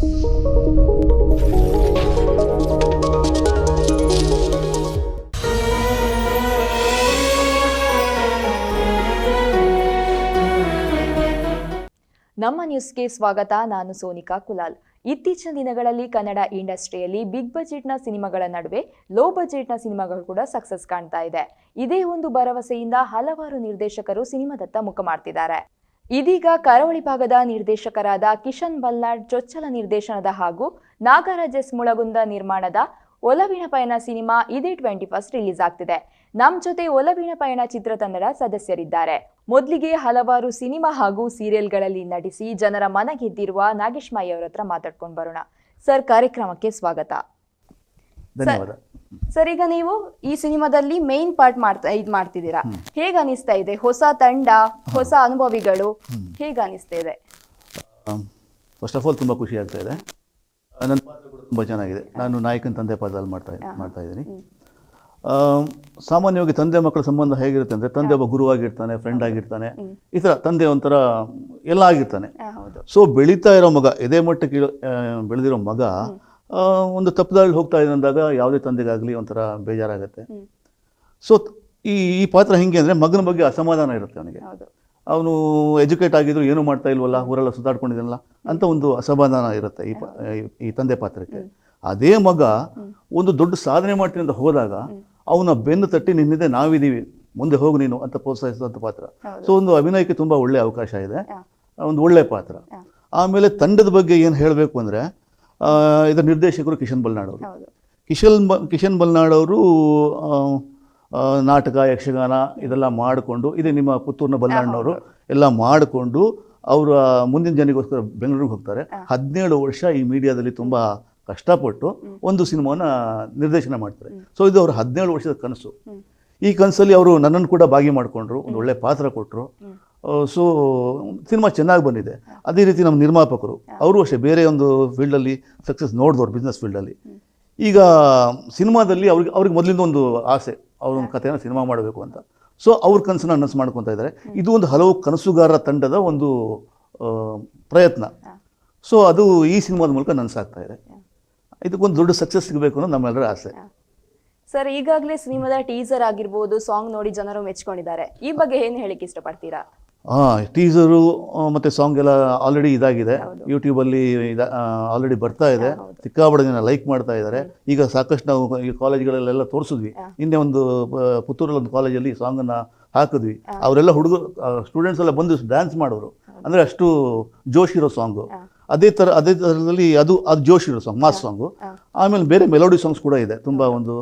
ನಮ್ಮ ನ್ಯೂಸ್ಗೆ ಸ್ವಾಗತ. ನಾನು ಸೋನಿಕಾ ಕುಲಾಲ್. ಇತ್ತೀಚಿನ ದಿನಗಳಲ್ಲಿ ಕನ್ನಡ ಇಂಡಸ್ಟ್ರಿಯಲ್ಲಿ ಬಿಗ್ ಬಜೆಟ್ನ ಸಿನಿಮಾಗಳ ನಡುವೆ ಲೋ ಬಜೆಟ್ನ ಸಿನಿಮಾಗಳು ಕೂಡ ಸಕ್ಸಸ್ ಕಾಣ್ತಾ ಇದೆ. ಇದೇ ಒಂದು ಭರವಸೆಯಿಂದ ಹಲವಾರು ನಿರ್ದೇಶಕರು ಸಿನಿಮಾದತ್ತ ಮುಖ ಮಾಡ್ತಿದ್ದಾರೆ. ಇದೀಗ ಕರಾವಳಿ ಭಾಗದ ನಿರ್ದೇಶಕರಾದ ಕಿಶನ್ ಬಲ್ನಾಡ್ ಚೊಚ್ಚಲ ನಿರ್ದೇಶನದ ಹಾಗೂ ನಾಗರಾಜ್ ಎಸ್ ಮುಳಗುಂದ ನಿರ್ಮಾಣದ ಒಲವಿನ ಪಯಣ ಸಿನಿಮಾ ಇದೇ 21 ರಿಲೀಸ್ ಆಗ್ತಿದೆ. ನಮ್ಮ ಜೊತೆ ಒಲವಿನ ಪಯಣ ಚಿತ್ರತಂಡದ ಸದಸ್ಯರಿದ್ದಾರೆ. ಮೊದಲಿಗೆ ಹಲವಾರು ಸಿನಿಮಾ ಹಾಗೂ ಸೀರಿಯಲ್ಗಳಲ್ಲಿ ನಟಿಸಿ ಜನರ ಮನ ಗೆದ್ದಿರುವ ನಾಗೇಶ್ ಮೈ ಅವರ ಹತ್ರ ಮಾತಾಡ್ಕೊಂಡು ಬರೋಣ. ಸರ್, ಕಾರ್ಯಕ್ರಮಕ್ಕೆ ಸ್ವಾಗತ. ಧನ್ಯವಾದ. ಸರ್, ಈಗ ನೀವು ಈ ಸಿನಿಮಾದಲ್ಲಿ ಮೇನ್ ಪಾರ್ಟ್ ಮಾಡ್ತಿದ್ದೀರಾ. ಹೇಗ ಅನಿಸ್ತಾ ಇದೆ? ಹೊಸ ತಂಡ, ಹೊಸ ಅನುಭವಿಗಳು, ಹೇಗ ಅನಿಸ್ತಾ ಇದೆ? ಫಸ್ಟ್ ಆಫ್ ಆಲ್ ತುಂಬ ಖುಷಿ ಆಗ್ತಾ ಇದೆ. ನನ್ನ ಪಾತ್ರ ಕೂಡ ತುಂಬ ಚೆನ್ನಾಗಿದೆ. ನಾನು ನಾಯಕನ ತಂದೆ ಪಾತ್ರದಲ್ಲಿ ಮಾಡ್ತಾ ಇದ್ದೀನಿ. ಸಾಮಾನ್ಯವಾಗಿ ತಂದೆ ಮಕ್ಕಳ ಸಂಬಂಧ ಹೇಗಿರುತ್ತೆ ಅಂದರೆ, ತಂದೆ ಒಬ್ಬ ಗುರುವಾಗಿರ್ತಾನೆ, ಫ್ರೆಂಡ್ ಆಗಿರ್ತಾನೆ, ಈ ಥರ ತಂದೆ ಒಂಥರ ಎಲ್ಲ ಆಗಿರ್ತಾನೆ. ಸೊ ಬೆಳೀತಾ ಇರೋ ಮಗ, ಎದೆ ಮಟ್ಟಕ್ಕೆ ಬೆಳೆದಿರೋ ಮಗ ಒಂದು ತಪ್ಪುದಾರಿ ಹೋಗ್ತಾ ಇದೆ ಅಂದಾಗ ಯಾವುದೇ ತಂದೆಗಾಗಲಿ ಒಂಥರ ಬೇಜಾರಾಗುತ್ತೆ. ಸೊ ಈ ಪಾತ್ರ ಹೆಂಗೆ ಅಂದರೆ, ಮಗನ ಬಗ್ಗೆ ಅಸಮಾಧಾನ ಇರುತ್ತೆ ಅವನಿಗೆ. ಅವನು ಎಜುಕೇಟ್ ಆಗಿದ್ರು ಏನೂ ಮಾಡ್ತಾ ಇಲ್ವಲ್ಲ, ಊರೆಲ್ಲ ಸುತ್ತಾಡ್ಕೊಂಡಿದ್ದಾನಲ್ಲ ಅಂತ ಒಂದು ಅಸಮಾಧಾನ ಇರುತ್ತೆ ಈ ತಂದೆ ಪಾತ್ರಕ್ಕೆ. ಅದೇ ಮಗ ಒಂದು ದೊಡ್ಡ ಸಾಧನೆ ಮಾಡ್ತೀನಿ ಅಂತ ಹೋದಾಗ ಅವನ ಬೆನ್ನು ತಟ್ಟಿ ನಿನ್ನಿದೆ, ನಾವಿದ್ದೀವಿ, ಮುಂದೆ ಹೋಗು ನೀನು ಅಂತ ಪ್ರೋತ್ಸಾಹಿಸಿದಂಥ ಪಾತ್ರ. ಸೊ ಒಂದು ಅಭಿನಯಕ್ಕೆ ತುಂಬ ಒಳ್ಳೆ ಅವಕಾಶ ಇದೆ, ಒಂದು ಒಳ್ಳೆ ಪಾತ್ರ. ಆಮೇಲೆ ತಂಡದ ಬಗ್ಗೆ ಏನು ಹೇಳಬೇಕು ಅಂದರೆ, ಇದರ ನಿರ್ದೇಶಕರು ಕಿಶನ್ ಬಲ್ನಾಡ್ ಅವರು. ಕಿಶನ್ ಬಲ್ನಾಡ್ ಅವರು ನಾಟಕ, ಯಕ್ಷಗಾನ ಇದೆಲ್ಲ ಮಾಡಿಕೊಂಡು, ಇದೇ ನಿಮ್ಮ ಪುತ್ತೂರಿನ ಬಲ್ನಾಡ್ನವರು ಎಲ್ಲ ಮಾಡಿಕೊಂಡು ಅವರ ಮುಂದಿನ ಜನಿಗೋಸ್ಕರ ಬೆಂಗಳೂರಿಗೆ ಹೋಗ್ತಾರೆ. 17 ವರ್ಷ ಈ ಮೀಡಿಯಾದಲ್ಲಿ ತುಂಬ ಕಷ್ಟಪಟ್ಟು ಒಂದು ಸಿನಿಮಾನ ನಿರ್ದೇಶನ ಮಾಡ್ತಾರೆ. ಸೊ ಇದು ಅವ್ರ 17 ವರ್ಷದ ಕನಸು. ಈ ಕನಸಲ್ಲಿ ಅವರು ನನ್ನನ್ನು ಕೂಡ ಭಾಗಿ ಮಾಡಿಕೊಂಡ್ರು, ಒಂದು ಒಳ್ಳೆ ಪಾತ್ರ ಕೊಟ್ಟರು. ಸೊ ಸಿನಿಮಾ ಚೆನ್ನಾಗಿ ಬಂದಿದೆ. ಅದೇ ರೀತಿ ನಮ್ಮ ನಿರ್ಮಾಪಕರು ಅವರು ಅಷ್ಟೇ ಬೇರೆ ಒಂದು ಫೀಲ್ಡಲ್ಲಿ ಸಕ್ಸಸ್ ನೋಡಿದವ್ರು, ಬಿಸ್ನೆಸ್ ಫೀಲ್ಡಲ್ಲಿ. ಈಗ ಸಿನಿಮಾದಲ್ಲಿ ಅವ್ರಿಗೆ ಮೊದಲಿಂದ ಒಂದು ಆಸೆ, ಅವ್ರೊಂದು ಕಥೆನ ಸಿನಿಮಾ ಮಾಡಬೇಕು ಅಂತ. ಸೊ ಅವ್ರ ಕನಸನ್ನ ನನಸು ಮಾಡ್ಕೊತಾ ಇದ್ದಾರೆ. ಇದು ಒಂದು ಹಲವು ಕನಸುಗಾರರ ತಂಡದ ಒಂದು ಪ್ರಯತ್ನ. ಸೊ ಅದು ಈ ಸಿನಿಮಾದ ಮೂಲಕ ನನಸಾಗ್ತಾ ಇದೆ. ಇದಕ್ಕೊಂದು ದೊಡ್ಡ ಸಕ್ಸಸ್ ಸಿಗಬೇಕು ಅನ್ನೋ ನಮ್ಮೆಲ್ಲರ ಆಸೆ. ಸರ್, ಈಗಾಗಲೇ ಸಿನಿಮಾದ ಟೀಸರ್ ಆಗಿರ್ಬೋದು, ಸಾಂಗ್ ನೋಡಿ ಜನರು ಮೆಚ್ಕೊಂಡಿದ್ದಾರೆ. ಈ ಬಗ್ಗೆ ಏನು ಹೇಳಿಕ್ಕೆ ಇಷ್ಟಪಡ್ತೀರಾ? ಟೀಸರು ಮತ್ತು ಸಾಂಗ್ ಎಲ್ಲ ಆಲ್ರೆಡಿ ಇದಾಗಿದೆ, ಯೂಟ್ಯೂಬಲ್ಲಿ ಆಲ್ರೆಡಿ ಬರ್ತಾ ಇದೆ. ಸಿಕ್ಕಾಪಟ್ಟೆ ಜನ ಲೈಕ್ ಮಾಡ್ತಾ ಇದ್ದಾರೆ. ಈಗ ಸಾಕಷ್ಟು ನಾವು ಈ ಕಾಲೇಜ್ಗಳಲ್ಲೆಲ್ಲ ತೋರಿಸಿದ್ವಿ. ನಿನ್ನೆ ಒಂದು ಪುತ್ತೂರಲ್ಲಿ ಒಂದು ಕಾಲೇಜಲ್ಲಿ ಸಾಂಗನ್ನು ಹಾಕಿದ್ವಿ. ಅವರೆಲ್ಲ ಸ್ಟೂಡೆಂಟ್ಸ್ ಎಲ್ಲ ಬಂದು ಡ್ಯಾನ್ಸ್ ಮಾಡೋರು. ಅಂದರೆ ಅಷ್ಟು ಜೋಶ್ ಇರೋ ಸಾಂಗು. ಅದೇ ಥರದಲ್ಲಿ ಅದು ಜೋಶ್ ಇರೋ ಸಾಂಗ್, ಮಾಸ್ ಸಾಂಗು. ಆಮೇಲೆ ಬೇರೆ ಮೆಲೋಡಿ ಸಾಂಗ್ಸ್ ಕೂಡ ಇದೆ, ತುಂಬ ಒಂದು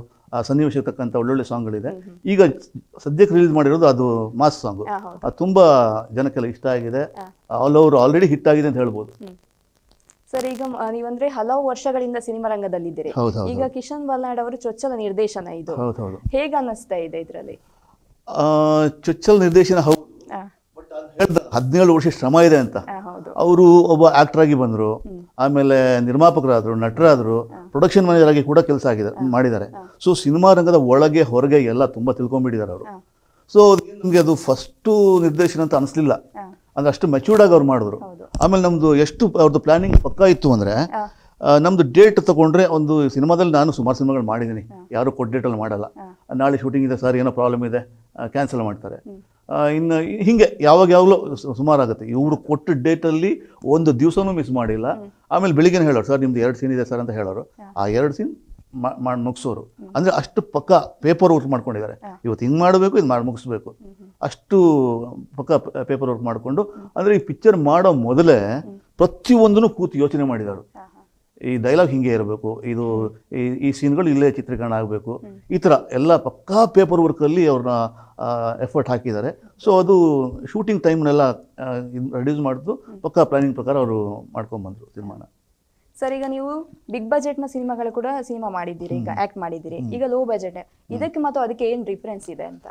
ಸನ್ನಿವೇಶಕ್ಕೆ ತಕ್ಕಂಥ ಒಳ್ಳೊಳ್ಳೆ ಸಾಂಗ್ಗಳಿದೆ. ಈಗ ಸದ್ಯಕ್ಕೆ ರಿಲೀಸ್ ಮಾಡಿರೋದು ಅದು ಮಾಸ್ ಸಾಂಗು. ಅದು ತುಂಬ ಜನಕ್ಕೆಲ್ಲ ಇಷ್ಟ ಆಗಿದೆ. ಆಲ್ ಓವರ್ ಆಲ್ರೆಡಿ ಹಿಟ್ ಆಗಿದೆ ಅಂತ ಹೇಳ್ಬೋದು. ಸರ್, ಈಗ ನೀವಂದ್ರೆ ಹಲವು ವರ್ಷಗಳಿಂದ ಸಿನಿಮಾ ರಂಗದಲ್ಲಿದ್ದೀರಿ. ಈಗ ಕಿಶನ್ ಬಲ್ನಾಡ್ ಅವರು ಚೊಚ್ಚಲ ನಿರ್ದೇಶನ, ಇದು ಹೇಗೆ ಅನ್ನಿಸ್ತಾ ಇದೆ? ಇದರಲ್ಲಿ ಚೊಚ್ಚಲ ನಿರ್ದೇಶನ ಹೌದು, 17 ವರ್ಷ ಶ್ರಮ ಇದೆ ಅಂತ. ಅವರು ಒಬ್ಬ ಆಕ್ಟರ್ ಆಗಿ ಬಂದರು, ಆಮೇಲೆ ನಿರ್ಮಾಪಕರಾದರು, ನಟರಾದರು, ಪ್ರೊಡಕ್ಷನ್ ಮ್ಯಾನೇಜರ್ ಆಗಿ ಕೂಡ ಕೆಲಸ ಮಾಡಿದ್ದಾರೆ. ಸೊ ಸಿನಿಮಾ ರಂಗದ ಒಳಗೆ ಹೊರಗೆ ಎಲ್ಲ ತುಂಬ ತಿಳ್ಕೊಂಡ್ಬಿಟ್ಟಿದ್ದಾರೆ ಅವರು. ಸೊ ನಮಗೆ ಅದು ಫಸ್ಟು ನಿರ್ದೇಶನ ಅಂತ ಅನಿಸ್ಲಿಲ್ಲ, ಅಂದ್ರೆ ಅಷ್ಟು ಮೆಚೂರ್ಡ್ ಆಗಿ ಅವ್ರು ಮಾಡಿದ್ರು. ಆಮೇಲೆ ನಮ್ಮದು ಎಷ್ಟು ಅವ್ರದ್ದು ಪ್ಲಾನಿಂಗ್ ಪಕ್ಕಾ ಇತ್ತು ಅಂದರೆ, ನಮ್ಮದು ಡೇಟ್ ತೊಗೊಂಡ್ರೆ ಒಂದು ಸಿನಿಮಾದಲ್ಲಿ ನಾನು ಸುಮಾರು ಸಿನಿಮಾಗಳು ಮಾಡಿದ್ದೀನಿ, ಯಾರು ಕೊಟ್ಟು ಡೇಟಲ್ಲಿ ಮಾಡಲ್ಲ. ನಾಳೆ ಶೂಟಿಂಗ್ ಇದೆ ಸರ್, ಏನೋ ಪ್ರಾಬ್ಲಮ್ ಇದೆ, ಕ್ಯಾನ್ಸಲ್ ಮಾಡ್ತಾರೆ. ಇನ್ನು ಹೀಗೆ ಯಾವಾಗಲೂ ಸುಮಾರಾಗುತ್ತೆ. ಇವರು ಕೊಟ್ಟ ಡೇಟಲ್ಲಿ ಒಂದು ದಿವಸನೂ ಮಿಸ್ ಮಾಡಿಲ್ಲ. ಆಮೇಲೆ ಬೆಳಿಗ್ಗೆ ಹೇಳೋರು, ಸರ್ ನಿಮ್ದು 2 ಸೀನ್ ಇದೆ ಸರ್ ಅಂತ ಹೇಳೋರು. ಆ 2 ಸೀನ್ ಮಾಡಿ ಮುಗಿಸೋರು. ಅಂದರೆ ಅಷ್ಟು ಪಕ್ಕ ಪೇಪರ್ ವರ್ಕ್ ಮಾಡ್ಕೊಂಡಿದ್ದಾರೆ. ಇವತ್ತು ಹಿಂಗೆ ಮಾಡಬೇಕು, ಇದು ಮಾಡಿ ಮುಗಿಸ್ಬೇಕು, ಅಷ್ಟು ಪಕ್ಕ ಪೇಪರ್ ವರ್ಕ್ ಮಾಡಿಕೊಂಡು. ಅಂದರೆ ಈ ಪಿಕ್ಚರ್ ಮಾಡೋ ಮೊದಲೇ ಪ್ರತಿಯೊಂದನ್ನು ಕೂತು ಯೋಚನೆ ಮಾಡಿದರು. ಈ ಡೈಲಾಗ್ ಹಿಂಗೆ ಇರಬೇಕು, ಇದು ಈ ಸೀನ್ಗಳು ಇಲ್ಲೇ ಚಿತ್ರೀಕರಣ ಆಗಬೇಕು, ಈ ಥರ ಎಲ್ಲ ಪಕ್ಕಾ ಪೇಪರ್ ವರ್ಕಲ್ಲಿ ಅವ್ರನ್ನ ಎಫರ್ಟ್ ಹಾಕಿದ್ದಾರೆ. ಸೊ ಅದು ಶೂಟಿಂಗ್ ಟೈಮ್ನೆಲ್ಲ ರೆಡ್ಯೂಸ್ ಮಾಡಿದ್ದು ಪಕ್ಕಾ ಪ್ಲಾನಿಂಗ್ ಪ್ರಕಾರ ಅವರು ಮಾಡ್ಕೊಂಡ್ಬಂದರು ಸಿನಿಮಾನ. ಸರ್, ಈಗ ನೀವು ಬಿಗ್ ಬಜೆಟ್ನ ಸಿನಿಮಾಗಳು ಕೂಡ ಸಿನಿಮಾ ಮಾಡಿದ್ದೀರಿ, ಈಗ ಆ್ಯಕ್ಟ್ ಮಾಡಿದ್ದೀರಿ. ಈಗ ಲೋ ಬಜೆಟ್, ಇದಕ್ಕೆ ಮತ್ತು ಅದಕ್ಕೆ ಏನು ಡಿಫ್ರೆನ್ಸ್ ಇದೆ ಅಂತ?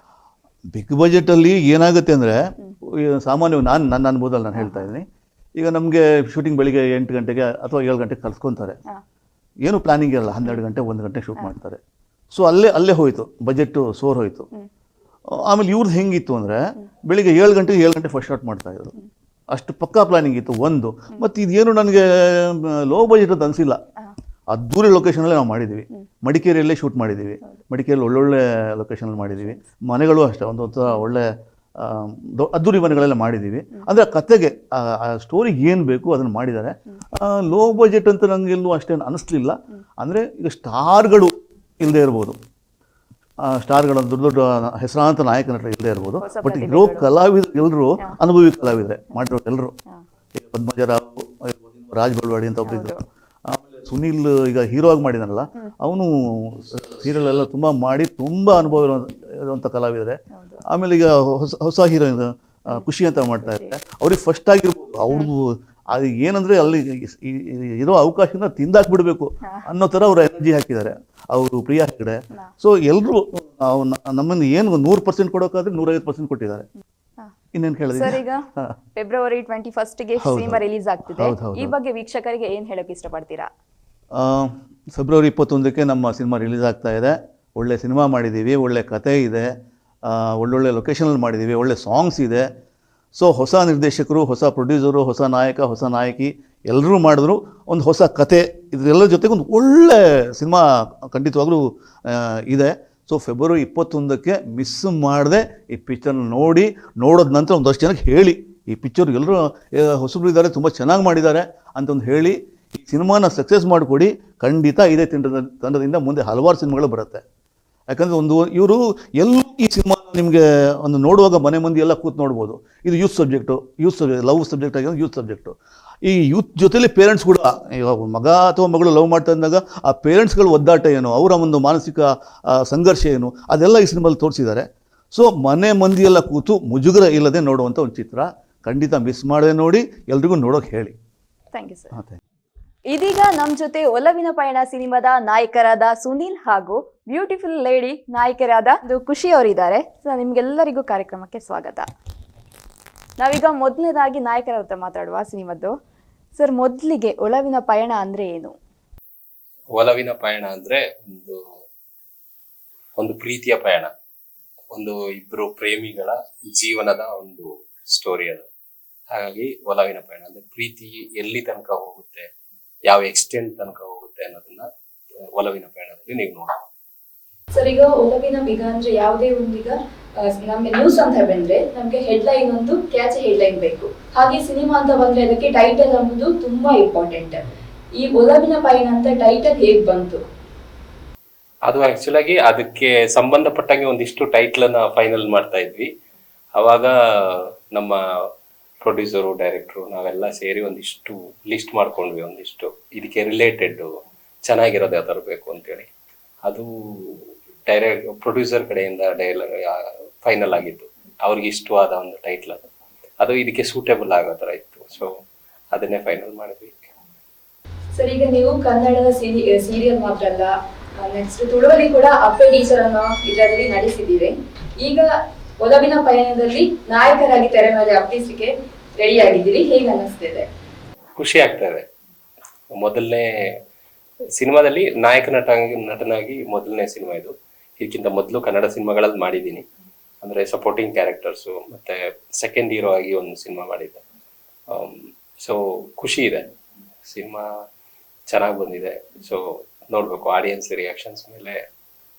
ಬಿಗ್ ಬಜೆಟಲ್ಲಿ ಏನಾಗುತ್ತೆ ಅಂದರೆ, ಸಾಮಾನ್ಯವಾಗಿ ನನ್ನ ಅನುಭವದಲ್ಲಿ ನಾನು ಹೇಳ್ತಾ ಇದ್ದೀನಿ. ಈಗ ನಮಗೆ ಶೂಟಿಂಗ್ ಬೆಳಿಗ್ಗೆ 8 ಗಂಟೆಗೆ ಅಥವಾ 7 ಗಂಟೆಗೆ ಕಳ್ಸ್ಕೊತಾರೆ. ಏನು ಪ್ಲಾನಿಂಗ್ ಇರಲ್ಲ, 12 ಗಂಟೆ 1 ಗಂಟೆ ಶೂಟ್ ಮಾಡ್ತಾರೆ. ಸೊ ಅಲ್ಲೇ ಹೋಯಿತು, ಬಜೆಟ್ಟು ಸೋರ್ ಹೋಯಿತು. ಆಮೇಲೆ ಇವ್ರದ್ದು ಹೆಂಗಿತ್ತು ಅಂದರೆ, ಬೆಳಿಗ್ಗೆ 7 ಗಂಟೆ ಫಸ್ಟ್ ಶಾಟ್ ಮಾಡ್ತಾಯಿದ್ರು. ಅಷ್ಟು ಪಕ್ಕಾ ಪ್ಲಾನಿಂಗ್ ಇತ್ತು ಒಂದು. ಮತ್ತು ಇದೇನು ನನಗೆ ಲೋ ಬಜೆಟ್ ಅಂತ ಅನಿಸಿಲ್ಲ. ಅದ್ದೂರಿ ಲೊಕೇಶನಲ್ಲೇ ನಾವು ಮಾಡಿದ್ದೀವಿ. ಮಡಿಕೇರಿಯಲ್ಲೇ ಶೂಟ್ ಮಾಡಿದ್ದೀವಿ. ಮಡಿಕೇರಿಯಲ್ಲಿ ಒಳ್ಳೊಳ್ಳೆ ಲೊಕೇಶನಲ್ಲಿ ಮಾಡಿದ್ದೀವಿ. ಮನೆಗಳು ಅಷ್ಟೇ ಒಂದು ಒಳ್ಳೆ ಅದ್ದೂರಿ ಮನೆಗಳೆಲ್ಲ ಮಾಡಿದ್ದೀವಿ. ಅಂದರೆ ಕತೆಗೆ ಸ್ಟೋರಿಗೆ ಏನು ಬೇಕು ಅದನ್ನು ಮಾಡಿದ್ದಾರೆ. ಲೋ ಬಜೆಟ್ ಅಂತ ನನಗೆಲ್ಲೂ ಅಷ್ಟೇನು ಅನ್ನಿಸ್ಲಿಲ್ಲ. ಅಂದರೆ ಈಗ ಸ್ಟಾರ್ಗಳು ಇಲ್ಲದೆ ಇರ್ಬೋದು, ಸ್ಟಾರ್ಗಳು ದೊಡ್ಡ ದೊಡ್ಡ ಹೆಸರಾಂತ ನಾಯಕ ನಟರು ಇಲ್ಲದೆ ಇರ್ಬೋದು, ಬಟ್ ಇರೋ ಕಲಾವಿದರು ಎಲ್ಲರೂ ಅನುಭವಿ ಕಲಾವಿದರೆ ಮಾಡಿರೋ ಎಲ್ಲರೂ. ಈಗ ಪದ್ಮಜರಾವ್, ರಾಜ್ ಬಳ್ವಾಡಿ ಅಂತ ಒಬ್ಬರಿದ್ರು. ಆಮೇಲೆ ಸುನೀಲ್ ಈಗ ಹೀರೋ ಆಗಿ ಮಾಡಿದಾನಲ್ಲ, ಅವನು ಸೀರಿಯಲ್ ಎಲ್ಲ ತುಂಬ ಮಾಡಿ ತುಂಬ ಅನುಭವ ಇರುವಂಥ ಕಲಾವಿದರೆ. ಆಮೇಲೆ ಈಗ ಹೊಸ ಹೀರೋಯಿನ್ ಖುಷಿ ಅಂತ ಮಾಡ್ತಾ ಇದ್ದಾರೆ. ಅವ್ರಿಗೆ ಫಸ್ಟ್ ಆಗಿರ್ಬೋದು, ಅವ್ರದ್ದು ಅದು ಏನಂದರೆ ಅಲ್ಲಿ ಇರೋ ಅವಕಾಶನ ತಿಂದಾಕ್ಬಿಡ್ಬೇಕು ಅನ್ನೋ ಥರ ಅವ್ರು ಎನರ್ಜಿ ಹಾಕಿದ್ದಾರೆ ಅವರು, ಪ್ರಿಯಾ ಹೆಗಡೆ. ಸೊ ಎಲ್ಲರೂ ನಮ್ಮನ್ನು ಏನು 100% ಕೊಡೋಕ್ಕಾದ್ರೆ 150% ಕೊಟ್ಟಿದ್ದಾರೆ. ಇನ್ನೇನು ಕೇಳಿದ್ರೆ ಸರ್, ಈಗ ಫೆಬ್ರವರಿ 21ಗೆ ಸಿನಿಮಾ ರಿಲೀಸ್ ಆಗ್ತಿದೆ. ಈ ಬಗ್ಗೆ ವೀಕ್ಷಕರಿಗೆ ಏನು ಹೇಳೋಕೆ ಇಷ್ಟಪಡ್ತೀರಾ? ಫೆಬ್ರವರಿ 21ಕ್ಕೆ ನಮ್ಮ ಸಿನಿಮಾ ರಿಲೀಸ್ ಆಗ್ತಾ ಇದೆ. ಒಳ್ಳೆ ಸಿನಿಮಾ ಮಾಡಿದ್ದೀವಿ, ಒಳ್ಳೆ ಕತೆ ಇದೆ, ಒಳ್ಳೊಳ್ಳೆ ಲೊಕೇಶನಲ್ಲಿ ಮಾಡಿದ್ದೀವಿ, ಒಳ್ಳೆ ಸಾಂಗ್ಸ್ ಇದೆ. ಸೊ ಹೊಸ ನಿರ್ದೇಶಕರು, ಹೊಸ ಪ್ರೊಡ್ಯೂಸರು, ಹೊಸ ನಾಯಕ, ಹೊಸ ನಾಯಕಿ ಎಲ್ಲರೂ ಮಾಡಿದ್ರು ಒಂದು ಹೊಸ ಕತೆ. ಇದರೆಲ್ಲರ ಜೊತೆಗೆ ಒಂದು ಒಳ್ಳೆ ಸಿನಿಮಾ ಖಂಡಿತವಾಗ್ಲೂ ಇದೆ. ಸೊ ಫೆಬ್ರವರಿ 21ಕ್ಕೆ ಮಿಸ್ ಮಾಡದೆ ಈ ಪಿಕ್ಚರ್ನ ನೋಡೋದ ನಂತರ ಒಂದಷ್ಟು ಜನಕ್ಕೆ ಹೇಳಿ, ಈ ಪಿಕ್ಚರ್ ಎಲ್ಲರೂ ಹೊಸಬ್ರು ಇದ್ದಾರೆ, ತುಂಬ ಚೆನ್ನಾಗಿ ಮಾಡಿದ್ದಾರೆ ಅಂತ ಒಂದು ಹೇಳಿ ಈ ಸಿನಿಮಾನ ಸಕ್ಸಸ್ ಮಾಡಿಕೊಡಿ. ಖಂಡಿತ ಇದೇ ತಂಡದಿಂದ ಮುಂದೆ ಹಲವಾರು ಸಿನಿಮಾಗಳು ಬರುತ್ತೆ. ಯಾಕಂದರೆ ಇವರು ಎಲ್ಲೂ ಈ ಸಿನಿಮಾ ನಿಮಗೆ ಒಂದು ನೋಡುವಾಗ ಮನೆ ಮಂದಿ ಎಲ್ಲ ಕೂತು ನೋಡ್ಬೋದು. ಇದು ಯೂತ್ ಸಬ್ಜೆಕ್ಟು, ಲವ್ ಸಬ್ಜೆಕ್ಟ್ ಆಗಿರೋದು ಯೂತ್ ಸಬ್ಜೆಕ್ಟು. ಈ ಯೂತ್ ಜೊತೆಲಿ ಪೇರೆಂಟ್ಸ್ ಕೂಡ, ಈಗ ಮಗ ಅಥವಾ ಮಗಳು ಲವ್ ಮಾಡ್ತಾ ಇದ್ದಾಗ ಆ ಪೇರೆಂಟ್ಸ್ಗಳು ಒದ್ದಾಟ ಏನು, ಅವರ ಒಂದು ಮಾನಸಿಕ ಸಂಘರ್ಷ ಏನು, ಅದೆಲ್ಲ ಈ ಸಿನಿಮಾದಲ್ಲಿ ತೋರಿಸಿದ್ದಾರೆ. ಸೊ ಮನೆ ಮಂದಿಯೆಲ್ಲ ಕೂತು ಮುಜುಗರ ಇಲ್ಲದೆ ನೋಡುವಂಥ ಒಂದು ಚಿತ್ರ. ಖಂಡಿತ ಮಿಸ್ ಮಾಡದೆ ನೋಡಿ, ಎಲ್ರಿಗೂ ನೋಡೋಕೆ ಹೇಳಿ. Thank you sir. ಇದೀಗ ನಮ್ಮ ಜೊತೆ ಒಲವಿನ ಪಯಣ ಸಿನಿಮಾದ ನಾಯಕರಾದ ಸುನೀಲ್ ಹಾಗೂ ಬ್ಯೂಟಿಫುಲ್ ಲೇಡಿ ನಾಯಕರಾದ ಖುಷಿ ಅವರಿದ್ದಾರೆ. ನಿಮ್ಗೆಲ್ಲರಿಗೂ ಕಾರ್ಯಕ್ರಮಕ್ಕೆ ಸ್ವಾಗತ. ನಾವೀಗ ಮೊದಲನೇದಾಗಿ ನಾಯಕರ ಹತ್ರ ಮಾತಾಡುವ ಸಿನಿಮಾದ್ದು. ಸರ್, ಮೊದಲಿಗೆ ಒಲವಿನ ಪಯಣ ಅಂದ್ರೆ ಏನು? ಒಲವಿನ ಪಯಣ ಅಂದ್ರೆ ಒಂದು ಪ್ರೀತಿಯ ಪಯಣ, ಒಂದು ಇಬ್ರು ಪ್ರೇಮಿಗಳ ಜೀವನದ ಒಂದು ಸ್ಟೋರಿ ಅದು. ಹಾಗಾಗಿ ಒಲವಿನ ಪಯಣ ಅಂದ್ರೆ ಪ್ರೀತಿ ಎಲ್ಲಿ ತನಕ ಹೋಗುತ್ತೆ, ಯಾವ ಎಕ್ಸ್ಟೆಂಟ್ ತನಕ ಹೋಗುತ್ತೆ ಅನ್ನೋದನ್ನ ಒಲವಿನ ಪಯಣದಲ್ಲಿ ನೀವು ನೋಡಬಹುದು. ಸರ್, ಈಗ ಒಲವಿನ ಬೀಗ ಅಂದ್ರೆ ಯಾವುದೇ ಒಂದೀಗ ನಮ್ಗೆ ನ್ಯೂಸ್ ಅಂತ ಬಂದ್ರೆ ನಮ್ಗೆ ಹೆಡ್ಲೈನ್ ಒಂದು ಕ್ಯಾಚಿ ಹೆಡ್ಲೈನ್ ಬೇಕು. ಹಾಗೆ ಸಿನಿಮಾ ಅಂತ ಬಂದ್ರೆ ಅದಕ್ಕೆ ಟೈಟಲ್ ಅನ್ನೋದು ತುಂಬಾ ಇಂಪಾರ್ಟೆಂಟ್. ಈ ಒಲವಿನ ಪಯಣ ಅಂತ ಟೈಟಲ್ ಹೇಗ್ ಬಂತು? ಅದು ಆಕ್ಚುಲ್ ಆಗಿ ಅದಕ್ಕೆ ಸಂಬಂಧಪಟ್ಟಂಗೆ ಒಂದಿಷ್ಟು ಟೈಟ್ಲ್ ಅನ್ನ ಫೈನಲ್ ಮಾಡ್ತಾ ಇದ್ವಿ. ಅವಾಗ ನಮ್ಮ ಪ್ರೊಡ್ಯೂಸರು, ಡೈರೆಕ್ಟ್ರು ನಾವೆಲ್ಲ ಸೇರಿ ಒಂದಿಷ್ಟು ಲಿಸ್ಟ್ ಮಾಡ್ಕೊಂಡ್ವಿ, ಒಂದಿಷ್ಟು ಇದಕ್ಕೆ ರಿಲೇಟೆಡ್ ಚೆನ್ನಾಗಿರೋದು ಯಾವ ಥರ ಬೇಕು ಅಂತೇಳಿ. ಅದು ಪ್ರೊಡ್ಯೂಸರ್ ಕಡೆಯಿಂದ ಫೈನಲ್ ಆಗಿತ್ತು. ಅವ್ರಿಗೆ ಇಷ್ಟವಾದ ಒಂದು ಟೈಟ್ಲ್ ಅದು ಇದಕ್ಕೆ ಸೂಟೇಬಲ್ ಆಗೋ ಥರ ಇತ್ತು. ಸೊ ಅದನ್ನೇ ಫೈನಲ್ ಮಾಡಿದ್ವಿ. ಸರ್, ಈಗ ನೀವು ಕನ್ನಡದ ಸೀರಿಯಲ್ ಮಾತ್ರ ಅಲ್ಲ, ನೆಕ್ಸ್ಟ್ ತುಳುವಲ್ಲಿ ಕೂಡ ಅಪ್ಪೆ ಟೀಚರ್ ಅನ್ನೋ ಇದರಲ್ಲಿ ನಡೆಸಿದ್ದೀರಿ. ಈಗ ಒಲವಿನ ಪಯಣದಲ್ಲಿ ನಾಯಕರಾಗಿ ತೆರೆ ಮೇಲೆ ಅಪ್ಪಿಸಲಿಕ್ಕೆ ರೆಡಿ ಆಗಿದ್ದೀರಿ. ಹೇಗೆ ಅನ್ನಿಸ್ತಿದೆ? ಖುಷಿ ಆಗ್ತಾ ಇದೆ. ಮೊದಲನೇ ಸಿನಿಮಾದಲ್ಲಿ ನಟನಾಗಿ ಮೊದಲನೇ ಸಿನಿಮಾ ಇದು. ಇದಕ್ಕಿಂತ ಮೊದಲು ಕನ್ನಡ ಸಿನಿಮಾಗಳಲ್ಲಿ ಮಾಡಿದ್ದೀನಿ, ಅಂದ್ರೆ ಸಪೋರ್ಟಿಂಗ್ ಕ್ಯಾರೆಕ್ಟರ್ಸು, ಮತ್ತೆ ಸೆಕೆಂಡ್ ಹೀರೋ ಆಗಿ ಒಂದು ಸಿನಿಮಾ ಮಾಡಿದ್ದೆ. ಸೊ ಖುಷಿ ಇದೆ, ಸಿನಿಮಾ ಚೆನ್ನಾಗಿ ಬಂದಿದೆ. ಸೊ ನೋಡ್ಬೇಕು, ಆಡಿಯನ್ಸ್ ರಿಯಾಕ್ಷನ್ಸ್ ಮೇಲೆ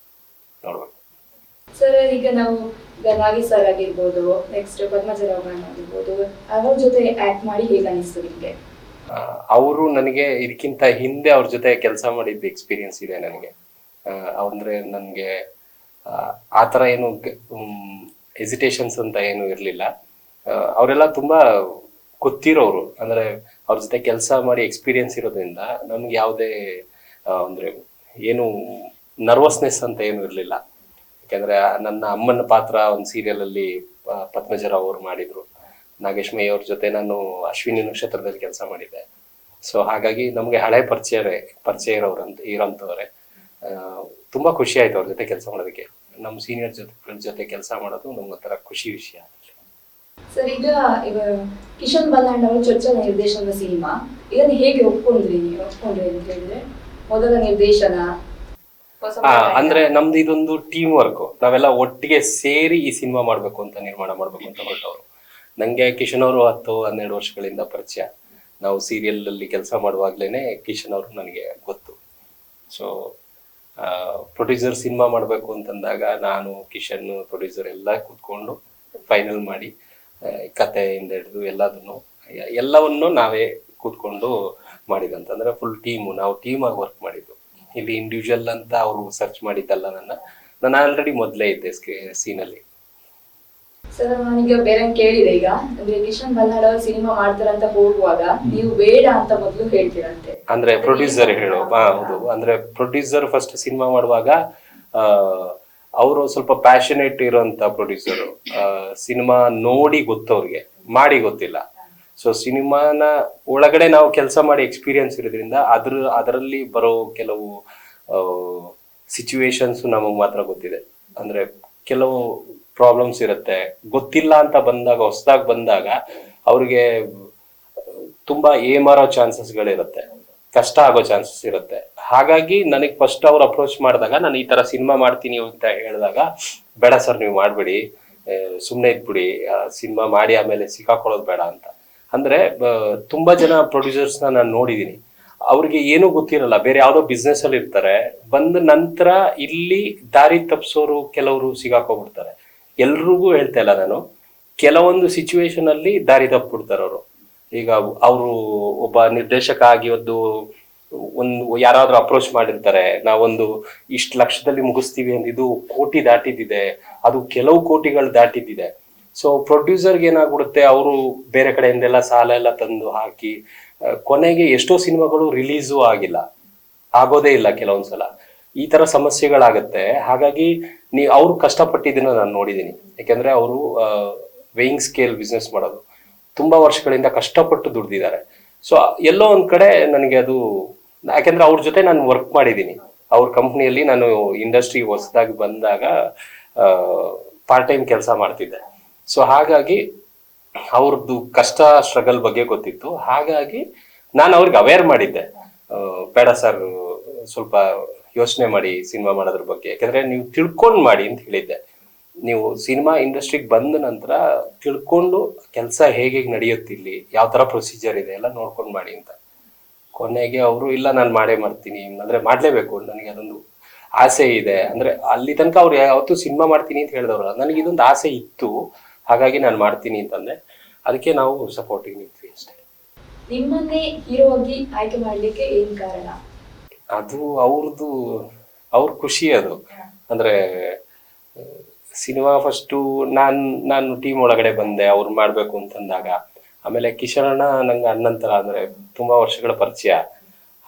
ನೋಡ್ಬೇಕು. ಸರ್, ಈಗ ನಾವು ನಾಗಿ ಸರ್ ಆಗಿರ್ಬೋದು, ನೆಕ್ಸ್ಟ್ ಪದ್ಮಜರಾವ್ ಆಗಿರ್ಬೋದು, ಅವ್ರ ಜೊತೆ ಆಕ್ಟ್ ಮಾಡಿ ಹೇಗೆ ಅನಿಸ್ತು ನಿಮಗೆ? ಅವರು ನನಗೆ ಇದಕ್ಕಿಂತ ಹಿಂದೆ ಅವ್ರ ಜೊತೆ ಕೆಲಸ ಮಾಡಿದ್ದ ಎಕ್ಸ್ಪೀರಿಯನ್ಸ್ ಇದೆ ನನಗೆ. ಅಂದ್ರೆ ನನಗೆ ಆ ಥರ ಏನು ಹೆಸಿಟೇಷನ್ಸ್ ಅಂತ ಏನು ಇರಲಿಲ್ಲ. ಅವರೆಲ್ಲ ತುಂಬಾ ಗೊತ್ತಿರೋರು, ಅಂದ್ರೆ ಅವ್ರ ಜೊತೆ ಕೆಲಸ ಮಾಡಿ ಎಕ್ಸ್ಪೀರಿಯನ್ಸ್ ಇರೋದ್ರಿಂದ ನಮ್ಗೆ ಯಾವುದೇ ಅಂದ್ರೆ ಏನು ನರ್ವಸ್ನೆಸ್ ಅಂತ ಏನು ಇರಲಿಲ್ಲ. ಯಾಕೆಂದ್ರೆ ನನ್ನ ಅಮ್ಮನ ಪಾತ್ರ ಒಂದು ಸೀರಿಯಲ್ ಅಲ್ಲಿ ಪದ್ಮಜರಾವ್ ಅವರು ಮಾಡಿದ್ರು. ನಾಗೇಶ್ ಮೈ ಅವ್ರ ಜೊತೆ ನಾನು ಅಶ್ವಿನಿ ನಕ್ಷತ್ರದಲ್ಲಿ ಕೆಲಸ ಮಾಡಿದ್ದೆ. ಸೊ ಹಾಗಾಗಿ ನಮ್ಗೆ ಹಳೆ ಪರಿಚಯ ಇರೋಂಥವ್ರೆ. ತುಂಬಾ ಖುಷಿ ಆಯ್ತು ಅವ್ರ ಜೊತೆ ಕೆಲಸ ಮಾಡೋದಕ್ಕೆ. ನಮ್ಮ ಸೀನಿಯರ್ ಜೊತೆ ಕೆಲಸ ಮಾಡೋದು ನಮ್ಗೊಂಥರ ಖುಷಿ ವಿಷಯ. ಸರ್, ಈಗ ಕಿಶನ್ ಬಲ್ಲಾಂಡ್ ಅವರು ಚೊಚ್ಚಲ ನಿರ್ದೇಶನದ ಸಿನಿಮಾ, ಇದನ್ನು ಹೇಗೆ ಒಪ್ಕೊಂಡ್ರಿ ಅಂತ ಹೇಳಿದ್ರೆ? ಮೊದಲ ನಿರ್ದೇಶನ ಅಂದ್ರೆ ನಮ್ದು ಇದೊಂದು ಟೀಮ್ ವರ್ಕ್. ನಾವೆಲ್ಲ ಒಟ್ಟಿಗೆ ಸೇರಿ ಈ ಸಿನಿಮಾ ಮಾಡ್ಬೇಕು ಅಂತ ನಿರ್ಮಾಣ ಮಾಡ್ಬೇಕು ಅಂತ ಹೊರಟವ್ರು. ನಂಗೆ ಕಿಶನ್ ಅವರು 10-12 ವರ್ಷಗಳಿಂದ ಪರಿಚಯ. ನಾವು ಸೀರಿಯಲ್ ಅಲ್ಲಿ ಕೆಲಸ ಮಾಡುವಾಗ್ಲೇನೆ ಕಿಶನ್ ಅವರು ನನಗೆ ಗೊತ್ತು. ಸೊ ಪ್ರೊಡ್ಯೂಸರ್ ಸಿನಿಮಾ ಮಾಡಬೇಕು ಅಂತಂದಾಗ ನಾನು, ಕಿಶನ್, ಪ್ರೊಡ್ಯೂಸರ್ ಎಲ್ಲ ಕೂತ್ಕೊಂಡು ಫೈನಲ್ ಮಾಡಿ ಕಥೆಯಿಂದ ಹಿಡಿದು ಎಲ್ಲವನ್ನು ನಾವೇ ಕೂತ್ಕೊಂಡು ಮಾಡಿದಂತಂದ್ರೆ ಫುಲ್ ಟೀಮು, ನಾವು ಟೀಮ್ ಆಗಿ ವರ್ಕ್ ಮಾಡಿದ್ದು. ಇಲ್ಲಿ ಇಂಡಿವಿಜುವಲ್ ಅಂತ ಅವರು ಸರ್ಚ್ ಮಾಡಿದ್ದಲ್ಲ, ನಾನು ಆಲ್ರೆಡಿ ಮೊದಲೇ ಇದ್ದೆ ಸೀನಲ್ಲಿ. ಸರ್ ನಾನೀಗ ಬೇರೆ ಕೇಳಿದೆ, ಈಗ ಅಂದ್ರೆ ಕಿಶನ್ ಬಲ್ನಾಡ್ ಅವರು ಸಿನಿಮಾ ಮಾಡ್ತಾರಂತ ಹೋಗುವಾಗ ನೀವು ಬೇಡ ಅಂತ ಮೊದಲು ಹೇಳ್ತೀರಂತೆ, ಅಂದ್ರೆ ಪ್ರೊಡ್ಯೂಸರ್ ಹೌದು. ಅಂದ್ರೆ ಪ್ರೊಡ್ಯೂಸರ್ ಫಸ್ಟ್ ಸಿನಿಮಾ ಮಾಡುವಾಗ ಅವರು ಸ್ವಲ್ಪ ಪ್ಯಾಷನೇಟ್ ಇರೋಂತ ಪ್ರೊಡ್ಯೂಸರ್. ಸಿನಿಮಾ ನೋಡಿ ಗೊತ್ತವ್ರಿಗೆ, ಮಾಡಿ ಗೊತ್ತಿಲ್ಲ. ಸೊ ಸಿನಿಮಾನ ಒಳಗಡೆ ನಾವು ಕೆಲಸ ಮಾಡಿ ಎಕ್ಸ್ಪೀರಿಯನ್ಸ್ ಇರೋದ್ರಿಂದ ಅದರಲ್ಲಿ ಬರೋ ಕೆಲವು ಸಿಚುವೇಶನ್ಸ್ ನಮಗ್ ಮಾತ್ರ ಗೊತ್ತಿದೆ. ಅಂದ್ರೆ ಕೆಲವು ಪ್ರಾಬ್ಲಮ್ಸ್ ಇರುತ್ತೆ, ಗೊತ್ತಿಲ್ಲ ಅಂತ ಬಂದಾಗ, ಹೊಸದಾಗಿ ಬಂದಾಗ ಅವ್ರಿಗೆ ತುಂಬಾ ಏಮಾರೋ ಚಾನ್ಸಸ್ಗಳಿರುತ್ತೆ, ಕಷ್ಟ ಆಗೋ ಚಾನ್ಸಸ್ ಇರುತ್ತೆ. ಹಾಗಾಗಿ ನನಗೆ ಫಸ್ಟ್ ಅವ್ರು ಅಪ್ರೋಚ್ ಮಾಡಿದಾಗ, ನಾನು ಈ ತರ ಸಿನಿಮಾ ಮಾಡ್ತೀನಿ ಅಂತ ಹೇಳಿದಾಗ, ಬೇಡ ಸರ್ ನೀವು ಮಾಡ್ಬಿಡಿ, ಸುಮ್ಮನೆ ಇದ್ಬಿಡಿ, ಸಿನಿಮಾ ಮಾಡಿ ಆಮೇಲೆ ಸಿಕ್ಕಾಕೊಳ್ಳೋದು ಬೇಡ ಅಂತ. ಅಂದ್ರೆ ತುಂಬಾ ಜನ ಪ್ರೊಡ್ಯೂಸರ್ಸ್ನ ನಾನು ನೋಡಿದೀನಿ, ಅವ್ರಿಗೆ ಏನೂ ಗೊತ್ತಿರಲ್ಲ, ಬೇರೆ ಯಾವ್ದೋ ಬಿಸ್ನೆಸ್ ಅಲ್ಲಿ ಇರ್ತಾರೆ, ಬಂದ ನಂತರ ಇಲ್ಲಿ ದಾರಿ ತಪ್ಪಿಸೋರು ಕೆಲವರು ಸಿಗಾಕೋಗ್ಬಿಡ್ತಾರೆ. ಎಲ್ರಿಗೂ ಹೇಳ್ತಾ ಇಲ್ಲ ನಾನು, ಕೆಲವೊಂದು ಸಿಚುವೇಶನ್ ಅಲ್ಲಿ ದಾರಿ ತಪ್ಪಿಬಿಡ್ತಾರೆ ಅವರು. ಈಗ ಅವರು ಒಬ್ಬ ನಿರ್ದೇಶಕ ಆಗಿ ಒಂದು ಯಾರಾದ್ರೂ ಅಪ್ರೋಚ್ ಮಾಡಿರ್ತಾರೆ, ನಾವೊಂದು ಇಷ್ಟು ಲಕ್ಷದಲ್ಲಿ ಮುಗಿಸ್ತೀವಿ ಅಂತ, ಇದು ಕೋಟಿ ದಾಟಿದ್ದಿದೆ, ಅದು ಕೆಲವು ಕೋಟಿಗಳು ದಾಟಿದ್ದಿದೆ. ಸೊ ಪ್ರೊಡ್ಯೂಸರ್ಗೆ ಏನಾಗ್ಬಿಡುತ್ತೆ, ಅವರು ಬೇರೆ ಕಡೆಯಿಂದೆಲ್ಲ ಸಾಲ ಎಲ್ಲ ತಂದು ಹಾಕಿ ಕೊನೆಗೆ ಎಷ್ಟೋ ಸಿನಿಮಾಗಳು ರಿಲೀಸು ಆಗೋದೇ ಇಲ್ಲ ಕೆಲವೊಂದ್ಸಲ. ಈ ತರ ಸಮಸ್ಯೆಗಳಾಗತ್ತೆ. ಹಾಗಾಗಿ ಅವ್ರು ಕಷ್ಟಪಟ್ಟಿದ್ದನ್ನ ನಾನು ನೋಡಿದೀನಿ. ಯಾಕೆಂದ್ರೆ ಅವರು ವೇಯಿಂಗ್ ಸ್ಕೇಲ್ ಬಿಸ್ನೆಸ್ ಮಾಡೋದು, ತುಂಬಾ ವರ್ಷಗಳಿಂದ ಕಷ್ಟಪಟ್ಟು ದುಡ್ದಿದ್ದಾರೆ. ಸೊ ಎಲ್ಲೋ ಒಂದ್ ಕಡೆ ನನಗೆ ಅದು, ಯಾಕೆಂದ್ರೆ ಅವ್ರ ಜೊತೆ ನಾನು ವರ್ಕ್ ಮಾಡಿದ್ದೀನಿ. ಅವ್ರ ಕಂಪ್ನಿಯಲ್ಲಿ ನಾನು ಇಂಡಸ್ಟ್ರಿ ಹೊಸದಾಗಿ ಬಂದಾಗ ಪಾರ್ಟ್ ಟೈಮ್ ಕೆಲಸ ಮಾಡ್ತಿದ್ದೆ. ಸೊ ಹಾಗಾಗಿ ಅವ್ರದ್ದು ಕಷ್ಟ, ಸ್ಟ್ರಗಲ್ ಬಗ್ಗೆ ಗೊತ್ತಿತ್ತು. ಹಾಗಾಗಿ ನಾನು ಅವ್ರಿಗೆ ಅವೇರ್ ಮಾಡಿದ್ದೆ, ಬೇಡ ಸರ್ ಸ್ವಲ್ಪ ಯೋಚನೆ ಮಾಡಿ ಸಿನಿಮಾ ಮಾಡೋದ್ರ ಬಗ್ಗೆ, ಯಾಕಂದ್ರೆ ನೀವು ತಿಳ್ಕೊಂಡು ಮಾಡಿ ಅಂತ ಹೇಳಿದ್ದೆ. ನೀವು ಸಿನಿಮಾ ಇಂಡಸ್ಟ್ರಿಗೆ ಬಂದ ನಂತರ ತಿಳ್ಕೊಂಡು ಕೆಲಸ ಹೇಗೆ ನಡೆಯುತ್ತಿಲ್ಲಿ, ಯಾವ ತರ ಪ್ರೊಸೀಜರ್ ಇದೆ ಎಲ್ಲ ನೋಡ್ಕೊಂಡು ಮಾಡಿ ಅಂತ. ಕೊನೆಗೆ ಅವರು ಇಲ್ಲ ನಾನು ಮಾಡೇ ಮಾಡ್ತೀನಿ, ಅಂದ್ರೆ ಮಾಡ್ಲೇಬೇಕು, ನನಗೆ ಅದೊಂದು ಆಸೆ ಇದೆ. ಅಂದ್ರೆ ಅಲ್ಲಿ ತನಕ ಅವ್ರು ಯಾವತ್ತೂ ಸಿನಿಮಾ ಮಾಡ್ತೀನಿ ಅಂತ ಹೇಳಿದವ್ರಲ್ಲ, ನನಗೆ ಇದೊಂದು ಆಸೆ ಇತ್ತು, ಹಾಗಾಗಿ ನಾನು ಮಾಡ್ತೀನಿ ಅಂತಂದೆ. ಅದಕ್ಕೆ ನಾವು ಸಪೋರ್ಟಿಂಗ್ ನಿಂತ್ವಿ ಅಷ್ಟೇ. ನಿಮ್ಮನ್ನೇ ಹೀರೋ ಆಗಿ ಆಯ್ಕೆ ಮಾಡ್ಲಿಕ್ಕೆ ಏನ್ ಕಾರಣ? ಅದು ಅವ್ರ ಖುಷಿ ಅದು. ಅಂದ್ರೆ ಸಿನಿಮಾ ಫಸ್ಟು ನಾನು ಟೀಮ್ ಒಳಗಡೆ ಬಂದೆ, ಅವ್ರು ಮಾಡ್ಬೇಕು ಅಂತಂದಾಗ. ಆಮೇಲೆ ಕಿಶನ್ ಅಣ್ಣ ನಂಗೆ ಅಣ್ಣಂತರ, ಅಂದ್ರೆ ತುಂಬಾ ವರ್ಷಗಳ ಪರಿಚಯ.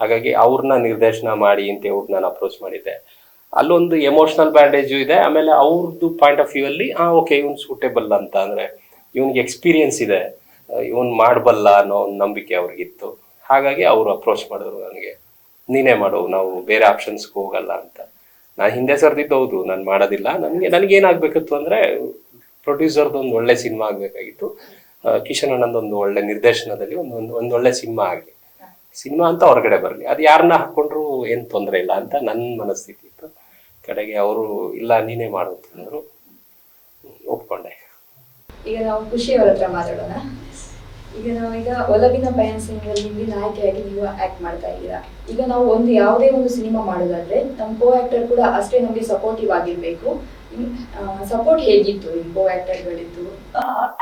ಹಾಗಾಗಿ ಅವ್ರನ್ನ ನಿರ್ದೇಶನ ಮಾಡಿ ಅಂತ ಹೇಳ್ಬಿಟ್ಟು ನಾನು ಅಪ್ರೋಚ್ ಮಾಡಿದ್ದೆ. ಅಲ್ಲೊಂದು ಎಮೋಷನಲ್ ಬ್ಯಾಂಡೇಜು ಇದೆ. ಆಮೇಲೆ ಅವ್ರದ್ದು ಪಾಯಿಂಟ್ ಆಫ್ ವ್ಯೂ ಅಲ್ಲಿ ಓಕೆ ಇವ್ನು ಸೂಟೇಬಲ್ ಅಂತ, ಅಂದ್ರೆ ಇವನ್ಗೆ ಎಕ್ಸ್ಪೀರಿಯನ್ಸ್ ಇದೆ, ಇವನ್ ಮಾಡಬಲ್ಲ ಅನ್ನೋ ಒಂದು ನಂಬಿಕೆ ಅವ್ರಿಗಿತ್ತು. ಹಾಗಾಗಿ ಅವರು ಅಪ್ರೋಚ್ ಮಾಡಿದ್ರು ನನಗೆ, ನೀನೇ ಮಾಡು, ನಾವು ಬೇರೆ ಆಪ್ಷನ್ಸ್ಗೆ ಹೋಗಲ್ಲ ಅಂತ. ನಾನು ಹಿಂದೆ ಸರ್ದಿದ್ದು ಹೌದು, ನಾನು ಮಾಡೋದಿಲ್ಲ. ನನಗೇನಾಗಬೇಕಿತ್ತು ಅಂದರೆ ಪ್ರೊಡ್ಯೂಸರ್ದು ಒಂದು ಒಳ್ಳೆ ಸಿನಿಮಾ ಆಗಬೇಕಾಗಿತ್ತು. ಕಿಶನ್ ಅಣ್ಣಂದೊಂದು ಒಳ್ಳೆ ನಿರ್ದೇಶನದಲ್ಲಿ ಒಂದು ಒಳ್ಳೆ ಸಿನಿಮಾ ಆಗಲಿ, ಸಿನಿಮಾ ಅಂತ ಹೊರಗಡೆ ಬರಲಿ, ಅದು ಯಾರನ್ನ ಹಾಕ್ಕೊಂಡ್ರು ಏನು ತೊಂದರೆ ಇಲ್ಲ ಅಂತ ನನ್ನ ಮನಸ್ಥಿತಿ ಇತ್ತು. ಕಡೆಗೆ ಅವರು ಇಲ್ಲ ನೀನೇ ಮಾಡು ಅಂತಂದ್ರು, ಒಪ್ಕೊಂಡೆ. ಈಗ ನಾವು ಖುಷಿ ಅವ್ರ ಹತ್ರ ಮಾತಾಡೋಣ. ಈಗ ನಾವೀಗ ಒಲವಿನ ಬಯಸಿನಲ್ಲಿ ನಾಯಕಿಯಾಗಿ ನೀವು ಆಕ್ಟ್ ಮಾಡ್ತಾ ಇದ್ದೀರಾ. ಈಗ ನಾವು ಯಾವುದೇ ಒಂದು ಸಿನಿಮಾ ಮಾಡೋದಾದ್ರೆ ನಮ್ಮ ಕೋ ಆಕ್ಟರ್ ಕೂಡ ಅಷ್ಟೇ ನಮಗೆ ಸಪೋರ್ಟಿವ್ ಆಗಿರ್ಬೇಕು. ಸಪೋರ್ಟ್ ಹೇಗಿತ್ತು ನಿಮ್ಮ ಕೋ ಆಕ್ಟರ್ಗಳಿದ್ದು?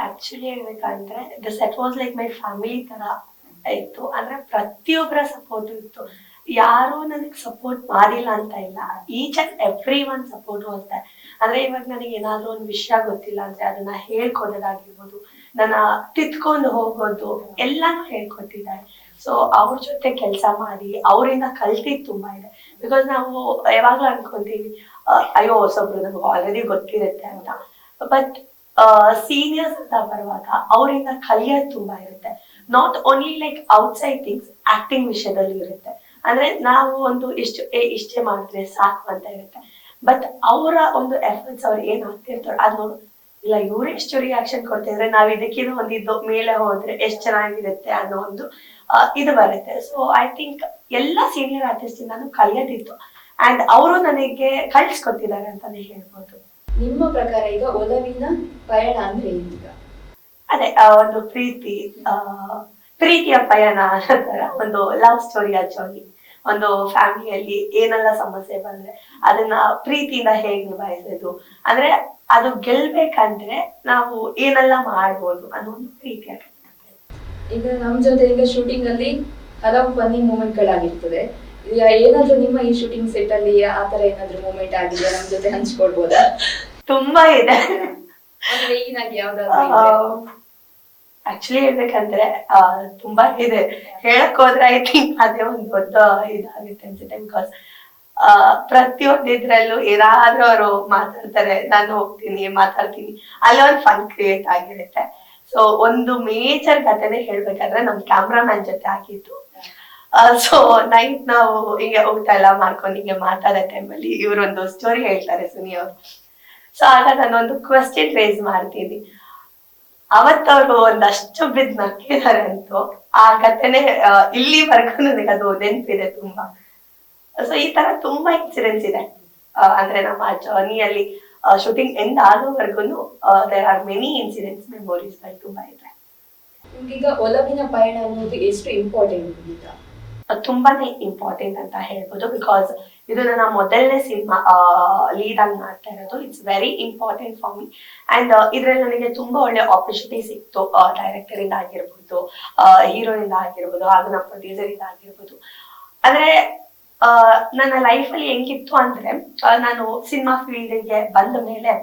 ಆಕ್ಚುಲಿ ಹೇಳ್ಬೇಕಂದ್ರೆ the set was like my family ತರ ಇತ್ತು. ಅಂದ್ರೆ ಪ್ರತಿಯೊಬ್ಬರ ಸಪೋರ್ಟ್ ಇತ್ತು, ಯಾರು ನನಗೆ ಸಪೋರ್ಟ್ ಮಾಡಿಲ್ಲ ಅಂತ ಇಲ್ಲ. Each and every one support ಹೋಗ್ತಾ. ಅಂದ್ರೆ ಇವಾಗ ನನಗೆ ಏನಾದ್ರೂ ಒಂದು ವಿಷಯ ಗೊತ್ತಿಲ್ಲ ಅಂದ್ರೆ ಅದನ್ನ ಹೇಳ್ಕೊಡೋದಾಗಿರ್ಬೋದು, ನನ್ನ ತಿತ್ಕೊಂಡು ಹೋಗೋದು ಎಲ್ಲಾನು ಹೇಳ್ಕೊಟ್ಟಿದ್ದಾರೆ. ಸೊ ಅವ್ರ ಜೊತೆ ಕೆಲಸ ಮಾಡಿ ಅವರಿಂದ ಕಲ್ತಿದ್ದು ತುಂಬಾ ಇದೆ. ಬಿಕಾಸ್ ನಾವು ಯಾವಾಗ್ಲೂ ಅನ್ಕೊಂತೀವಿ ಅಯ್ಯೋ ಹೊಸೊಬ್ರು ನಮ್ಗೆ ಆಲ್ರೆಡಿ ಗೊತ್ತಿರುತ್ತೆ ಅಂತ. ಬಟ್ ಸೀನಿಯರ್ಸ್ ಅಂತ ಬರುವಾಗ ಅವರಿಂದ ಕಲಿಯೋದು ತುಂಬಾ ಇರುತ್ತೆ. Not only like outside things, acting ವಿಷಯದಲ್ಲಿ ಇರುತ್ತೆ. ಅಂದ್ರೆ ನಾವು ಒಂದು ಇಷ್ಟೇ ಮಾಡಿದ್ರೆ ಸಾಕು ಅಂತ ಇರುತ್ತೆ. ಬಟ್ ಅವರ ಒಂದು ಎಫರ್ಟ್ಸ್ ಅವ್ರು ಏನ್ ಆಗ್ತಿರ್ತಾರೆ ಅದ್ ನೋಡು, ಇಲ್ಲ ಇವ್ರು ಎಷ್ಟು ರಿಯಾಕ್ಷನ್ ಕೊಡ್ತಿದ್ರೆ ನಾವ್ ಇದಕ್ಕಿಂತ ಒಂದಿದ್ದು ಮೇಲೆ ಹೋದ್ರೆ ಎಷ್ಟ್ ಚೆನ್ನಾಗಿರುತ್ತೆ ಅನ್ನೋ ಒಂದು ಇದು ಬರುತ್ತೆ. ಸೊ ಐ ಥಿಂಕ್ ಎಲ್ಲ ಸೀನಿಯರ್ ಆರ್ಟಿಸ್ಟ್ ನಾನು ಕಲಿಯೋದಿತ್ತು ಅಂಡ್ ಅವರು ನನಗೆ ಕಳ್ಸಿಕೊಟ್ಟಿದ್ದಾರೆ ಅಂತಾನೆ ಹೇಳ್ಬೋದು. ನಿಮ್ಮ ಪ್ರಕಾರ ಈಗ ಒಲವಿನ ಪಯಣ ಅಂದ್ರೆ ಈಗ ಅದೇ ಒಂದು ಪ್ರೀತಿಯ ಪಯಣ ಅನ್ನೋ ತರ ಒಂದು ಲವ್ ಸ್ಟೋರಿ ಆಕ್ಚುಲಿ. ಒಂದು ಫ್ಯಾಮಿಲಿಯಲ್ಲಿ ಏನೆಲ್ಲ ಸಮಸ್ಯೆ ಬಂದ್ರೆ ಅದನ್ನ ಪ್ರೀತಿಯಿಂದ ಹೇಗ್ ನಿಭಾಯಿಸೋದು, ಅಂದ್ರೆ ಅದು ಗೆಲ್ಬೇಕಂದ್ರೆ ನಾವು ಏನೆಲ್ಲ ಮಾಡ್ಬೋದು ಅನ್ನೋ ಒಂದು ಪ್ರೀತಿಯ ಕಥೆ. ಈಗ ನಮ್ ಜೊತೆ ಈಗ ಶೂಟಿಂಗ್ ಅಲ್ಲಿ ಹಲವು ಫನ್ನಿ ಮೂಮೆಂಟ್ ಗಳಾಗಿರ್ತದೆ. ಈಗ ಏನಾದ್ರೂ ನಿಮ್ಮ ಈ ಶೂಟಿಂಗ್ ಸೆಟ್ ಅಲ್ಲಿ ಆತರ ಏನಾದ್ರೂ ಮೂಮೆಂಟ್ ಆಗಿದೆ ನಮ್ ಜೊತೆ ಹಂಚ್ಕೊಳ್ಬೋದಾ? ತುಂಬಾ ಇದೆ. ಈಗಿನಾಗಿ ಯಾವ್ದಾದ್ರು ಆಕ್ಚುಲಿ ಹೇಳ್ಬೇಕಂದ್ರೆ ತುಂಬಾ ಇದೆ. ಹೇಳಕ್ ಹೋದ್ರೆ ಐ ಥಿಂಕ್ ಅದೇ ಒಂದು ದೊಡ್ಡ ಇದಾಗುತ್ತೆ ಅನ್ಸುತ್ತೆ. ಬಿಕಾಸ್ ಪ್ರತಿಯೊಂದು ಇದ್ರಲ್ಲೂ ಏನಾದ್ರೂ ಅವರು ಮಾತಾಡ್ತಾರೆ, ನಾನು ಹೋಗ್ತೀನಿ ಮಾತಾಡ್ತೀನಿ, ಅಲ್ಲಿ ಒಂದು ಫನ್ ಕ್ರಿಯೇಟ್ ಆಗಿರುತ್ತೆ. ಸೊ ಒಂದು ಮೇಜರ್ ಕಥೆನೆ ಹೇಳ್ಬೇಕಾದ್ರೆ ನಮ್ ಕ್ಯಾಮ್ರಾಮನ್ ಜೊತೆ ಆಗಿತ್ತು. ಸೊ ನೈಟ್ ನಾವು ಹಿಂಗೆ ಊಟ ಎಲ್ಲ ಮಾಡ್ಕೊಂಡು ಹಿಂಗೆ ಮಾತಾಡೋ ಟೈಮಲ್ಲಿ ಇವ್ರೊಂದು ಸ್ಟೋರಿ ಹೇಳ್ತಾರೆ ಸುನಿ ಅವರು. ಸೊ ಆಗ ನಾನೊಂದು ಕ್ವೆಶ್ಚನ್ ರೇಸ್ ಮಾಡ್ತೀನಿ. ಅವತ್ತವ್ರು ಒಂದಷ್ಟು ಬಿದ್ದು ನಕ್ಕಿದ್ದಾರೆ ಅಂತೂ ಆ ಕಥೆನೆ ಇಲ್ಲಿವರೆಗೂ ನನಗೆ ಅದು ನೆನಪಿದೆ ತುಂಬಾ. ಸೊ ಈ ತರ ತುಂಬಾ ಇನ್ಸಿಡೆಂಟ್ಸ್ ಇದೆ. ಅಂದ್ರೆ ನಮ್ಮ ಜರ್ನಿಯಲ್ಲಿ ಶೂಟಿಂಗ್ ಎಂಡ್ ಆಗೋವರೆಗೂ there are many incidents, memories ಗಳು ತುಂಬಾ ಇದೆ. ಈಗ ಒಲವಿನ ಪಯಣ ಅನ್ನೋದು ಎಷ್ಟು ಇಂಪಾರ್ಟೆಂಟ್ ಅಂತ? ತುಂಬಾನೇ ಇಂಪಾರ್ಟೆಂಟ್ ಅಂತ ಹೇಳ್ಬೋದು. ಬಿಕಾಸ್ ಇದು ನನ್ನ ಮೊದಲನೇ ಸಿನಿಮಾ ಲೀಡ್ ಆಗಿ ಮಾಡ್ತಾ ಇರೋದು. It's very important for me. And ಇದ್ರಲ್ಲಿ ನನಗೆ ತುಂಬಾ ಒಳ್ಳೆ ಆಪರ್ಚುನಿಟಿ ಸಿಕ್ತು. ಡೈರೆಕ್ಟರ್ ಇಂದ ಆಗಿರ್ಬೋದು, ಹೀರೋ ಇಂದ ಆಗಿರ್ಬೋದು, ಹಾಗೂ ನಮ್ಮ ಪ್ರೊಡ್ಯೂಸರ್ ಇಂದ ಆಗಿರ್ಬೋದು. ಅಂದ್ರೆ ನನ್ನ ಲೈಫ್ ಅಲ್ಲಿ ಹೆಂಗಿತ್ತು ಅಂದ್ರೆ ನಾನು ಸಿನಿಮಾ ಫೀಲ್ಡ್ ಗೆ ಬಂದ ಮೇಲೆ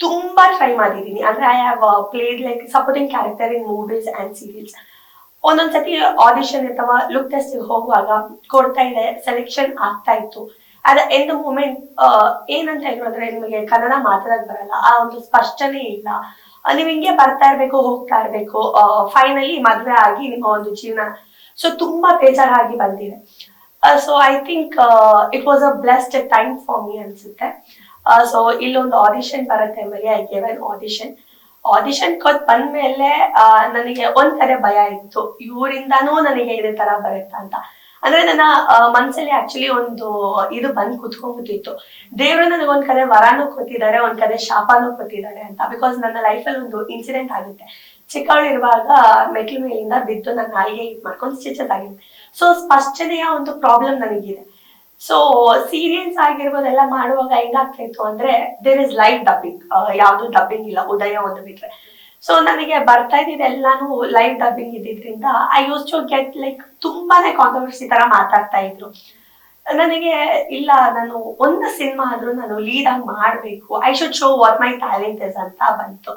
ತುಂಬಾ ಟ್ರೈ ಮಾಡಿದೀನಿ. ಅಂದ್ರೆ I have played like supporting character in movies and serials. ಒಂದೊಂದ್ಸತಿ ಆಡಿಷನ್ ಅಥವಾ ಲುಕ್ ಟೆಸ್ಟ್ ಹೋಗುವಾಗ ಕೊಡ್ತಾ ಇದೆ, ಸೆಲೆಕ್ಷನ್ ಆಗ್ತಾ ಇತ್ತು. ಅದ ಎಂಡ್ ಮೂಮೆಂಟ್ ಏನಂತ ಹೇಳಿದ್ರೆ ನಿಮಗೆ ಕನ್ನಡ ಮಾತಾಡಕ್ ಬರಲ್ಲ, ಆ ಒಂದು ಸ್ಪಷ್ಟನೆ ಇಲ್ಲ, ನೀವ್ ಹಿಂಗೆ ಬರ್ತಾ ಇರ್ಬೇಕು ಹೋಗ್ತಾ ಇರ್ಬೇಕು, ಫೈನಲಿ ಮದ್ವೆ ಆಗಿ ನಿಮ್ಮ ಒಂದು ಜೀವನ. ಸೊ ತುಂಬಾ ಬೇಜಾರಾಗಿ ಬಂದಿದೆ. So I think it was a blessed time for me ಅನ್ಸುತ್ತೆ. ಸೊ ಇಲ್ಲೊಂದು ಆಡಿಷನ್ ಬರೋ ಟೈಮಲ್ಲಿ ಐ ಗೇವ್ ಅನ್ ಆಡಿಷನ್ ಕೊಟ್ಟು ಬಂದ್ಮೇಲೆ ನನಗೆ ಒಂದ್ ಕಡೆ ಭಯ ಇತ್ತು, ಇವರಿಂದಾನೂ ನನಗೆ ಇದೇ ತರ ಬರುತ್ತಾ ಅಂತ. ಅಂದ್ರೆ ನನ್ನ ಮನ್ಸಲ್ಲಿ ಆಕ್ಚುಲಿ ಒಂದು ಇದು ಬಂದ್ ಕುತ್ಕೊಂಡ್ಬಿಟ್ಟಿತ್ತು. ದೇವ್ರು ನನಗೆ ಒಂದ್ ಕಡೆ ವರಾನು ಕೊಟ್ಟಿದ್ದಾರೆ, ಒಂದ್ ಕಡೆ ಶಾಪನೂ ಕೊಟ್ಟಿದ್ದಾರೆ ಅಂತ. ಬಿಕಾಸ್ ನನ್ನ ಲೈಫಲ್ಲಿ ಒಂದು ಇನ್ಸಿಡೆಂಟ್ ಆಗುತ್ತೆ. ಚಿಕ್ಕವಳಿರುವಾಗ ಮೆಟ್ಲು ಮೇಲಿಂದ ಬಿದ್ದು ನನ್ನ ನಾಯಿಗೆ ಇದು ಮಾಡ್ಕೊಂಡು ಸ್ಟಿಚಸ್ ಆಗಿದೆ. ಸೊ ಸ್ಪಷ್ಟನೆಯ ಒಂದು ಪ್ರಾಬ್ಲಮ್ ನನಗಿದೆ. ಸೊ ಸೀರಿಯಲ್ಸ್ ಆಗಿರ್ಬೋದು ಎಲ್ಲ ಮಾಡುವಾಗ ಹೆಂಗಾಗ್ತಾ ಇತ್ತು ಅಂದ್ರೆ ದೇರ್ ಇಸ್ ಲೈವ್ ಡಬ್ಬಿಂಗ್, ಯಾವ್ದು ಡಬ್ಬಿಂಗ್ ಇಲ್ಲ, ಉದಯ ಒಂದು ಬಿಟ್ರೆ. ಸೊ ನನಗೆ ಬರ್ತಾ ಇದ್ದಿದ್ದು ಎಲ್ಲಾನು ಲೈವ್ ಡಬ್ಬಿಂಗ್ ಇದ್ದಿದ್ರಿಂದ I use to get like ತುಂಬಾನೇ ಕಾಂಟ್ರವರ್ಸಿ ತರ ಮಾತಾಡ್ತಾ ಇದ್ರು. ನನಗೆ ಇಲ್ಲ, ನಾನು ಒಂದು ಸಿನಿಮಾ ಆದ್ರೂ ನಾನು ಲೀಡ್ ಆಗಿ ಮಾಡ್ಬೇಕು, I should show what my talent is ಅಂತ ಬಂತು.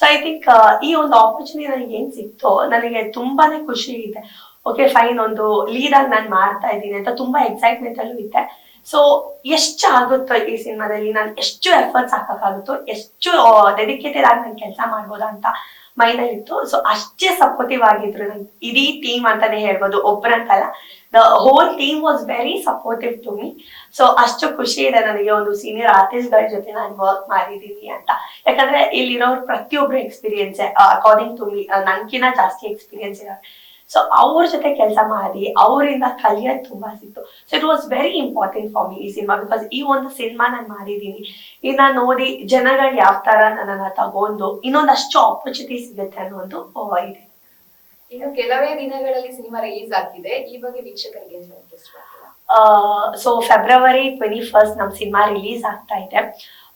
ಸೊ ಐ ಥಿಂಕ್ ಈ ಒಂದು ಆಪರ್ಚುನಿಟಿ ನನಗೆ ಏನ್ ಸಿಕ್ತೋ ನನಗೆ ತುಂಬಾನೇ ಖುಷಿ ಇದೆ. ಓಕೆ ಫೈನ್, ಒಂದು ಲೀಡ್ ಆಗಿ ನಾನು ಮಾಡ್ತಾ ಇದ್ದೀನಿ ಅಂತ ತುಂಬಾ ಎಕ್ಸೈಟ್ಮೆಂಟ್ ಅಲ್ಲೂ ಇದೆ. ಸೊ ಎಷ್ಟು ಆಗುತ್ತೋ ಈ ಸಿನಿಮಾದಲ್ಲಿ ನಾನು ಎಷ್ಟು ಎಫರ್ಟ್ಸ್ ಹಾಕಕ್ಕಾಗುತ್ತೋ, ಎಷ್ಟು ಡೆಡಿಕೇಟೆಡ್ ಆಗಿ ನಾನು ಕೆಲಸ ಮಾಡ್ಬೋದಾ ಅಂತ ಮೈಂಡ್ ಅಲ್ಲಿ ಇತ್ತು. ಸೊ ಅಷ್ಟೇ ಸಪೋರ್ಟಿವ್ ಆಗಿದ್ರು ನನ್ ಇಡೀ ಟೀಮ್ ಅಂತಾನೆ ಹೇಳ್ಬೋದು, ಒಬ್ಬರಂತಲ್ಲ. The whole team was very supportive to me. So ಅಷ್ಟು ಖುಷಿ ಇದೆ ನನಗೆ ಒಂದು ಸೀನಿಯರ್ ಆರ್ಟಿಸ್ಟ್ ಗಳ ಜೊತೆ ನಾನು ವರ್ಕ್ ಮಾಡಿದೀನಿ ಅಂತ. ಯಾಕಂದ್ರೆ ಇಲ್ಲಿರೋರು ಪ್ರತಿಯೊಬ್ರು ಎಕ್ಸ್ಪೀರಿಯನ್ಸ್ ಅಕಾರ್ಡಿಂಗ್ ಟು ಮೀ ನನ್ಕಿನ್ನ ಜಾಸ್ತಿ ಎಕ್ಸ್ಪೀರಿಯನ್ಸ್ ಇರೋರು. ಸೊ ಅವ್ರ ಜೊತೆ ಕೆಲಸ ಮಾಡಿ ಅವರಿಂದ ಕಲಿಯೋದು ತುಂಬಾ ಸಿಕ್ತು. So it was very important for me ಈ ಸಿನಿಮಾ. ಬಿಕಾಸ್ ಈ ಒಂದು ಸಿನಿಮಾ ನಾನು ಮಾಡಿದೀನಿ, ಇದನ್ನ ನೋಡಿ ಜನಗಳು ಯಾವ ತರ ನನ್ನನ್ನ ತಗೊಂಡು ಇನ್ನೊಂದಷ್ಟು ಆಪರ್ಚುನಿಟಿ ಸಿಗುತ್ತೆ ಅನ್ನೋ ಒಂದು ಇದೆ. ಇನ್ನು ಕೆಲವೇ ದಿನಗಳಲ್ಲಿ ಸಿನಿಮಾ ರಿಲೀಸ್ ಆಗ್ತಿದೆ, ಈ ಬಗ್ಗೆ ವೀಕ್ಷಕರಿಗೆ ಸೊ February 21st ನಮ್ ಸಿನಿಮಾ ರಿಲೀಸ್ ಆಗ್ತಾ ಇದೆ.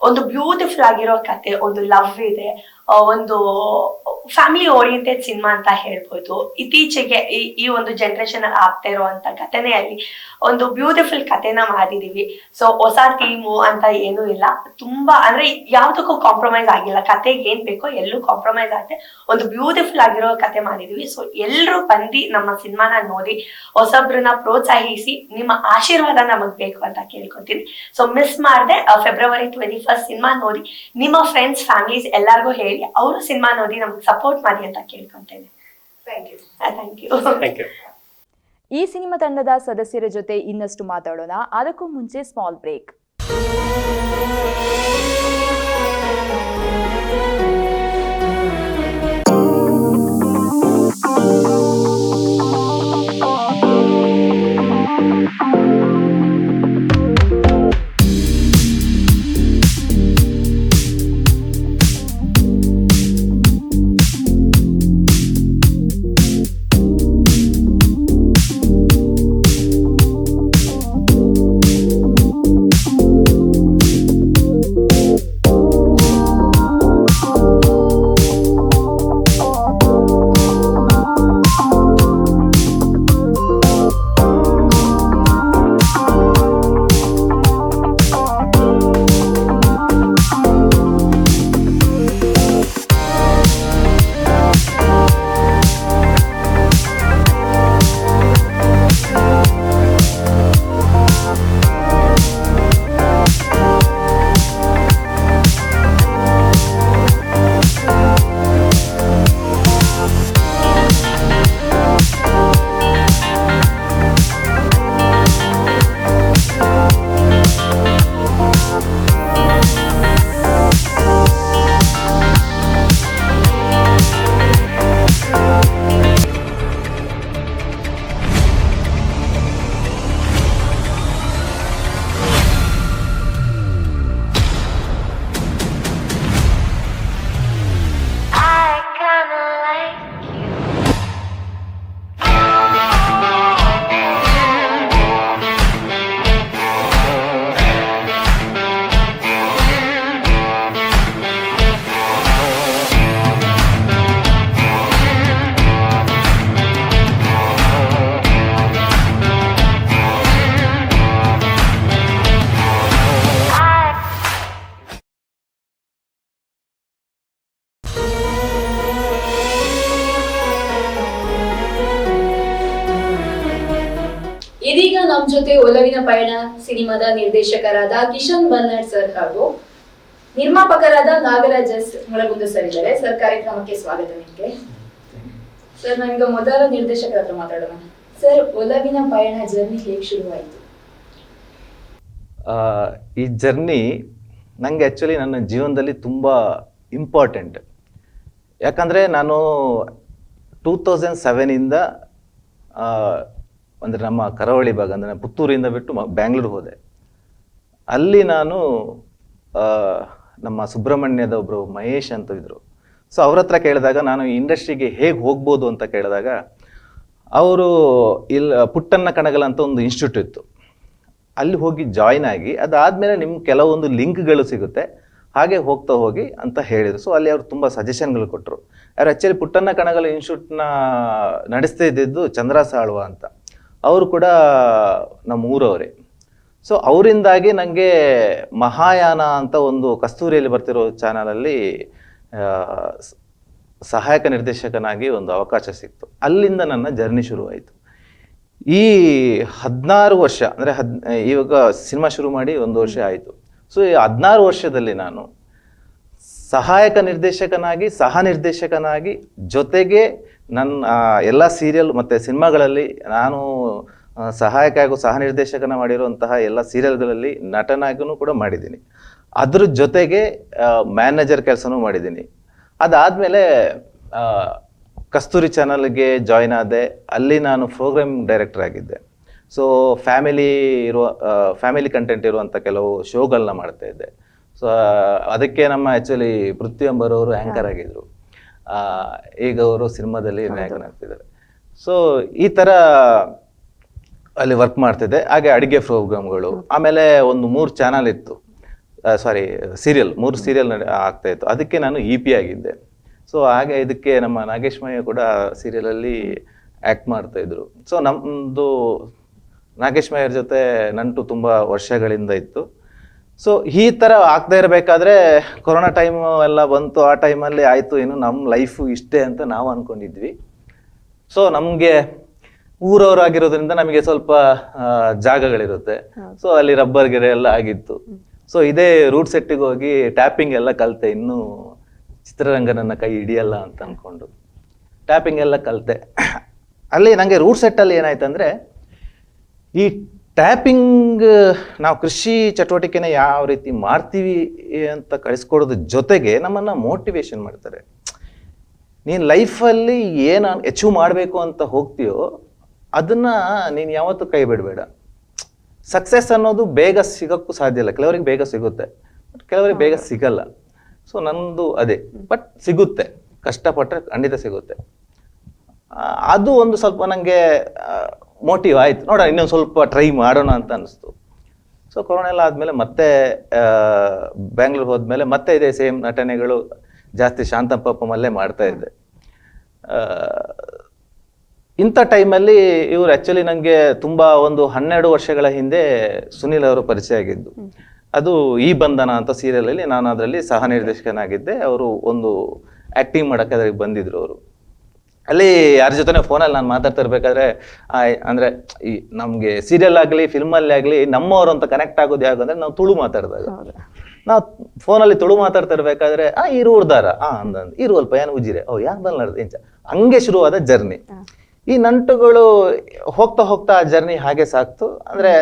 ಒಂದು ಬ್ಯೂಟಿಫುಲ್ ಆಗಿರೋ ಕತೆ, ಒಂದು ಲವ್ ಇದೆ, ಒಂದು ಫ್ಯಾಮಿಲಿ ಓರಿಯೆಂಟೆಡ್ ಸಿನಿಮಾ ಅಂತ ಹೇಳ್ಬೋದು. ಇತ್ತೀಚೆಗೆ ಈ ಒಂದು ಜನರೇಷನ್ ಅಲ್ಲಿ ಆಗ್ತಾ ಇರುವಂತ ಕಥೆನೇ ಅಲ್ಲಿ ಒಂದು ಬ್ಯೂಟಿಫುಲ್ ಕಥೆನ ಮಾಡಿದೀವಿ. ಸೊ ಹೊಸ ಟೀಮು ಅಂತ ಏನೂ ಇಲ್ಲ, ತುಂಬಾ ಅಂದ್ರೆ ಯಾವ್ದಕ್ಕೂ ಕಾಂಪ್ರಮೈಸ್ ಆಗಿಲ್ಲ. ಕತೆಗೆ ಏನ್ ಬೇಕೋ ಎಲ್ಲೂ ಕಾಂಪ್ರಮೈಸ್ ಆಗದೆ ಒಂದು ಬ್ಯೂಟಿಫುಲ್ ಆಗಿರೋ ಕತೆ ಮಾಡಿದೀವಿ. ಸೊ ಎಲ್ರು ಬಂದು ನಮ್ಮ ಸಿನಿಮಾನ ನೋಡಿ ಹೊಸಬ್ರನ್ನ ಪ್ರೋತ್ಸಾಹಿಸಿ ನಿಮ್ಮ ಆಶೀರ್ವಾದ ನಮಗ್ ಬೇಕು ಅಂತ ಕೇಳ್ಕೊತೀನಿ. ಸೊ ಮಿಸ್ ಮಾಡದೆ February 21st ಸಿನಿಮಾ ನೋಡಿ ನಿಮ್ಮ ಫ್ರೆಂಡ್ಸ್ ಫ್ಯಾಮಿಲೀಸ್ ಎಲ್ಲಾರ್ಗು ಹೇಳಿ ಅವರು ಸಿನಿಮಾ ನೋಡಿ ನಮ್ಗೆ ಸಪೋರ್ಟ್ ಮಾಡಿ ಅಂತ ಕೇಳ್ಕೊಂತೇನೆ. Thank you. ಈ ಸಿನಿಮಾ ತಂಡದ ಸದಸ್ಯರ ಜೊತೆ ಇನ್ನಷ್ಟು ಮಾತಾಡೋಣ. ಅದಕ್ಕೂ ಮುಂಚೆ ಸ್ಮಾಲ್ ಬ್ರೇಕ್. ಇದೀಗ ನಮ್ಮ ಜೊತೆ ಒಲವಿನ ಪಯಣ ಸಿನಿಮಾದ ನಿರ್ದೇಶಕರಾದ ಕಿಶನ್ ಬನ್ನಡ್ ಸರ್ ಹಾಗೂ ನಿರ್ಮಾಪಕರಾದ ನಾಗರಾಜ್ ಎಸ್ ಮುಳಗುಂದ ಸರ್ ಇದ್ದಾರೆ. ಸರ್, ಕಾರ್ಯಕ್ರಮಕ್ಕೆ ಸ್ವಾಗತ ನಿಮಗೆ. ಸರ್, ನಾವೀಗ ಮೊದಲ ನಿರ್ದೇಶಕರ ಹತ್ರ ಮಾತಾಡೋಣ. ಸರ್, ಒಲವಿನ ಪಯಣ ಜರ್ನಿ ಹೇಗೆ ಶುರುವಾಯಿತು? ಈ ಜರ್ನಿ ನನಗೆ ಆ್ಯಕ್ಚುಲಿ ನನ್ನ ಜೀವನದಲ್ಲಿ ತುಂಬ ಇಂಪಾರ್ಟೆಂಟ್. ಯಾಕಂದರೆ ನಾನು 2007ಇಂದ ಅಂದರೆ ನಮ್ಮ ಕರಾವಳಿ ಭಾಗ ಅಂದರೆ ಪುತ್ತೂರಿಂದ ಬಿಟ್ಟು ಬ್ಯಾಂಗ್ಳೂರು ಹೋದೆ. ಅಲ್ಲಿ ನಾನು ನಮ್ಮ ಸುಬ್ರಹ್ಮಣ್ಯದ ಒಬ್ಬರು ಮಹೇಶ್ ಅಂತ ಇದ್ದರು. ಸೊ ಅವ್ರ ಹತ್ರ ಕೇಳಿದಾಗ ನಾನು ಇಂಡಸ್ಟ್ರಿಗೆ ಹೇಗೆ ಹೋಗ್ಬೋದು ಅಂತ ಕೇಳಿದಾಗ ಅವರು ಪುಟ್ಟಣ್ಣ ಕಣಗಲ್ ಅಂತ ಒಂದು ಇನ್ಸ್ಟಿಟ್ಯೂಟ್ ಇತ್ತು, ಅಲ್ಲಿ ಹೋಗಿ ಜಾಯ್ನ್ ಆಗಿ ಅದಾದಮೇಲೆ ನಿಮ್ಗೆ ಕೆಲವೊಂದು ಲಿಂಕ್ಗಳು ಸಿಗುತ್ತೆ, ಹಾಗೆ ಹೋಗ್ತಾ ಹೋಗಿ ಅಂತ ಹೇಳಿದರು. ಸೊ ಅಲ್ಲಿ ಅವರು ತುಂಬ ಸಜೆಷನ್ಗಳು ಕೊಟ್ಟರು. ಅವ್ರು ಆ್ಯಕ್ಚುಲಿ ಪುಟ್ಟಣ್ಣ ಕಣಗಲ್ ಇನ್ಸ್ಟಿಟ್ಯೂಟ್ನ ನಡೆಸ್ತಾ ಇದ್ದಿದ್ದು ಚಂದ್ರ ಸಾಳ್ವ ಅಂತ, ಅವರು ಕೂಡ ನಮ್ಮ ಊರವರೇ. ಸೊ ಅವರಿಂದಾಗಿ ನನಗೆ ಮಹಾಯಾನ ಅಂತ ಒಂದು ಕಸ್ತೂರಿಯಲ್ಲಿ ಬರ್ತಿರೋ ಚಾನಲಲ್ಲಿ ಸಹಾಯಕ ನಿರ್ದೇಶಕನಾಗಿ ಒಂದು ಅವಕಾಶ ಸಿಕ್ತು. ಅಲ್ಲಿಂದ ನನ್ನ ಜರ್ನಿ ಶುರುವಾಯಿತು. ಈ 16 ವರ್ಷ ಅಂದರೆ ಇವಾಗ ಸಿನಿಮಾ ಶುರು ಮಾಡಿ 1 ವರ್ಷ ಆಯಿತು. ಸೊ ಈ 16 ವರ್ಷದಲ್ಲಿ ನಾನು ಸಹಾಯಕ ನಿರ್ದೇಶಕನಾಗಿ ಸಹ ನಿರ್ದೇಶಕನಾಗಿ ಜೊತೆಗೆ ನನ್ನ ಎಲ್ಲ ಸೀರಿಯಲ್ ಮತ್ತು ಸಿನಿಮಾಗಳಲ್ಲಿ ನಾನು ಸಹಾಯಕ ಹಾಗೂ ಸಹ ನಿರ್ದೇಶಕನ ಮಾಡಿರುವಂತಹ ಎಲ್ಲ ಸೀರಿಯಲ್ಗಳಲ್ಲಿ ನಟನಾಗೂ ಕೂಡ ಮಾಡಿದ್ದೀನಿ. ಅದ್ರ ಜೊತೆಗೆ ಮ್ಯಾನೇಜರ್ ಕೆಲಸನೂ ಮಾಡಿದ್ದೀನಿ. ಅದಾದಮೇಲೆ ಕಸ್ತೂರಿ ಚಾನಲ್ಗೆ ಜಾಯ್ನ್ ಆದೆ. ಅಲ್ಲಿ ನಾನು ಪ್ರೋಗ್ರಾಮ್ ಡೈರೆಕ್ಟರ್ ಆಗಿದ್ದೆ. ಸೊ ಫ್ಯಾಮಿಲಿ ಕಂಟೆಂಟ್ ಇರುವಂಥ ಕೆಲವು ಶೋಗಳನ್ನ ಮಾಡ್ತಾ ಇದ್ದೆ. ಸೊ ಅದಕ್ಕೆ ನಮ್ಮ ಆ್ಯಕ್ಚುಲಿ ಪೃಥ್ವಿ ಅಂಬರವರು ಆ್ಯಂಕರ್ ಆಗಿದ್ದರು. ಈಗ ಅವರು ಸಿನಿಮಾದಲ್ಲಿ ನಾಯಕನಾಗ್ತಿದ್ದಾರೆ. ಸೊ ಈ ಥರ ಅಲ್ಲಿ ವರ್ಕ್ ಮಾಡ್ತಿದ್ದೆ. ಹಾಗೆ ಅಡುಗೆ ಪ್ರೋಗ್ರಾಮ್ಗಳು, ಆಮೇಲೆ ಒಂದು 3 ಚಾನಲ್ ಇತ್ತು, ಸೀರಿಯಲ್ 3 ಸೀರಿಯಲ್ ಆಗ್ತಾಯಿತ್ತು. ಅದಕ್ಕೆ ನಾನು EP ಆಗಿದ್ದೆ. ಸೊ ಹಾಗೆ ಇದಕ್ಕೆ ನಮ್ಮ ನಾಗೇಶ್ಮಯ್ಯ ಕೂಡ ಸೀರಿಯಲಲ್ಲಿ ಆ್ಯಕ್ಟ್ ಮಾಡ್ತಾಯಿದ್ರು. ಸೊ ನಮ್ಮದು ನಾಗೇಶ್ಮಯ್ಯರ ಜೊತೆ ನಂಟು ತುಂಬ ವರ್ಷಗಳಿಂದ ಇತ್ತು. ಸೊ ಈ ಥರ ಆಗ್ತಾ ಇರಬೇಕಾದ್ರೆ ಕೊರೋನಾ ಟೈಮ್ ಎಲ್ಲ ಬಂತು. ಆ ಟೈಮಲ್ಲಿ ಆಯಿತು, ಏನು ನಮ್ಮ ಲೈಫು ಇಷ್ಟೇ ಅಂತ ನಾವು ಅಂದ್ಕೊಂಡಿದ್ವಿ. ಸೊ ನಮಗೆ ಊರವರಾಗಿರೋದ್ರಿಂದ ನಮಗೆ ಸ್ವಲ್ಪ ಜಾಗಗಳಿರುತ್ತೆ. ಸೊ ಅಲ್ಲಿ ರಬ್ಬರ್ ಗಿಡ ಎಲ್ಲ ಆಗಿತ್ತು. ಸೊ ಇದೇ ರೂಟ್ ಸೆಟ್ಟಿಗೆ ಹೋಗಿ ಟ್ಯಾಪಿಂಗ್ ಎಲ್ಲ ಕಲಿತೆ. ಇನ್ನೂ ಚಿತ್ರರಂಗ ನನ್ನ ಕೈ ಹಿಡಿಯಲ್ಲ ಅಂತ ಅಂದ್ಕೊಂಡು ಟ್ಯಾಪಿಂಗ್ ಎಲ್ಲ ಕಲಿತೆ. ಅಲ್ಲಿ ನನಗೆ ರೂಟ್ ಸೆಟ್ಟಲ್ಲಿ ಏನಾಯ್ತು ಅಂದರೆ, ಈ ಟ್ಯಾಪಿಂಗ್ ನಾವು ಕೃಷಿ ಚಟುವಟಿಕೆನ ಯಾವ ರೀತಿ ಮಾಡ್ತೀವಿ ಅಂತ ಕಳಿಸ್ಕೊಡೋದ್ರ ಜೊತೆಗೆ ನಮ್ಮನ್ನು ಮೋಟಿವೇಶನ್ ಮಾಡ್ತಾರೆ. ನೀನು ಲೈಫಲ್ಲಿ ಏನು ಅಚೀವ್ ಮಾಡಬೇಕು ಅಂತ ಹೋಗ್ತೀಯೋ ಅದನ್ನು ನೀನು ಯಾವತ್ತೂ ಕೈ ಬಿಡಬೇಡ. ಸಕ್ಸಸ್ ಅನ್ನೋದು ಬೇಗ ಸಿಗೋಕ್ಕೂ ಸಾಧ್ಯ ಇಲ್ಲ. ಕೆಲವರಿಗೆ ಬೇಗ ಸಿಗುತ್ತೆ, ಬಟ್ ಕೆಲವರಿಗೆ ಬೇಗ ಸಿಗಲ್ಲ. ಸೊ ನನ್ನದು ಅದೇ, ಬಟ್ ಸಿಗುತ್ತೆ, ಕಷ್ಟಪಟ್ಟರೆ ಖಂಡಿತ ಸಿಗುತ್ತೆ. ಅದು ಒಂದು ಸ್ವಲ್ಪ ನನಗೆ ಮೋಟಿವ್ ಆಯಿತು. ನೋಡೋಣ, ಇನ್ನೊಂದು ಸ್ವಲ್ಪ ಟ್ರೈ ಮಾಡೋಣ ಅಂತ ಅನ್ನಿಸ್ತು. ಸೊ ಕೊರೋನಾ ಎಲ್ಲ ಆದಮೇಲೆ ಮತ್ತೆ ಬ್ಯಾಂಗ್ಳೂರು ಹೋದ್ಮೇಲೆ ಮತ್ತೆ ಇದೆ ಸೇಮ್ ನಟನೆಗಳು. ಜಾಸ್ತಿ ಶಾಂತಪ್ಪಮ್ಮಲ್ಲೇ ಮಾಡ್ತಾ ಇದ್ದೆ. ಇಂಥ ಟೈಮಲ್ಲಿ ಇವರು ಆ್ಯಕ್ಚುಲಿ ನನಗೆ ತುಂಬ ಒಂದು 12 ವರ್ಷಗಳ ಹಿಂದೆ ಸುನಿಲ್ ಅವರು ಪರಿಚಯ ಆಗಿದ್ದು. ಅದು ಈ ಬಂಧನ ಅಂತ ಸೀರಿಯಲಲ್ಲಿ ನಾನು ಅದರಲ್ಲಿ ಸಹ ನಿರ್ದೇಶಕನಾಗಿದ್ದೆ. ಅವರು ಒಂದು ಆ್ಯಕ್ಟಿಂಗ್ ಮಾಡೋಕ್ಕೆ ಅದಕ್ಕೆ ಬಂದಿದ್ರು. ಅವರು ಅಲ್ಲಿ ಯಾರ ಜೊತೆ ಫೋನಲ್ಲಿ ನಾನು ಮಾತಾಡ್ತಾ ಇರ್ಬೇಕಾದ್ರೆ ಅಂದರೆ ಈ ನಮಗೆ ಸೀರಿಯಲ್ ಆಗಲಿ ಫಿಲ್ಮಲ್ಲಿ ಆಗಲಿ ನಮ್ಮವರು ಅಂತ ಕನೆಕ್ಟ್ ಆಗೋದು ಯಾಕಂದರೆ ನಾವು ತುಳು ಮಾತಾಡಿದಾಗ, ನಾವು ಫೋನಲ್ಲಿ ತುಳು ಮಾತಾಡ್ತಾ ಇರ್ಬೇಕಾದ್ರೆ ಇರು ಉರ್ದಾರ ಅಂದಂದು ಇರು ಅಲ್ಪ ಏನು ಉಜ್ಜಿರೆ ಯಾರು ಬಂದ್ ಇಂಚ ಹಂಗೆ ಶುರುವಾದ ಜರ್ನಿ. ಈ ನಂಟುಗಳು ಹೋಗ್ತಾ ಹೋಗ್ತಾ ಆ ಜರ್ನಿ ಹಾಗೆ ಸಾಕ್ತು. ಅಂದರೆ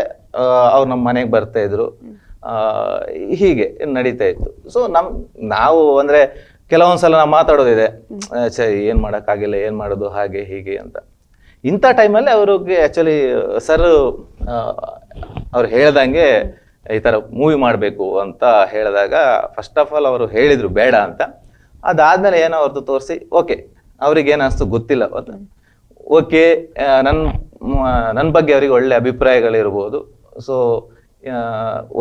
ಅವ್ರು ನಮ್ಮ ಮನೆಗೆ ಬರ್ತಾ ಇದ್ರು, ಹೀಗೆ ನಡೀತಾ ಇತ್ತು. ಸೊ ನಾವು ಅಂದರೆ ಕೆಲವೊಂದ್ಸಲ ನಾವು ಮಾತಾಡೋದಿದೆ, ಏನು ಮಾಡೋಕ್ಕಾಗಿಲ್ಲ, ಏನು ಮಾಡೋದು ಹಾಗೆ ಹೀಗೆ ಅಂತ. ಇಂಥ ಟೈಮಲ್ಲಿ ಅವ್ರಿಗೆ ಆ್ಯಕ್ಚುಲಿ ಸರ್ ಅವ್ರು ಹೇಳ್ದಂಗೆ ಈ ಥರ ಮೂವಿ ಮಾಡಬೇಕು ಅಂತ ಹೇಳಿದಾಗ ಫಸ್ಟ್ ಆಫ್ ಆಲ್ ಅವರು ಹೇಳಿದರು ಬೇಡ ಅಂತ. ಅದಾದಮೇಲೆ ಏನೋ ಅವ್ರದ್ದು ತೋರಿಸಿ ಓಕೆ, ಅವ್ರಿಗೇನು ಅನಿಸ್ತು ಗೊತ್ತಿಲ್ಲ, ಓಕೆ ನನ್ನ ಬಗ್ಗೆ ಅವ್ರಿಗೆ ಒಳ್ಳೆ ಅಭಿಪ್ರಾಯಗಳಿರ್ಬೋದು. ಸೊ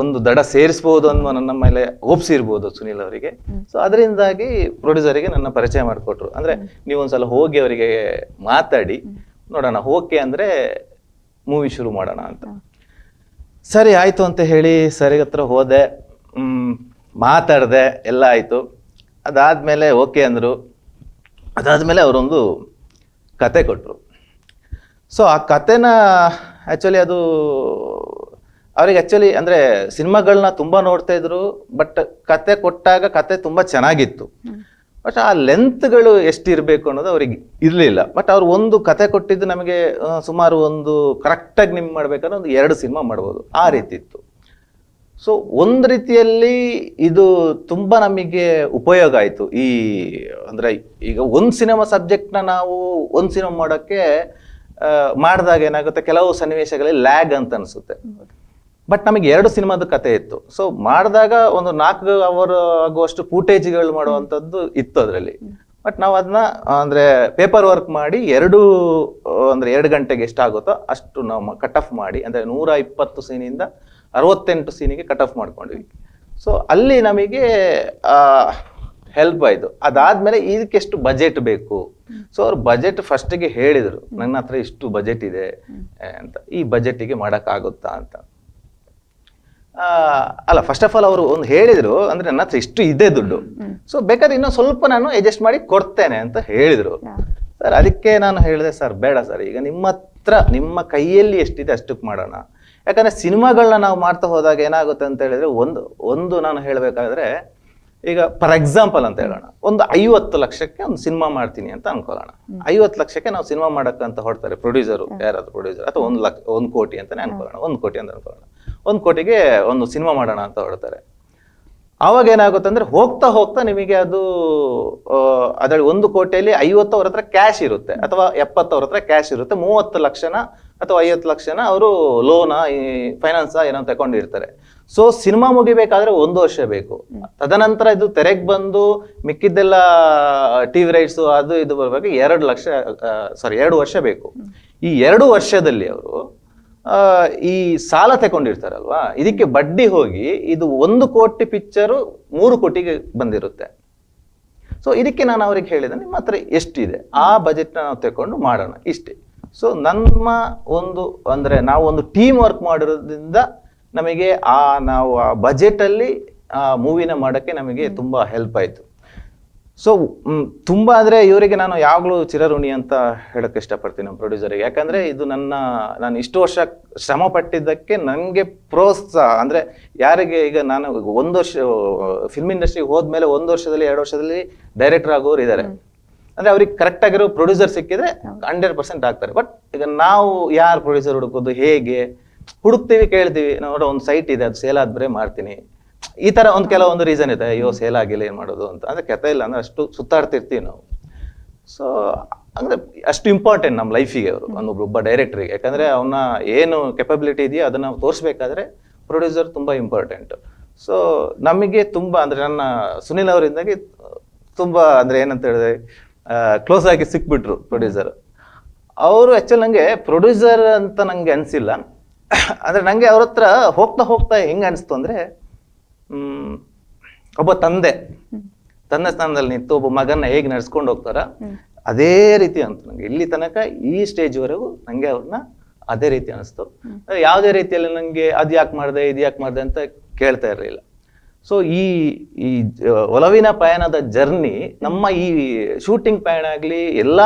ಒಂದು ದಡ ಸೇರಿಸ್ಬೋದು ಅನ್ನೋ ನನ್ನ ಮೇಲೆ ಒಪ್ಸಿರ್ಬೋದು ಸುನೀಲ್ ಅವರಿಗೆ. ಸೊ ಅದರಿಂದಾಗಿ ಪ್ರೊಡ್ಯೂಸರಿಗೆ ನನ್ನ ಪರಿಚಯ ಮಾಡಿಕೊಟ್ರು. ಅಂದರೆ ನೀವೊಂದ್ಸಲ ಹೋಗಿ ಅವರಿಗೆ ಮಾತಾಡಿ ನೋಡೋಣ, ಓಕೆ ಅಂದರೆ ಮೂವಿ ಶುರು ಮಾಡೋಣ ಅಂತ. ಸರಿ ಆಯಿತು ಅಂತ ಹೇಳಿ ಸರಿಗೆ ಹತ್ರ ಹೋದೆ, ಮಾತಾಡಿದೆ, ಎಲ್ಲ ಆಯಿತು. ಅದಾದಮೇಲೆ ಓಕೆ ಅಂದರು. ಅದಾದಮೇಲೆ ಅವರೊಂದು ಕತೆ ಕೊಟ್ಟರು. ಸೊ ಆ ಕತೆನ ಆ್ಯಕ್ಚುಲಿ ಅದು ಅವ್ರಿಗೆ ಆ್ಯಕ್ಚುಲಿ ಅಂದರೆ ಸಿನಿಮಾಗಳನ್ನ ತುಂಬ ನೋಡ್ತಾ ಇದ್ರು, ಬಟ್ ಕತೆ ಕೊಟ್ಟಾಗ ಕತೆ ತುಂಬ ಚೆನ್ನಾಗಿತ್ತು. ಬಟ್ ಆ ಲೆಂತ್ಗಳು ಎಷ್ಟಿರಬೇಕು ಅನ್ನೋದು ಅವ್ರಿಗೆ ಇರಲಿಲ್ಲ. ಬಟ್ ಅವ್ರು ಒಂದು ಕತೆ ಕೊಟ್ಟಿದ್ದು ನಮಗೆ ಸುಮಾರು ಒಂದು ಕರೆಕ್ಟಾಗಿ ನಿಮ್ಗೆ ಮಾಡ್ಬೇಕಂದ್ರೆ ಒಂದು 2 ಸಿನಿಮಾ ಮಾಡ್ಬೋದು, ಆ ರೀತಿ ಇತ್ತು. ಸೊ ಒಂದು ರೀತಿಯಲ್ಲಿ ಇದು ತುಂಬ ನಮಗೆ ಉಪಯೋಗ ಆಯಿತು. ಅಂದರೆ ಈಗ ಒಂದು ಸಿನಿಮಾ ಸಬ್ಜೆಕ್ಟ್ನ ನಾವು ಒಂದು ಸಿನಿಮಾ ಮಾಡೋಕ್ಕೆ ಮಾಡಿದಾಗ ಏನಾಗುತ್ತೆ, ಕೆಲವು ಸನ್ನಿವೇಶಗಳಲ್ಲಿ ಲ್ಯಾಗ್ ಅಂತ ಅನಿಸುತ್ತೆ. ಬಟ್ ನಮಗೆ 2 ಸಿನಿಮಾದ ಕತೆ ಇತ್ತು. ಸೊ ಮಾಡಿದಾಗ ಒಂದು 4 ಅವರ್ ಆಗುವಷ್ಟು ಫೂಟೇಜ್ಗಳು ಮಾಡುವಂಥದ್ದು ಇತ್ತು ಅದರಲ್ಲಿ. ಬಟ್ ನಾವು ಅದನ್ನ ಅಂದರೆ ಪೇಪರ್ ವರ್ಕ್ ಮಾಡಿ 2 ಗಂಟೆಗೆ ಎಷ್ಟಾಗುತ್ತೋ ಅಷ್ಟು ನಾವು ಕಟ್ ಆಫ್ ಮಾಡಿ, ಅಂದರೆ 120 ಸೀನಿಂದ 68 ಸೀನಿಗೆ ಕಟ್ ಆಫ್ ಮಾಡ್ಕೊಂಡ್ವಿ. ಸೊ ಅಲ್ಲಿ ನಮಗೆ ಹೆಲ್ಪ್ ಆಯಿತು. ಅದಾದಮೇಲೆ ಇದಕ್ಕೆಷ್ಟು ಬಜೆಟ್ ಬೇಕು. ಸೊ ಅವ್ರು ಬಜೆಟ್ ಫಸ್ಟಿಗೆ ಹೇಳಿದರು, ನನ್ನ ಹತ್ರ ಇಷ್ಟು ಬಜೆಟ್ ಇದೆ ಅಂತ, ಈ ಬಜೆಟಿಗೆ ಮಾಡೋಕ್ಕಾಗುತ್ತಾ ಅಂತ. ಅಲ್ಲ, ಫಸ್ಟ್ ಆಫ್ ಆಲ್ ಅವರು ಒಂದು ಹೇಳಿದರು, ಅಂದರೆ ನನ್ನ ಹತ್ರ ಇಷ್ಟು ಇದೆ ದುಡ್ಡು, ಸೊ ಬೇಕಾದ್ರೆ ಇನ್ನೂ ಸ್ವಲ್ಪ ನಾನು ಅಡ್ಜಸ್ಟ್ ಮಾಡಿ ಕೊಡ್ತೇನೆ ಅಂತ ಹೇಳಿದರು. ಸರ್ ಅದಕ್ಕೆ ನಾನು ಹೇಳಿದೆ, ಸರ್ ಬೇಡ ಸರ್, ಈಗ ನಿಮ್ಮ ಹತ್ರ ನಿಮ್ಮ ಕೈಯಲ್ಲಿ ಎಷ್ಟಿದೆ ಅಷ್ಟಕ್ಕೆ ಮಾಡೋಣ. ಯಾಕಂದರೆ ಸಿನಿಮಾಗಳನ್ನ ನಾವು ಮಾಡ್ತಾ ಹೋದಾಗ ಏನಾಗುತ್ತೆ ಅಂತ ಹೇಳಿದ್ರೆ, ಒಂದು ನಾನು ಹೇಳಬೇಕಾದ್ರೆ, ಈಗ ಫಾರ್ ಎಕ್ಸಾಂಪಲ್ ಅಂತ ಹೇಳೋಣ, ಒಂದು 50 ಲಕ್ಷಕ್ಕೆ ಒಂದು ಸಿನಿಮಾ ಮಾಡ್ತೀನಿ ಅಂತ ಅನ್ಕೊಳ್ಳೋಣ. 50 ಲಕ್ಷಕ್ಕೆ ನಾವು ಸಿನಿಮಾ ಮಾಡೋಕ್ಕಂತ ಹೊಡ್ತಾರೆ ಪ್ರೊಡ್ಯೂಸರು, ಯಾರಾದ್ರು ಪ್ರೊಡ್ಯೂಸರ್, ಅಥವಾ 1 ಕೋಟಿ ಅಂತಾನೆ ಅನ್ಕೊಳ್ಳೋಣ, 1 ಕೋಟಿ ಅಂತ ಅನ್ಕೊಳ್ಳೋಣ. 1 ಕೋಟಿಗೆ ಒಂದು ಸಿನಿಮಾ ಮಾಡೋಣ ಅಂತ ಹೊಡ್ತಾರೆ. ಆವಾಗ ಏನಾಗುತ್ತೆ ಅಂದರೆ, ಹೋಗ್ತಾ ಹೋಗ್ತಾ ನಿಮಗೆ ಅದು ಅದರಲ್ಲಿ 1 ಕೋಟಿಯಲ್ಲಿ 50 ಅವ್ರ ಹತ್ರ ಕ್ಯಾಶ್ ಇರುತ್ತೆ, ಅಥವಾ 70 ಅವ್ರ ಹತ್ರ ಕ್ಯಾಶ್ ಇರುತ್ತೆ, 30 ಲಕ್ಷನ ಅಥವಾ 50 ಲಕ್ಷನ ಅವರು ಲೋನ ಫೈನಾನ್ಸ ಏನೋ ತಗೊಂಡಿರ್ತಾರೆ. ಸೊ ಸಿನಿಮಾ ಮುಗಿಬೇಕಾದ್ರೆ 1 ವರ್ಷ ಬೇಕು. ತದನಂತರ ಇದು ತೆರೆಗೆ ಬಂದು ಮಿಕ್ಕಿದ್ದೆಲ್ಲ ಟಿವಿ ರೈಟ್ಸು ಅದು ಇದು ಬರಬೇಕು 2 ವರ್ಷ ಬೇಕು. ಈ 2 ವರ್ಷದಲ್ಲಿ ಅವರು ಈ ಸಾಲ ತಗೊಂಡಿರ್ತಾರಲ್ವಾ, ಇದಕ್ಕೆ ಬಡ್ಡಿ ಹೋಗಿ ಇದು 1 ಕೋಟಿ ಪಿಕ್ಚರು 3 ಕೋಟಿಗೆ ಬಂದಿರುತ್ತೆ. ಸೊ ಇದಕ್ಕೆ ನಾನು ಅವ್ರಿಗೆ ಹೇಳಿದೆ, ನಿಮ್ಮ ಹತ್ರ ಎಷ್ಟಿದೆ ಆ ಬಜೆಟ್ನ ನಾವು ತಗೊಂಡು ಮಾಡೋಣ ಇಷ್ಟೇ. ಸೊ ನಮ್ಮ ಅಂದರೆ ನಾವು ಒಂದು ಟೀಮ್ ವರ್ಕ್ ಮಾಡಿರೋದ್ರಿಂದ ನಮಗೆ ನಾವು ಆ ಬಜೆಟಲ್ಲಿ ಮೂವಿನ ಮಾಡೋಕ್ಕೆ ನಮಗೆ ತುಂಬ ಹೆಲ್ಪ್ ಆಯಿತು. ಸೊ ತುಂಬ ಅಂದರೆ ಇವರಿಗೆ ನಾನು ಯಾವಾಗಲೂ ಚಿರಋಣಿ ಅಂತ ಹೇಳೋಕ್ಕೆ ಇಷ್ಟಪಡ್ತೀನಿ ನಮ್ಮ ಪ್ರೊಡ್ಯೂಸರಿಗೆ. ಯಾಕಂದರೆ ಇದು ನಾನು ಇಷ್ಟು ವರ್ಷ ಶ್ರಮ ಪಟ್ಟಿದ್ದಕ್ಕೆ ನನಗೆ ಪ್ರೋತ್ಸಾಹ. ಅಂದರೆ ಯಾರಿಗೆ ಈಗ ನಾನು 1 ವರ್ಷ ಫಿಲ್ಮ್ ಇಂಡಸ್ಟ್ರಿಗೆ ಹೋದ್ಮೇಲೆ 1 ವರ್ಷದಲ್ಲಿ 2 ವರ್ಷದಲ್ಲಿ ಡೈರೆಕ್ಟರ್ ಆಗೋರು ಇದ್ದಾರೆ. ಅಂದರೆ ಅವ್ರಿಗೆ ಕರೆಕ್ಟ್ ಆಗಿರೋ ಪ್ರೊಡ್ಯೂಸರ್ ಸಿಕ್ಕಿದ್ರೆ 100% ಆಗ್ತಾರೆ. ಬಟ್ ಈಗ ನಾವು ಯಾರು ಪ್ರೊಡ್ಯೂಸರ್ ಹುಡುಕೋದು, ಹೇಗೆ ಹುಡುಕ್ತೀವಿ, ಕೇಳ್ತೀವಿ, ನೋಡೋ ಒಂದು ಸೈಟ್ ಇದೆ, ಅದು ಸೇಲ್ ಆದ್ರೆ ಮಾಡ್ತೀನಿ, ಈ ಥರ ಕೆಲವೊಂದು ರೀಸನ್ ಇದೆ, ಅಯ್ಯೋ ಸೇಲ್ ಆಗಿಲ್ಲ ಏನು ಮಾಡೋದು ಅಂತ. ಅಂದರೆ ಕತೆ ಇಲ್ಲ ಅಂದರೆ ಅಷ್ಟು ಸುತ್ತಾಡ್ತಿರ್ತೀವಿ ನಾವು. ಸೊ ಅಂದರೆ ಅಷ್ಟು ಇಂಪಾರ್ಟೆಂಟ್ ನಮ್ಮ ಲೈಫಿಗೆ ಅವರು, ಒಬ್ಬ ಡೈರೆಕ್ಟ್ರಿಗೆ. ಯಾಕಂದರೆ ಅವನ ಏನು ಕೆಪಬಿಲಿಟಿ ಇದೆಯೋ ಅದನ್ನು ತೋರಿಸ್ಬೇಕಾದ್ರೆ ಪ್ರೊಡ್ಯೂಸರ್ ತುಂಬ ಇಂಪಾರ್ಟೆಂಟ್. ಸೊ ನಮಗೆ ತುಂಬ ಅಂದರೆ ನನ್ನ ಸುನಿಲ್ ಅವರಿಂದಾಗಿ ತುಂಬ ಅಂದರೆ ಏನಂತ ಹೇಳಿದ್ರೆ ಕ್ಲೋಸ್ ಆಗಿ ಸಿಕ್ಬಿಟ್ರು ಪ್ರೊಡ್ಯೂಸರ್. ಅವರು ಆ್ಯಕ್ಚುಲಿ ನನಗೆ ಪ್ರೊಡ್ಯೂಸರ್ ಅಂತ ನನಗೆ ಅನಿಸಿಲ್ಲ. ಅಂದರೆ ನನಗೆ ಅವ್ರ ಹತ್ರ ಹೋಗ್ತಾ ಹೋಗ್ತಾ ಹೆಂಗೆ ಅನಿಸ್ತು ಅಂದರೆ, ಒಬ್ಬ ತಂದೆ ಸ್ಥಾನದಲ್ಲಿ ನಿಂತು ಒಬ್ಬ ಮಗನ್ನ ಹೇಗೆ ನಡ್ಸ್ಕೊಂಡು ಹೋಗ್ತಾರ ಅದೇ ರೀತಿ ಅಂತ ನನಗೆ ಇಲ್ಲಿ ತನಕ ಈ ಸ್ಟೇಜ್ವರೆಗೂ ನನಗೆ ಅವ್ರನ್ನ ಅದೇ ರೀತಿ ಅನಿಸ್ತು. ಯಾವುದೇ ರೀತಿಯಲ್ಲಿ ನನಗೆ ಅದು ಯಾಕೆ ಮಾಡಿದೆ ಇದು ಯಾಕೆ ಮಾಡಿದೆ ಅಂತ ಕೇಳ್ತಾ ಇರಲಿಲ್ಲ. ಸೊ ಈ ಒಲವಿನ ಪಯಣದ ಜರ್ನಿ, ನಮ್ಮ ಈ ಶೂಟಿಂಗ್ ಪಯಣ ಆಗಲಿ ಎಲ್ಲ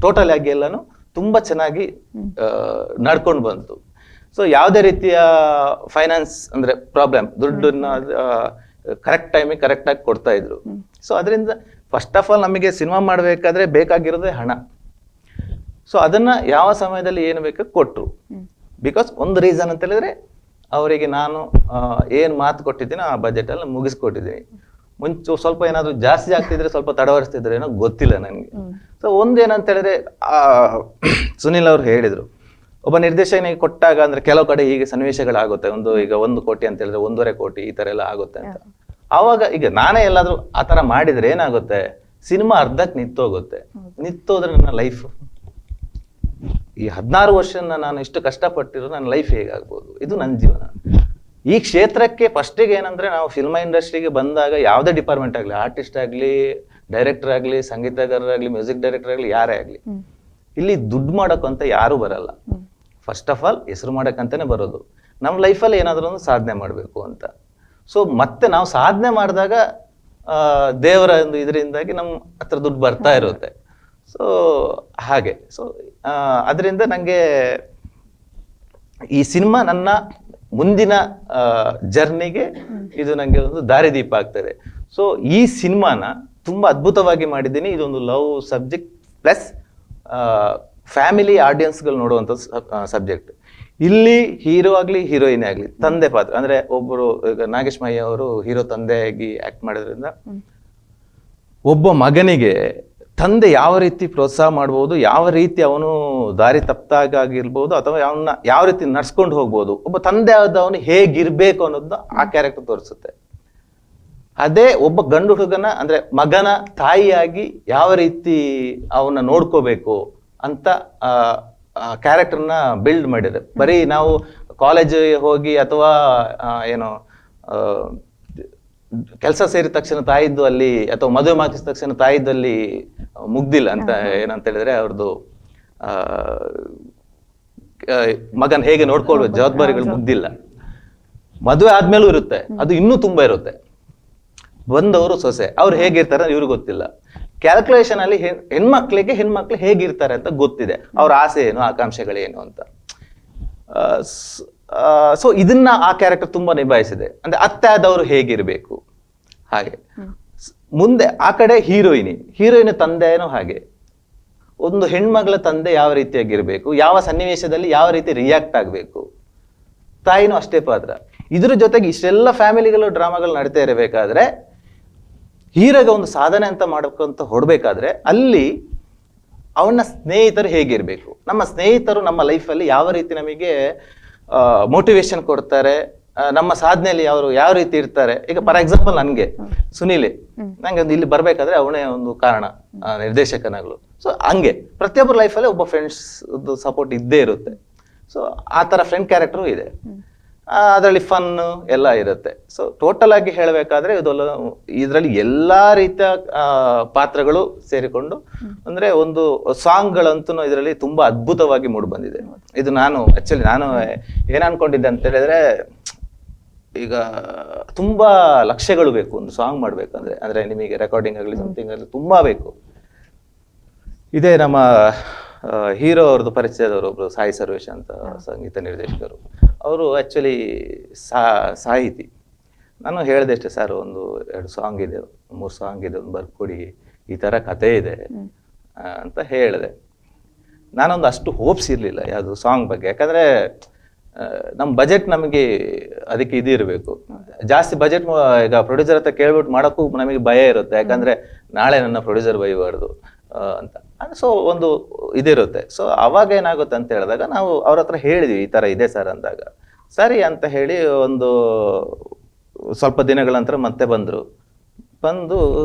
ಟೋಟಲ್ ಆಗಿ ಎಲ್ಲನೂ ತುಂಬ ಚೆನ್ನಾಗಿ ನಡ್ಕೊಂಡು ಬಂತು. ಸೊ ಯಾವುದೇ ರೀತಿಯ ಫೈನಾನ್ಸ್ ಅಂದರೆ ಪ್ರಾಬ್ಲಮ್, ದುಡ್ಡನ್ನ ಕರೆಕ್ಟ್ ಟೈಮಿಗೆ ಕರೆಕ್ಟಾಗಿ ಕೊಡ್ತಾ ಇದ್ರು. ಸೊ ಅದರಿಂದ ಫಸ್ಟ್ ಆಫ್ ಆಲ್ ನಮಗೆ ಸಿನಿಮಾ ಮಾಡಬೇಕಾದ್ರೆ ಬೇಕಾಗಿರೋದೇ ಹಣ. ಸೊ ಅದನ್ನು ಯಾವ ಸಮಯದಲ್ಲಿ ಏನು ಬೇಕು ಕೊಟ್ಟರು. ಬಿಕಾಸ್ ಒಂದು ರೀಸನ್ ಅಂತ ಹೇಳಿದ್ರೆ, ಅವರಿಗೆ ನಾನು ಏನು ಮಾತು ಕೊಟ್ಟಿದ್ದೀನಿ ಆ ಬಜೆಟಲ್ಲಿ ಮುಗಿಸ್ಕೊಟ್ಟಿದ್ದೀನಿ. ಮುಂಚೆ ಸ್ವಲ್ಪ ಏನಾದರೂ ಜಾಸ್ತಿ ಆಗ್ತಿದ್ರೆ ಸ್ವಲ್ಪ ತಡವರಿಸ್ತಿದ್ರೆ ಏನೋ ಗೊತ್ತಿಲ್ಲ ನನಗೆ. ಸೊ ಒಂದೇನಂತ ಹೇಳಿದ್ರೆ, ಸುನಿಲ್ ಅವರು ಹೇಳಿದರು, ಒಬ್ಬ ನಿರ್ದೇಶಕನಿಗೆ ಕೊಟ್ಟಾಗ ಅಂದರೆ ಕೆಲವು ಕಡೆ ಹೀಗೆ ಸನ್ನಿವೇಶಗಳಾಗುತ್ತೆ, ಈಗ 1 ಕೋಟಿ ಅಂತ ಹೇಳಿದ್ರೆ 1.5 ಕೋಟಿ ಈ ಥರ ಎಲ್ಲ ಆಗುತ್ತೆ ಅಂತ. ಆವಾಗ ಈಗ ನಾನೇ ಎಲ್ಲಾದರೂ ಆ ಥರ ಮಾಡಿದರೆ ಏನಾಗುತ್ತೆ, ಸಿನಿಮಾ ಅರ್ಧಕ್ಕೆ ನಿಂತೋಗುತ್ತೆ. ನಿಂತೋದ್ರೆ ನನ್ನ ಲೈಫ್, ಈ 16 ವರ್ಷನ ನಾನು ಇಷ್ಟು ಕಷ್ಟಪಟ್ಟಿರೋ ನನ್ನ ಲೈಫ್ ಹೇಗಾಗ್ಬೋದು, ಇದು ನನ್ನ ಜೀವನ. ಈ ಕ್ಷೇತ್ರಕ್ಕೆ ಫಸ್ಟಿಗೆ ಏನಂದರೆ, ನಾವು ಫಿಲ್ಮ್ ಇಂಡಸ್ಟ್ರಿಗೆ ಬಂದಾಗ ಯಾವುದೇ ಡಿಪಾರ್ಟ್ಮೆಂಟ್ ಆಗಲಿ, ಆರ್ಟಿಸ್ಟ್ ಆಗಲಿ, ಡೈರೆಕ್ಟರ್ ಆಗಲಿ, ಸಂಗೀತಗಾರರಾಗಲಿ, ಮ್ಯೂಸಿಕ್ ಡೈರೆಕ್ಟರ್ ಆಗಲಿ, ಯಾರೇ ಆಗಲಿ, ಇಲ್ಲಿ ದುಡ್ಡು ಮಾಡೋಕ್ಕಂತ ಯಾರೂ ಬರಲ್ಲ. ಫಸ್ಟ್ ಆಫ್ ಆಲ್ ಹೆಸರು ಮಾಡೋಕ್ಕಂತಲೇ ಬರೋದು. ನಮ್ಮ ಲೈಫಲ್ಲಿ ಏನಾದರೂ ಒಂದು ಸಾಧನೆ ಮಾಡಬೇಕು ಅಂತ. ಸೊ ಮತ್ತೆ ನಾವು ಸಾಧನೆ ಮಾಡಿದಾಗ ದೇವರ ಒಂದು ಇದರಿಂದಾಗಿ ನಮ್ಮ ಹತ್ರ ದುಡ್ಡು ಬರ್ತಾ ಇರುತ್ತೆ. ಸೊ ಹಾಗೆ. ಸೊ ಅದರಿಂದ ನನಗೆ ಈ ಸಿನಿಮಾ ನನ್ನ ಮುಂದಿನ ಜರ್ನಿಗೆ ಇದು ನನಗೆ ಒಂದು ದಾರಿದೀಪ ಆಗ್ತದೆ. ಸೊ ಈ ಸಿನಿಮಾನ ತುಂಬಾ ಅದ್ಭುತವಾಗಿ ಮಾಡಿದ್ದೀನಿ. ಇದೊಂದು ಲವ್ ಸಬ್ಜೆಕ್ಟ್ ಪ್ಲಸ್ ಫ್ಯಾಮಿಲಿ ಆಡಿಯನ್ಸ್ಗಳು ನೋಡುವಂಥ ಸಬ್ಜೆಕ್ಟ್. ಇಲ್ಲಿ ಹೀರೋ ಆಗಲಿ ಹೀರೋಯಿನ್ ಆಗಲಿ ತಂದೆ ಪಾತ್ರ, ಅಂದ್ರೆ ಒಬ್ಬರು ಈಗ ನಾಗೇಶ್ ಮಯ್ಯ ಅವರು ಹೀರೋ ತಂದೆಯಾಗಿ ಆಕ್ಟ್ ಮಾಡೋದ್ರಿಂದ ಒಬ್ಬ ಮಗನಿಗೆ ತಂದೆ ಯಾವ ರೀತಿ ಪ್ರೋತ್ಸಾಹ ಮಾಡ್ಬೋದು, ಯಾವ ರೀತಿ ಅವನು ದಾರಿ ತಪ್ಪಾಗಿರ್ಬೋದು ಅಥವಾ ಅವನ್ನ ಯಾವ ರೀತಿ ನಡ್ಸ್ಕೊಂಡು ಹೋಗ್ಬೋದು, ಒಬ್ಬ ತಂದೆ ಆದವನು ಹೇಗಿರ್ಬೇಕು ಅನ್ನೋದನ್ನ ಆ ಕ್ಯಾರೆಕ್ಟರ್ ತೋರಿಸುತ್ತೆ. ಅದೇ ಒಬ್ಬ ಗಂಡು ಹುಡುಗನ ಅಂದ್ರೆ ಮಗನ ತಾಯಿಯಾಗಿ ಯಾವ ರೀತಿ ಅವನ್ನ ನೋಡ್ಕೋಬೇಕು ಅಂತ ಕ್ಯಾರೆಕ್ಟರ್ನ ಬಿಲ್ಡ್ ಮಾಡಿದೆ. ಬರೀ ನಾವು ಕಾಲೇಜ್ ಹೋಗಿ ಅಥವಾ ಏನೋ ಕೆಲಸ ಸೇರಿದ ತಕ್ಷಣ ತಾಯಿದ್ದು ಅಲ್ಲಿ ಅಥವಾ ಮದುವೆ ಮಾಡಿದ ತಕ್ಷಣ ತಾಯಿದ್ದು ಅಲ್ಲಿ ಮುಗ್ದಿಲ್ಲ ಅಂತ ಏನಂತ ಹೇಳಿದ್ರೆ ಅವ್ರದ್ದು ಮಗನ್ ಹೇಗೆ ನೋಡ್ಕೊಳ್ಬೇಕು ಜವಾಬ್ದಾರಿಗಳು ಮುಗ್ದಿಲ್ಲ. ಮದುವೆ ಆದ್ಮೇಲೂ ಇರುತ್ತೆ, ಅದು ಇನ್ನೂ ತುಂಬಾ ಇರುತ್ತೆ. ಬಂದವರು ಸೊಸೆ ಅವ್ರು ಹೇಗಿರ್ತಾರೆ ಇವ್ರಿಗೆ ಗೊತ್ತಿಲ್ಲ. ಕ್ಯಾಲ್ಕುಲೇಷನ್ ಅಲ್ಲಿ ಹೆಣ್ಮಕ್ಳು ಹೇಗಿರ್ತಾರೆ ಅಂತ ಗೊತ್ತಿದೆ, ಅವ್ರ ಆಸೆ ಏನು ಆಕಾಂಕ್ಷೆಗಳೇನು ಅಂತ. ಸೊ ಇದನ್ನ ಆ ಕ್ಯಾರೆಕ್ಟರ್ ತುಂಬಾ ನಿಭಾಯಿಸಿದೆ. ಅಂದ್ರೆ ಅತ್ತೆ ಆದವರು ಹೇಗಿರ್ಬೇಕು ಹಾಗೆ. ಮುಂದೆ ಆ ಕಡೆ ಹೀರೋಯಿನ್ ತಂದೆನೂ ಹಾಗೆ. ಒಂದು ಹೆಣ್ಮಗಳ ತಂದೆ ಯಾವ ರೀತಿಯಾಗಿರ್ಬೇಕು, ಯಾವ ಸನ್ನಿವೇಶದಲ್ಲಿ ಯಾವ ರೀತಿ ರಿಯಾಕ್ಟ್ ಆಗ್ಬೇಕು, ತಾಯಿನೂ ಅಷ್ಟೇ ಪಾತ್ರ. ಇದ್ರ ಜೊತೆಗೆ ಇಷ್ಟೆಲ್ಲ ಫ್ಯಾಮಿಲಿಗಳು ಡ್ರಾಮಾಗಳು ನಡೀತಾ ಇರಬೇಕಾದ್ರೆ ಹೀರೋಗೆ ಒಂದು ಸಾಧನೆ ಅಂತ ಮಾಡಬೇಕಂತ ಹೊಡ್ಬೇಕಾದ್ರೆ ಅಲ್ಲಿ ಅವನ ಸ್ನೇಹಿತರು ಹೇಗಿರ್ಬೇಕು, ನಮ್ಮ ಸ್ನೇಹಿತರು ನಮ್ಮ ಲೈಫಲ್ಲಿ ಯಾವ ರೀತಿ ನಮಗೆ ಮೋಟಿವೇಶನ್ ಕೊಡ್ತಾರೆ, ನಮ್ಮ ಸಾಧನೆಯಲ್ಲಿ ಯಾವ ರೀತಿ ಇರ್ತಾರೆ. ಈಗ ಫಾರ್ ಎಕ್ಸಾಂಪಲ್ ನನ್ಗೆ ಸುನೀಲ್ ನಂಗೆ ಒಂದು ಇಲ್ಲಿ ಬರ್ಬೇಕಾದ್ರೆ ಅವನೇ ಒಂದು ಕಾರಣ, ನಿರ್ದೇಶಕನಾಗ್ಲು. ಸೊ ಹಂಗೆ ಪ್ರತಿಯೊಬ್ಬರ ಲೈಫಲ್ಲಿ ಒಬ್ಬ ಫ್ರೆಂಡ್ಸ್ ಸಪೋರ್ಟ್ ಇದ್ದೇ ಇರುತ್ತೆ. ಸೊ ಆ ತರ ಫ್ರೆಂಡ್ ಕ್ಯಾರೆಕ್ಟರ್ ಇದೆ, ಅದರಲ್ಲಿ ಫನ್ ಎಲ್ಲ ಇರುತ್ತೆ. ಸೊ ಟೋಟಲ್ ಆಗಿ ಹೇಳಬೇಕಾದ್ರೆ ಇದರಲ್ಲಿ ಎಲ್ಲಾ ರೀತಿಯ ಪಾತ್ರಗಳು ಸೇರಿಕೊಂಡು ಅಂದ್ರೆ ಒಂದು ಸಾಂಗ್ಗಳಂತೂ ಇದರಲ್ಲಿ ತುಂಬಾ ಅದ್ಭುತವಾಗಿ ಮೂಡಿ ಬಂದಿದೆ. ಇದು ನಾನು ಏನ್ ಅನ್ಕೊಂಡಿದ್ದೆ ಅಂತ ಹೇಳಿದ್ರೆ, ಈಗ ತುಂಬಾ ಲಕ್ಷಗಳು ಬೇಕು ಒಂದು ಸಾಂಗ್ ಮಾಡ್ಬೇಕಂದ್ರೆ, ಅಂದ್ರೆ ನಿಮಗೆ ರೆಕಾರ್ಡಿಂಗ್ ಆಗಲಿ ಸಮಥಿಂಗ್ ಆಗಲಿ ತುಂಬಾ ಬೇಕು. ಇದೇ ನಮ್ಮ ಹೀರೋ ಅವ್ರದ್ದು ಪರಿಚಯದವರು ಒಬ್ರು ಸಾಯಿ ಸರ್ವೇಶ್ ಅಂತ ಸಂಗೀತ ನಿರ್ದೇಶಕರು, ಅವರು ಆಕ್ಚುಲಿ ಸಾಹಿತಿ. ನಾನು ಹೇಳಿದೆ ಅಷ್ಟೇ, ಸರ್ ಒಂದು 2 ಸಾಂಗ್ ಇದೆ, 3 ಸಾಂಗ್ ಇದೆ, ಒಂದು ಬರ್ಕೊಡಿ, ಈ ತರ ಕತೆ ಇದೆ ಅಂತ ಹೇಳಿದೆ. ನಾನೊಂದು ಅಷ್ಟು ಹೋಪ್ಸ್ ಇರ್ಲಿಲ್ಲ ಯಾವುದು ಸಾಂಗ್ ಬಗ್ಗೆ, ಯಾಕಂದ್ರೆ ನಮ್ಮ ಬಜೆಟ್ ನಮಗೆ ಅದಕ್ಕೆ ಇದು ಇರಬೇಕು. ಜಾಸ್ತಿ ಬಜೆಟ್ ಈಗ ಪ್ರೊಡ್ಯೂಸರ್ ಹತ್ರ ಕೇಳ್ಬಿಟ್ಟು ಮಾಡೋಕ್ಕೂ ನಮಗೆ ಭಯ ಇರುತ್ತೆ, ಯಾಕಂದ್ರೆ ನಾಳೆ ನನ್ನ ಪ್ರೊಡ್ಯೂಸರ್ ಬೈಬಾರ್ದು ಅಂತ. ಸೊ ಒಂದು ಇದಿರುತ್ತೆ. ಸೊ ಅವಾಗ ಏನಾಗುತ್ತೆ ಅಂತ ಹೇಳಿದಾಗ ನಾವು ಅವ್ರ ಹತ್ರ ಹೇಳಿದ್ವಿ ಈ ತರ ಇದೆ ಸರ್ ಅಂದಾಗ, ಸರಿ ಅಂತ ಹೇಳಿ ಒಂದು ಸ್ವಲ್ಪ ದಿನಗಳ ನಂತರ ಮತ್ತೆ ಬಂದು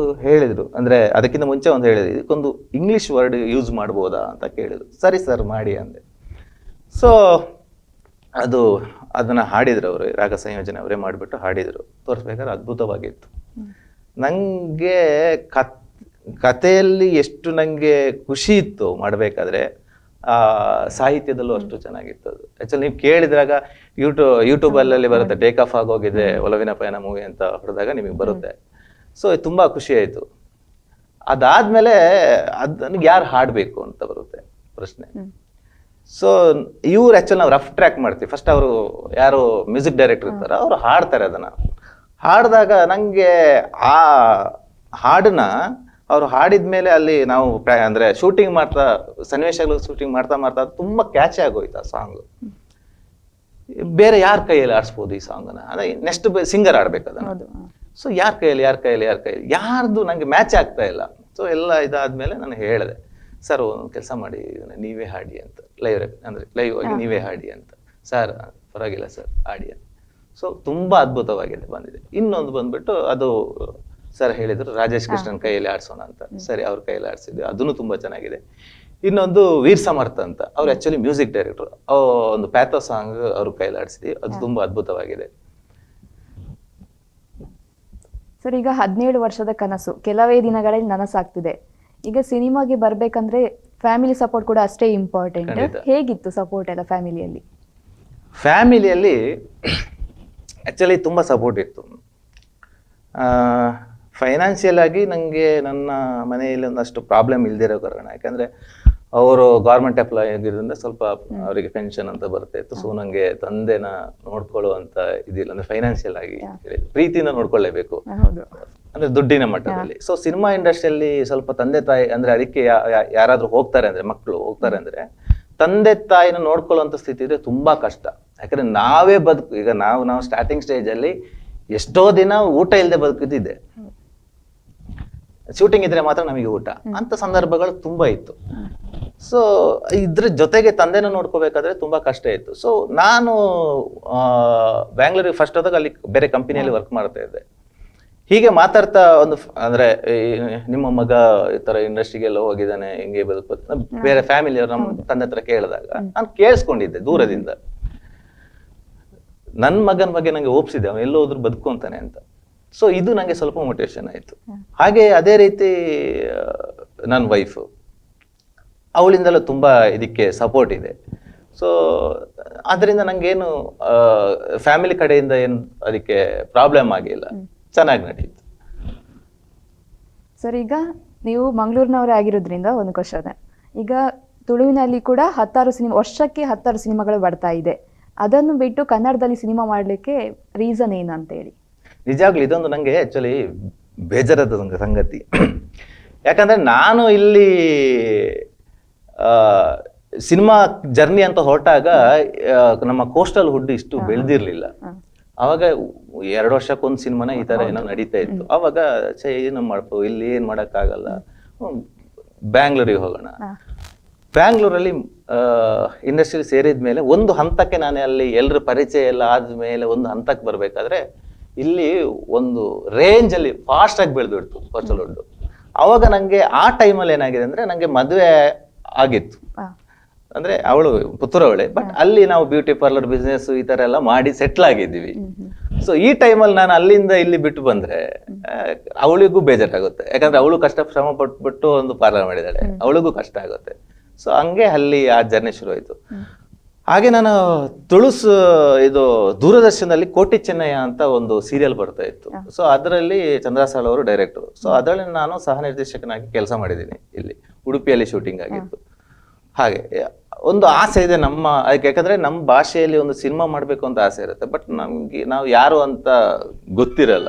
ಹೇಳಿದ್ರು. ಅಂದ್ರೆ ಅದಕ್ಕಿಂತ ಮುಂಚೆ ಒಂದು ಹೇಳಿದ್ರು, ಇದಕ್ಕೊಂದು ಇಂಗ್ಲಿಷ್ ವರ್ಡ್ ಯೂಸ್ ಮಾಡ್ಬೋದಾ ಅಂತ ಕೇಳಿದ್ರು. ಸರಿ ಸರ್ ಮಾಡಿ ಅಂದೆ. ಸೊ ಅದನ್ನ ಹಾಡಿದ್ರು ಅವರು, ರಾಗ ಸಂಯೋಜನೆ ಅವರೇ ಮಾಡಿಬಿಟ್ಟು ಹಾಡಿದ್ರು. ತೋರಿಸ್ಬೇಕಾದ್ರೆ ಅದ್ಭುತವಾಗಿತ್ತು. ನಂಗೆ ಕಥೆಯಲ್ಲಿ ಎಷ್ಟು ನಂಗೆ ಖುಷಿ ಇತ್ತು ಮಾಡಬೇಕಾದ್ರೆ, ಸಾಹಿತ್ಯದಲ್ಲೂ ಅಷ್ಟು ಚೆನ್ನಾಗಿತ್ತು ಅದು. ಆಕ್ಚುಲಿ ನೀವು ಕೇಳಿದ್ರಾಗ ಯೂಟ್ಯೂಬಲ್ಲಿ ಬರುತ್ತೆ, ಟೇಕ್ ಆಫ್ ಆಗೋಗಿದೆ ಒಲವಿನ ಪಯಣ ಮೂವಿ ಅಂತ ಹೊಡೆದಾಗ ನಿಮಗೆ ಬರುತ್ತೆ. ಸೊ ತುಂಬಾ ಖುಷಿ ಆಯ್ತು. ಅದಾದ್ಮೇಲೆ ನನಗೆ ಯಾರು ಹಾಡಬೇಕು ಅಂತ ಬರುತ್ತೆ ಪ್ರಶ್ನೆ. ಸೊ ಇವ್ರು ಆಕ್ಚುಲಿ ನಾವು ರಫ್ ಟ್ರ್ಯಾಕ್ ಮಾಡ್ತೀವಿ. ಫಸ್ಟ್ ಅವರು ಯಾರು ಮ್ಯೂಸಿಕ್ ಡೈರೆಕ್ಟರ್ ಇರ್ತಾರ ಅವ್ರು ಹಾಡ್ತಾರೆ. ಅದನ್ನ ಹಾಡಿದಾಗ ನಂಗೆ ಆ ಹಾಡನ್ನ ಅವ್ರು ಹಾಡಿದ್ಮೇಲೆ ಅಲ್ಲಿ ನಾವು ಅಂದ್ರೆ ಶೂಟಿಂಗ್ ಮಾಡ್ತಾ ಸನ್ನಿವೇಶಗಳು ಶೂಟಿಂಗ್ ಮಾಡ್ತಾ ತುಂಬಾ ಕ್ಯಾಚ್ ಆಗೋಯ್ತು ಆ ಸಾಂಗ್. ಬೇರೆ ಯಾರ ಕೈಯಲ್ಲಿ ಆಡಿಸ್ಬೋದು ಈ ಸಾಂಗ್ನ, ಅಂದ್ರೆ ನೆಕ್ಸ್ಟ್ ಸಿಂಗರ್ ಆಡ್ಬೇಕು ಅದನ್ನ. ಸೊ ಯಾರ ಕೈಯಲ್ಲಿ ಯಾರ್ದು ನಂಗೆ ಮ್ಯಾಚ್ ಆಗ್ತಾ ಇಲ್ಲ. ಸೊ ಎಲ್ಲ ಇದಾದ್ಮೇಲೆ ನಾನು ಹೇಳಿದೆ, ಸರ್ ಒಂದು ಕೆಲಸ ಮಾಡಿ ನೀವೇ ಹಾಡಿ ಅಂತ, ಲೈವ್ ಆಗಿ ನೀವೇ ಹಾಡಿ ಅಂತ. ಸರ್ ಪರವಾಗಿಲ್ಲ ಸರ್ ಹಾಡಿ ಅಂತ. ಸೊ ತುಂಬಾ ಅದ್ಭುತವಾಗಿದೆ ಬಂದಿದೆ. ಇನ್ನೊಂದು ಬಂದ್ಬಿಟ್ಟು ಅದು ಸರ್ ಹೇಳಿದ್ರು ರಾಜೇಶ್ ಕೃಷ್ಣನ್ ಕೈಯಲ್ಲಿ ಆಡ್ಸೋಣ ಅಂತ. ಸರಿ ಅವ್ರ ಕೈಯಲ್ಲಿ ಆಡ್ಸಿದ್ವಿ, ಅದನ್ನು ತುಂಬಾ ಚೆನ್ನಾಗಿದೆ. ಇನ್ನೊಂದು ವೀರ್ ಸಮರ್ಥ ಅಂತ, ಅವ್ರು ಆಕ್ಚುಲಿ ಮ್ಯೂಸಿಕ್ ಡೈರೆಕ್ಟರ್, ಒಂದು ಪ್ಯಾಥೋ ಸಾಂಗ್ ಅವ್ರ ಕೈಯಲ್ಲಿ ಆಡ್ಸಿದ್ವಿ, ಅದು ತುಂಬಾ ಅದ್ಭುತವಾಗಿದೆ. ಸರ್, ಈಗ 17 ವರ್ಷದ ಕನಸು ಕೆಲವೇ ದಿನಗಳಲ್ಲಿ ನನಸಾಗ್ತಿದೆ. ಈಗ ಸಿನಿಮಾಗೆ ಬರ್ಬೇಕಂದ್ರೆ ಫ್ಯಾಮಿಲಿ ಸಪೋರ್ಟ್ ಕೂಡ ಅಷ್ಟೇ ಇಂಪಾರ್ಟೆಂಟ್. ಹೇಗಿತ್ತು ಸಪೋರ್ಟ್ ಎಲ್ಲ ಫ್ಯಾಮಿಲಿಯಲ್ಲಿ? ಆಕ್ಚುಲಿ ತುಂಬಾ ಸಪೋರ್ಟ್ ಇತ್ತು. ಫೈನಾನ್ಷಿಯಲ್ ಆಗಿ ನನಗೆ ನನ್ನ ಮನೆಯಲ್ಲಿ ಒಂದಷ್ಟು ಪ್ರಾಬ್ಲಮ್ ಇಲ್ದಿರೋ ಕಾರಣ, ಯಾಕಂದರೆ ಅವರು ಗೌರ್ಮೆಂಟ್ ಎಂಪ್ಲಾಯ್ ಆಗಿರೋದ್ರಿಂದ ಸ್ವಲ್ಪ ಅವರಿಗೆ ಪೆನ್ಷನ್ ಅಂತ ಬರ್ತಾ ಇತ್ತು. ಸೊ ನಂಗೆ ತಂದೆನ ನೋಡ್ಕೊಳ್ಳುವಂತ ಇದಿಲ್ಲ, ಅಂದ್ರೆ ಫೈನಾನ್ಷಿಯಲ್ ಆಗಿ ಪ್ರೀತಿಯಿಂದ ನೋಡ್ಕೊಳ್ಳೇಬೇಕು ಅಂದ್ರೆ ದುಡ್ಡಿನ ಮಟ್ಟದಲ್ಲಿ. ಸೊ ಸಿನಿಮಾ ಇಂಡಸ್ಟ್ರಿಯಲ್ಲಿ ಸ್ವಲ್ಪ ತಂದೆ ತಾಯಿ ಅಂದ್ರೆ ಅದಕ್ಕೆ ಯಾರಾದ್ರೂ ಹೋಗ್ತಾರೆ ಅಂದ್ರೆ, ಮಕ್ಕಳು ಹೋಗ್ತಾರೆ ಅಂದ್ರೆ ತಂದೆ ತಾಯಿನ ನೋಡ್ಕೊಳ್ಳುವಂತ ಸ್ಥಿತಿ ಇದ್ರೆ ತುಂಬಾ ಕಷ್ಟ. ಯಾಕಂದ್ರೆ ನಾವೇ ಈಗ ನಾವು ಸ್ಟಾರ್ಟಿಂಗ್ ಸ್ಟೇಜ್ ಅಲ್ಲಿ ಎಷ್ಟೋ ದಿನ ಊಟ ಇಲ್ಲದೆ ಬದುಕಿದ್ದೆ. ಶೂಟಿಂಗ್ ಇದ್ರೆ ಮಾತ್ರ ನಮಗೆ ಊಟ ಅಂತ ಸಂದರ್ಭಗಳು ತುಂಬಾ ಇತ್ತು. ಸೊ ಇದ್ರ ಜೊತೆಗೆ ತಂದೆನ ನೋಡ್ಕೋಬೇಕಾದ್ರೆ ತುಂಬಾ ಕಷ್ಟ ಇತ್ತು. ಸೊ ನಾನು ಬ್ಯಾಂಗ್ಳೂರಿಗೆ ಫಸ್ಟ್ ಹೋದಾಗ ಅಲ್ಲಿ ಬೇರೆ ಕಂಪನಿಯಲ್ಲಿ ವರ್ಕ್ ಮಾಡ್ತಾ ಇದ್ದೆ. ಹೀಗೆ ಮಾತಾಡ್ತಾ ಅಂದ್ರೆ ನಿಮ್ಮ ಮಗ ಈ ತರ ಇಂಡಸ್ಟ್ರಿಗೆಲ್ಲ ಹೋಗಿದ್ದಾನೆ, ಹಿಂಗೆ ಬದುಕು ಬೇರೆ ಫ್ಯಾಮಿಲಿ ಅವ್ರು ನಮ್ಮ ತಂದೆ ಹತ್ರ ಕೇಳಿದಾಗ ನಾನು ಕೇಳಿಸ್ಕೊಂಡಿದ್ದೆ ದೂರದಿಂದ. ನನ್ನ ಮಗನ ಬಗ್ಗೆ ನಂಗೆ ಒಪ್ಸಿದೆ, ಅವನು ಎಲ್ಲೋ ಹೋದ್ರು ಬದುಕೊಂತಾನೆ ಅಂತ. ಸೊ ಇದು ನಂಗೆ ಸ್ವಲ್ಪ ಮೋಟಿವೇಶನ್ ಆಯ್ತು. ಹಾಗೆ ಅದೇ ರೀತಿ ನನ್ನ ವೈಫು, ಅವಳಿಂದಲೂ ತುಂಬಾ ಇದಕ್ಕೆ ಸಪೋರ್ಟ್ ಇದೆ. ಸೊ ಅದರಿಂದ ನಂಗೇನು ಫ್ಯಾಮಿಲಿ ಕಡೆಯಿಂದ ಏನು ಅದಕ್ಕೆ ಪ್ರಾಬ್ಲಮ್ ಆಗಿಲ್ಲ, ಚೆನ್ನಾಗಿ ನಡೆಯಿತು. ಸರ್, ಈಗ ನೀವು ಮಂಗಳೂರಿನವರೇ ಆಗಿರೋದ್ರಿಂದ ಒಂದು ಕ್ವಶನ್, ಈಗ ತುಳುವಿನಲ್ಲಿ ಕೂಡ 10 ಸಿನಿಮಾ, ವರ್ಷಕ್ಕೆ 10 ಸಿನಿಮಾಗಳು ಬರ್ತಾ ಇದೆ. ಅದನ್ನು ಬಿಟ್ಟು ಕನ್ನಡದಲ್ಲಿ ಸಿನಿಮಾ ಮಾಡಲಿಕ್ಕೆ ರೀಸನ್ ಏನಂತ ಹೇಳಿ? ನಿಜವಾಗ್ಲೂ ಇದೊಂದು ನಂಗೆ ಆಕ್ಚುಲಿ ಬೇಜಾರದ ಸಂಗತಿ. ಯಾಕಂದ್ರೆ ನಾನು ಇಲ್ಲಿ ಸಿನಿಮಾ ಜರ್ನಿ ಅಂತ ಹೊರಟಾಗ ನಮ್ಮ ಕೋಸ್ಟಲ್ ಹುಡ್ ಇಷ್ಟು ಬೆಳೆದಿರ್ಲಿಲ್ಲ. ಅವಾಗ 2 ವರ್ಷಕ್ಕೊಂದು ಸಿನಿಮಾನ ಈ ತರ ಏನೋ ನಡೀತಾ ಇತ್ತು. ಅವಾಗ ಏನು ಮಾಡ್ಬೋದು, ಇಲ್ಲಿ ಏನ್ ಮಾಡಕ್ಕಾಗಲ್ಲ, ಬ್ಯಾಂಗ್ಳೂರಿಗೆ ಹೋಗೋಣ. ಬ್ಯಾಂಗ್ಳೂರಲ್ಲಿ ಇಂಡಸ್ಟ್ರಿ ಸೇರಿದ ಮೇಲೆ ಒಂದು ಹಂತಕ್ಕೆ ನಾನು ಅಲ್ಲಿ ಎಲ್ಲರ ಪರಿಚಯ ಎಲ್ಲ ಆದ್ಮೇಲೆ ಒಂದು ಹಂತಕ್ಕೆ ಬರ್ಬೇಕಾದ್ರೆ ಇಲ್ಲಿ ಒಂದು ರೇಂಜ್ ಅಲ್ಲಿ ಫಾಸ್ಟ್ ಆಗಿ ಬೆಳೆದ್ಬಿಡ್ತು ಕೋಸ್ಟಲ್ ಹುಡ್. ಅವಾಗ ನಂಗೆ ಆ ಟೈಮಲ್ಲಿ ಏನಾಗಿದೆ ಅಂದ್ರೆ ನಂಗೆ ಮದುವೆ ಆಗಿತ್ತು. ಅಂದ್ರೆ ಅವಳು ಪುತ್ತೂರವಳೆ, ಬಟ್ ಅಲ್ಲಿ ನಾವು ಬ್ಯೂಟಿ ಪಾರ್ಲರ್ ಬಿಸ್ನೆಸ್ ಈ ತರ ಎಲ್ಲ ಮಾಡಿ ಸೆಟ್ಲ್ ಆಗಿದ್ದೀವಿ. ಸೊ ಈ ಟೈಮಲ್ಲಿ ನಾನು ಅಲ್ಲಿಂದ ಇಲ್ಲಿ ಬಿಟ್ಟು ಬಂದ್ರೆ ಅವಳಿಗೂ ಬೇಜಾರಾಗುತ್ತೆ. ಯಾಕಂದ್ರೆ ಅವಳು ಶ್ರಮ ಪಟ್ಬಿಟ್ಟು ಒಂದು ಪಾರ್ಲರ್ ಮಾಡಿದಾಳೆ, ಅವಳಿಗೂ ಕಷ್ಟ ಆಗುತ್ತೆ. ಸೊ ಹಂಗೆ ಅಲ್ಲಿ ಆ ಜರ್ನಿ ಶುರು ಆಯ್ತು. ಹಾಗೆ ನಾನು ಇದು ದೂರದರ್ಶನದಲ್ಲಿ ಕೋಟಿ ಚೆನ್ನಯ್ಯ ಅಂತ ಒಂದು ಸೀರಿಯಲ್ ಬರ್ತಾ ಇತ್ತು. ಸೊ ಅದರಲ್ಲಿ ಚಂದ್ರಸಾಲ್ ಅವರು ಡೈರೆಕ್ಟರ್. ಸೊ ಅದರಲ್ಲಿ ನಾನು ಸಹ ನಿರ್ದೇಶಕನಾಗಿ ಕೆಲಸ ಮಾಡಿದ್ದೀನಿ. ಇಲ್ಲಿ ಉಡುಪಿಯಲ್ಲಿ ಶೂಟಿಂಗ್ ಆಗಿತ್ತು. ಹಾಗೆ ಒಂದು ಆಸೆ ಇದೆ ನಮ್ಮ, ಯಾಕಂದ್ರೆ ನಮ್ಮ ಭಾಷೆಯಲ್ಲಿ ಒಂದು ಸಿನಿಮಾ ಮಾಡ್ಬೇಕು ಅಂತ ಆಸೆ ಇರುತ್ತೆ, ಬಟ್ ನಾವು ಯಾರು ಅಂತ ಗೊತ್ತಿರಲ್ಲ.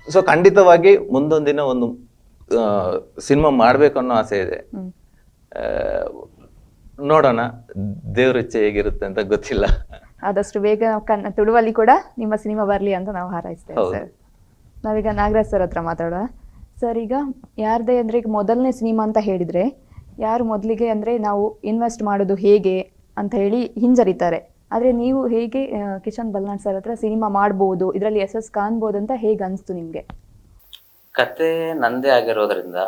ಸೊ ಖಂಡಿತವಾಗಿ ಮುಂದೊಂದು ದಿನ ಒಂದು ಸಿನಿಮಾ ಮಾಡ್ಬೇಕು ಅನ್ನೋ ಆಸೆ ಇದೆ. ನೋಡೋಣ, ದೇವ್ರ ಇಚ್ಛೆ ಹೇಗಿರುತ್ತೆ ಅಂತ ಗೊತ್ತಿಲ್ಲ. ಆದಷ್ಟು ಬೇಗ ತುಳುವಲ್ಲಿ ಕೂಡ ನಿಮ್ಮ ಸಿನಿಮಾ ಬರಲಿ ಅಂತ ನಾವು ಹಾರೈಸ್ತೇವೆ ಸರ್. ನಾವೀಗ ನಾಗರಾಜ್ ಸರ್ ಹತ್ರ ಮಾತಾಡುವ. ಸರ್, ಈಗ ಯಾರದೇ ಅಂದ್ರೆ ಈಗ ಮೊದಲನೇ ಸಿನಿಮಾ ಅಂತ ಹೇಳಿದ್ರೆ ಯಾರು ಮೊದಲಿಗೆ ಅಂದ್ರೆ ನಾವು ಇನ್ವೆಸ್ಟ್ ಮಾಡೋದು ಹೇಗೆ ಅಂತ ಹೇಳಿ ಹಿಂಜರಿತಾರೆ. ಆದ್ರೆ ನೀವು ಹೇಗೆ ಕಿಶನ್ ಬಲ್ನಾಡ್ ಸರ್ ಹತ್ರ ಸಿನಿಮಾ ಮಾಡ್ಬೋದು, ಇದರಲ್ಲಿ ಯಶಸ್ಸು ಕಾಣ್ಬೋದು ಅಂತ ಹೇಗೆ ಅನಿಸ್ತು ನಿಮ್ಗೆ? ಕತೆ ನಂದೇ ಆಗಿರೋದ್ರಿಂದ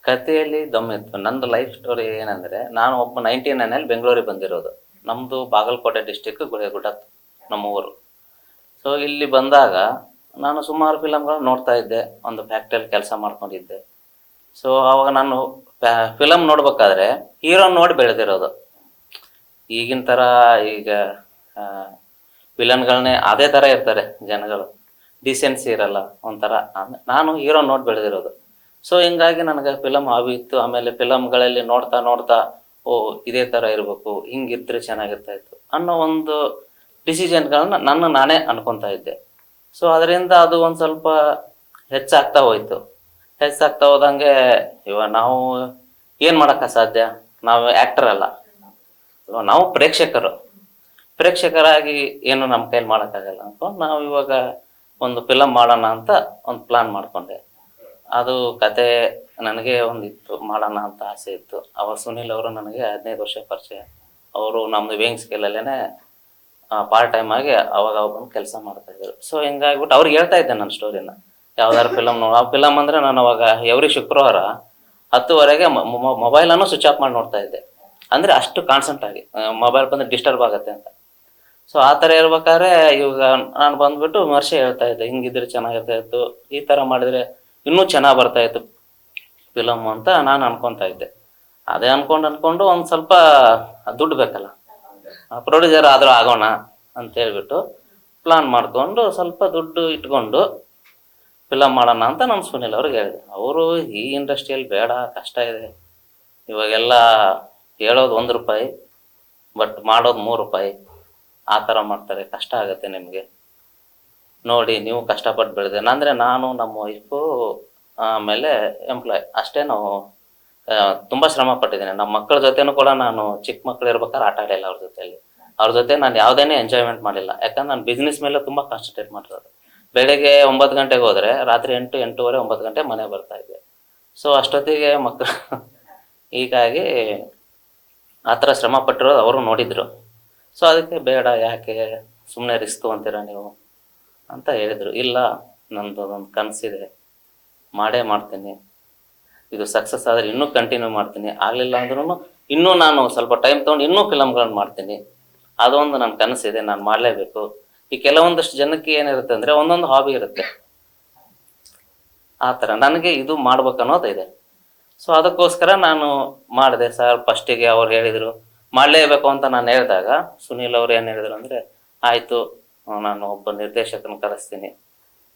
ಕಥೆಯಲ್ಲಿ ದಮ್ಮಿತ್ತು. ನಂದು ಲೈಫ್ ಸ್ಟೋರಿ ಏನಂದ್ರೆ, ನಾನು ಒಬ್ಬ 99 ಬೆಂಗಳೂರಿಗೆ ಬಂದಿರೋದು. ನಮ್ಮದು ಬಾಗಲಕೋಟೆ ಡಿಸ್ಟಿಕ್ ಗುಳೇಗುಡ್ಡ ನಮ್ಮ ಊರು. ಸೊ ಇಲ್ಲಿ ಬಂದಾಗ ನಾನು ಸುಮಾರು ಫಿಲಮ್ಗಳು ನೋಡ್ತಾ ಇದ್ದೆ, ಒಂದು ಫ್ಯಾಕ್ಟ್ರಿಯಲ್ಲಿ ಕೆಲಸ ಮಾಡ್ಕೊಂಡಿದ್ದೆ. ಸೊ ಅವಾಗ ನಾನು ಫಿಲಮ್ ನೋಡ್ಬೇಕಾದ್ರೆ ಹೀರೋ ನೋಡಿ ಬೆಳೆದಿರೋದು. ಈಗಿನ ಥರ ಈಗ ವಿಲನ್ಗಳನ್ನೇ ಅದೇ ಥರ ಇರ್ತಾರೆ ಜನಗಳು, ಡಿಸೆನ್ಸಿ ಇರಲ್ಲ ಒಂಥರ. ನಾನು ಹೀರೋ ನೋಡಿ ಬೆಳೆದಿರೋದು. ಸೊ ಹಿಂಗಾಗಿ ನನಗೆ ಫಿಲಮ್ ಹಾಬಿ ಇತ್ತು. ಆಮೇಲೆ ಫಿಲಮ್ಗಳಲ್ಲಿ ನೋಡ್ತಾ ನೋಡ್ತಾ ಓ ಇದೇ ಥರ ಇರಬೇಕು, ಹಿಂಗಿದ್ರೆ ಚೆನ್ನಾಗಿರ್ತಾ ಇತ್ತು ಅನ್ನೋ ಒಂದು ಡಿಸಿಷನ್ಗಳನ್ನ ನಾನೇ ಅನ್ಕೊತಾ ಇದ್ದೆ. ಸೊ ಅದರಿಂದ ಅದು ಒಂದು ಸ್ವಲ್ಪ ಹೆಚ್ಚಾಗ್ತಾ ಹೋಯ್ತು. ಹೆಚ್ಚಾಗ್ತಾ ಹೋದಂಗೆ ಇವಾಗ ನಾವು ಏನು ಮಾಡೋಕ್ಕೆ ಸಾಧ್ಯ, ನಾವು ಆ್ಯಕ್ಟರ್ ಅಲ್ಲ, ಇವಾಗ ನಾವು ಪ್ರೇಕ್ಷಕರಾಗಿ ಏನು ನಮ್ಮ ಕೈಲಿ ಮಾಡೋಕ್ಕಾಗಲ್ಲ ಅಂದ್ಕೊಂಡು ನಾವು ಇವಾಗ ಒಂದು ಫಿಲಮ್ ಮಾಡೋಣ ಅಂತ ಒಂದು ಪ್ಲಾನ್ ಮಾಡಿಕೊಂಡೆ. ಅದು ಕತೆ ನನಗೆ ಒಂದಿತ್ತು, ಮಾಡೋಣ ಅಂತ ಆಸೆ ಇತ್ತು. ಅವಾಗ ಸುನಿಲ್ ಅವರು ನನಗೆ 15 ವರ್ಷ ಪರಿಚಯ. ಅವರು ನಮ್ಮದು ವೇಯಿಂಗ್ ಸ್ಕೇಲಲ್ಲೇ ಪಾರ್ಟ್ ಟೈಮ್ ಆಗಿ ಅವಾಗ ಬಂದು ಕೆಲಸ ಮಾಡ್ತಾಯಿದ್ರು. ಸೊ ಹಿಂಗಾಗ್ಬಿಟ್ಟು ಅವ್ರಿಗೆ ಹೇಳ್ತಾ ಇದ್ದೆ ನನ್ನ ಸ್ಟೋರಿನ, ಯಾವ್ದಾದ್ರು ಫಿಲಮ್ ಆ ಫಿಲಮ್ ಅಂದರೆ ನಾನು ಅವಾಗ ಎವ್ರಿ ಶುಕ್ರವಾರ 10:00 ಮೊಬೈಲನ್ನು ಸ್ವಿಚ್ ಆಫ್ ಮಾಡಿ ನೋಡ್ತಾ ಇದ್ದೆ. ಅಂದರೆ ಅಷ್ಟು ಕಾನ್ಸಂಟ್ ಆಗಿ, ಮೊಬೈಲ್ ಬಂದರೆ ಡಿಸ್ಟರ್ಬ್ ಆಗುತ್ತೆ ಅಂತ. ಸೊ ಆ ಥರ ಇರ್ಬೇಕಾದ್ರೆ ಇವಾಗ ನಾನು ಬಂದ್ಬಿಟ್ಟು ವಿಮರ್ಶೆ ಹೇಳ್ತಾ ಇದ್ದೆ, ಹಿಂಗಿದ್ರೆ ಚೆನ್ನಾಗಿರ್ತಾ ಇತ್ತು, ಈ ಥರ ಮಾಡಿದರೆ ಇನ್ನೂ ಚೆನ್ನಾಗಿ ಬರ್ತಾ ಇತ್ತು ಫಿಲಮ್ ಅಂತ ನಾನು ಅನ್ಕೊತಾ ಇದ್ದೆ. ಅದೇ ಅನ್ಕೊಂಡು ಒಂದು ಸ್ವಲ್ಪ ದುಡ್ಡು ಬೇಕಲ್ಲ, ಪ್ರೊಡ್ಯೂಸರ್ ಆದರೂ ಆಗೋಣ ಅಂತ ಹೇಳ್ಬಿಟ್ಟು ಪ್ಲಾನ್ ಮಾಡಿಕೊಂಡು ಸ್ವಲ್ಪ ದುಡ್ಡು ಇಟ್ಕೊಂಡು ಫಿಲಮ್ ಮಾಡೋಣ ಅಂತ ನಾನು ಸುನಿಲ್ ಅವ್ರಿಗೆ ಹೇಳಿದೆ. ಅವರು ಈ ಇಂಡಸ್ಟ್ರಿಯಲ್ಲಿ ಬೇಡ, ಕಷ್ಟ ಇದೆ, ಇವಾಗೆಲ್ಲ ಹೇಳೋದು 1 ರೂಪಾಯಿ ಬಟ್ ಮಾಡೋದು 3 ರೂಪಾಯಿ, ಆ ಥರ ಮಾಡ್ತಾರೆ. ಕಷ್ಟ ಆಗುತ್ತೆ ನಿಮಗೆ. ನೋಡಿ ನೀವು ಕಷ್ಟಪಟ್ಟು ಬೆಳೆದೆ ಅಂದರೆ ನಾನು ನಮ್ಮ ವೈಫು ಆಮೇಲೆ ಎಂಪ್ಲಾಯ್ ಅಷ್ಟೇ. ನಾವು ತುಂಬ ಶ್ರಮ ಪಟ್ಟಿದ್ದೀನಿ. ನಮ್ಮ ಮಕ್ಕಳ ಜೊತೆನೂ ಕೂಡ ನಾನು ಚಿಕ್ಕ ಮಕ್ಕಳು ಇರ್ಬೇಕಾದ್ರೆ ಆಟ ಆಡಿಲ್ಲ ಅವ್ರ ಜೊತೆಯಲ್ಲಿ. ಅವ್ರ ಜೊತೆ ನಾನು ಯಾವುದೇನೇ ಎಂಜಾಯ್ಮೆಂಟ್ ಮಾಡಿಲ್ಲ. ಯಾಕಂದ್ರೆ ನಾನು ಬಿಸ್ನೆಸ್ ಮೇಲೆ ತುಂಬ ಕಾನ್ಸಂಟ್ರೇಟ್ ಮಾಡಿರೋದು. ಬೆಳಗ್ಗೆ 9 ಗಂಟೆಗೆ ಹೋದರೆ ರಾತ್ರಿ 8, 8:30, 9 ಗಂಟೆ ಮನೆ ಬರ್ತಾ ಇದ್ದೆ. ಸೊ ಅಷ್ಟೊತ್ತಿಗೆ ಮಕ್ಕಳು ಹೀಗಾಗಿ ಆ ಥರ ಶ್ರಮ ಪಟ್ಟಿರೋದು ಅವರು ನೋಡಿದರು. ಸೊ ಅದಕ್ಕೆ ಬೇಡ, ಯಾಕೆ ಸುಮ್ಮನೆ ರಿಸ್ಕ್ ಅಂತೀರ ನೀವು ಅಂತ ಹೇಳಿದರು. ಇಲ್ಲ, ನಂದು ಒಂದು ಕನಸಿದೆ, ಮಾಡೇ ಮಾಡ್ತೀನಿ. ಇದು ಸಕ್ಸಸ್ ಆದರೆ ಇನ್ನೂ ಕಂಟಿನ್ಯೂ ಮಾಡ್ತೀನಿ, ಆಗಲಿಲ್ಲ ಅಂದ್ರೂ ಇನ್ನೂ ನಾನು ಸ್ವಲ್ಪ ಟೈಮ್ ತೊಗೊಂಡು ಇನ್ನೂ ಫಿಲಮ್ಗಳನ್ನ ಮಾಡ್ತೀನಿ. ಅದೊಂದು ನನ್ನ ಕನಸಿದೆ, ನಾನು ಮಾಡಲೇಬೇಕು. ಈ ಕೆಲವೊಂದಷ್ಟು ಜನಕ್ಕೆ ಏನಿರುತ್ತೆ ಅಂದರೆ ಒಂದೊಂದು ಹಾಬಿ ಇರುತ್ತೆ. ಆ ಥರ ನನಗೆ ಇದು ಮಾಡ್ಬೇಕನ್ನೋದು ಇದೆ. ಸೊ ಅದಕ್ಕೋಸ್ಕರ ನಾನು ಮಾಡಿದೆ ಸರ್. ಫಸ್ಟಿಗೆ ಅವ್ರು ಹೇಳಿದರು ಮಾಡಲೇಬೇಕು ಅಂತ ನಾನು ಹೇಳಿದಾಗ ಸುನೀಲ್ ಅವರು ಏನು ಹೇಳಿದರು ಅಂದರೆ, ಆಯಿತು ನಾನು ಒಬ್ಬ ನಿರ್ದೇಶಕನ ಕರೆಸ್ತೀನಿ,